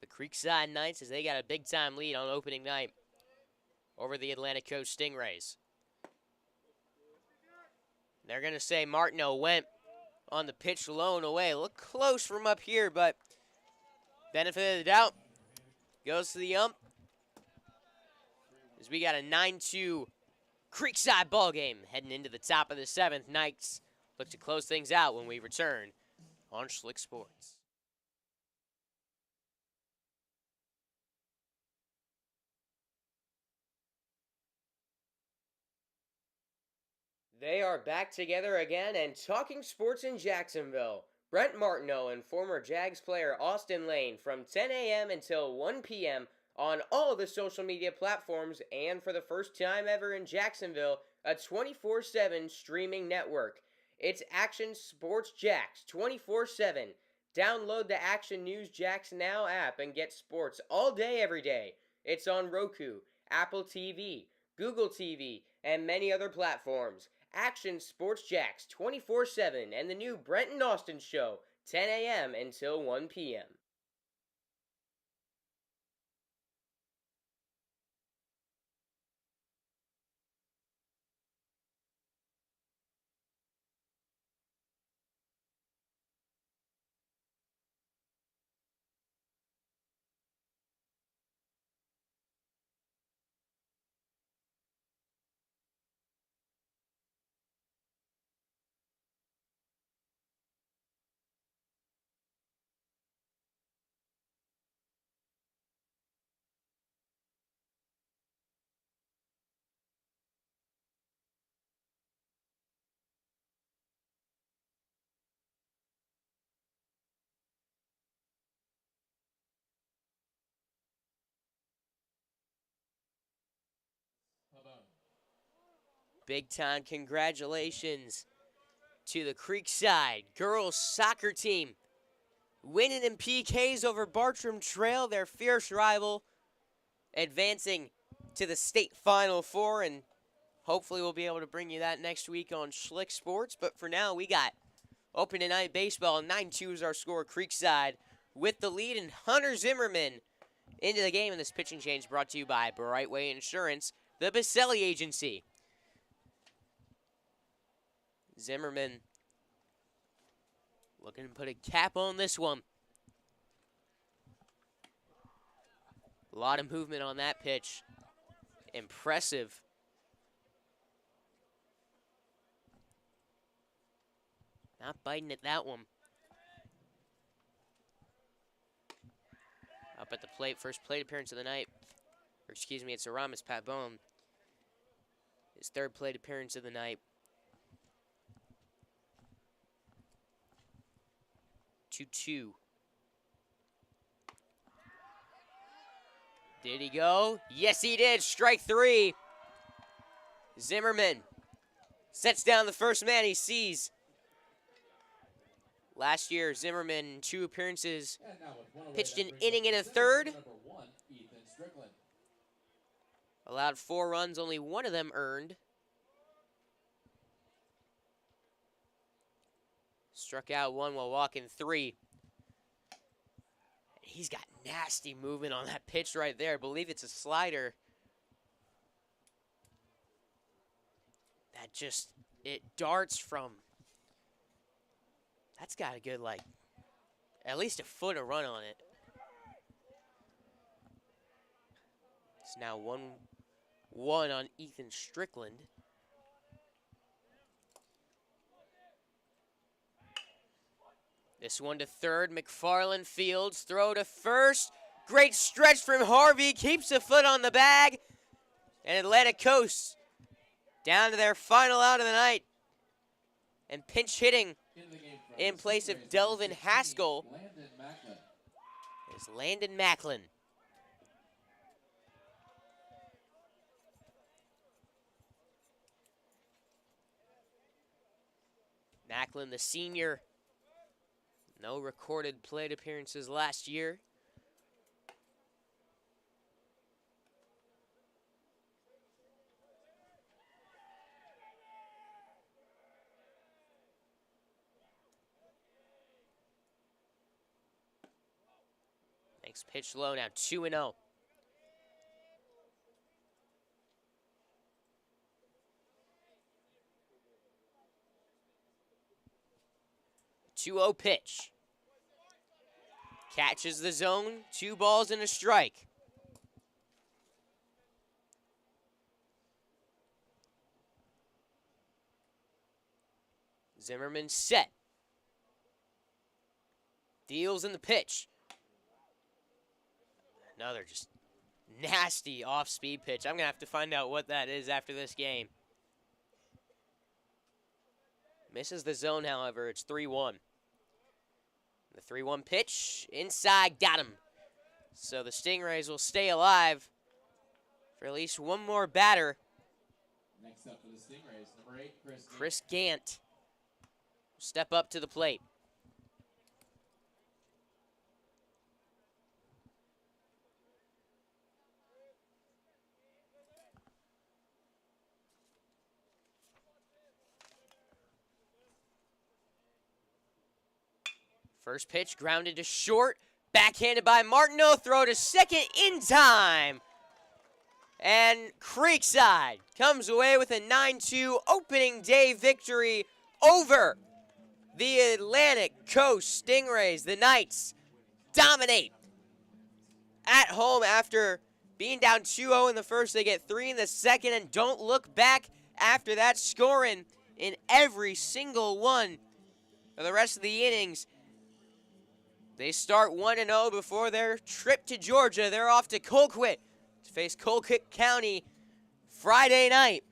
the Creekside Knights as they got a big-time lead on opening night over the Atlantic Coast Stingrays. They're going to say Martineau went on the pitch lone away. Look close from up here, but benefit of the doubt goes to the ump as we got a 9-2 Creekside ball game heading into the top of the 7th. Knights look to close things out when we return on Schlick Sports. They are back together again and talking sports in Jacksonville. Brent Martineau and former Jags player Austin Lane from 10 a.m. until 1 p.m. on all the social media platforms, and for the first time ever in Jacksonville, a 24/7 streaming network. It's Action Sports Jacks 24/7. Download the Action News Jacks Now app and get sports all day, every day. It's on Roku, Apple TV, Google TV, and many other platforms. Action Sports Jacks 24/7 and the new Brent and Austin Show, 10 a.m. until 1 p.m. Big time congratulations to the Creekside girls soccer team. Winning in PKs over Bartram Trail, their fierce rival, advancing to the state Final Four, and hopefully we'll be able to bring you that next week on Schlick Sports. But for now, we got opening night baseball. 9-2 is our score. Creekside with the lead, and Hunter Zimmerman into the game. And this pitching change brought to you by Brightway Insurance, the Baselli Agency. Zimmerman looking to put a cap on this one. A lot of movement on that pitch. Impressive. Not biting at that one. Up at the plate, first plate appearance of the night. Or excuse me, it's Aramis Pabon. His 3rd plate appearance of the night. 2-2. Did he go? Yes, he did. Strike 3. Zimmerman sets down the first man he sees. Last year, Zimmerman, 2 appearances, pitched an inning and a third. Allowed 4 runs, only 1 of them earned. Struck out 1 while walking 3. he's got nasty movement on that pitch right there. I believe it's a slider. That just, it darts from, that's got a good, like, at least a foot of run on it. It's now 1-1 on Ethan Strickland. This one to third, McFarland fields, throw to first. Great stretch from Harvey, keeps a foot on the bag. And Atlantic Coast down to their final out of the night. And pinch hitting in place of Delvin Haskell is Landon Macklin. Macklin, the senior, no recorded plate appearances last year. Next pitch low now, 2-0. Two-0 pitch. Catches the zone, 2 balls and a strike. Zimmerman set. Deals in the pitch. Another just nasty off-speed pitch. I'm going to have to find out what that is after this game. Misses the zone, however. It's 3-1. The 3-1 pitch, inside, got him. So the Stingrays will stay alive for at least one more batter. Next up for the Stingrays, number 8, Chris Gant will step up to the plate. First pitch grounded to short, backhanded by Martineau, throw to second in time. And Creekside comes away with a 9-2 opening day victory over the Atlantic Coast Stingrays. The Knights dominate at home after being down 2-0 in the first. They get 3 in the second and don't look back after that, scoring in every single one of the rest of the innings. They start 1-0 before their trip to Georgia. They're off to Colquitt to face Colquitt County Friday night.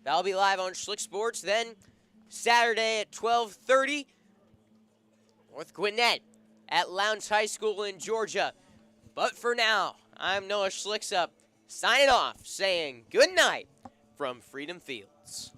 That'll be live on Schlick Sports. Then Saturday at 12:30, North Gwinnett at Lowndes High School in Georgia. But for now, I'm Noah Schlicksup, signing off, saying good night from Freedom Fields.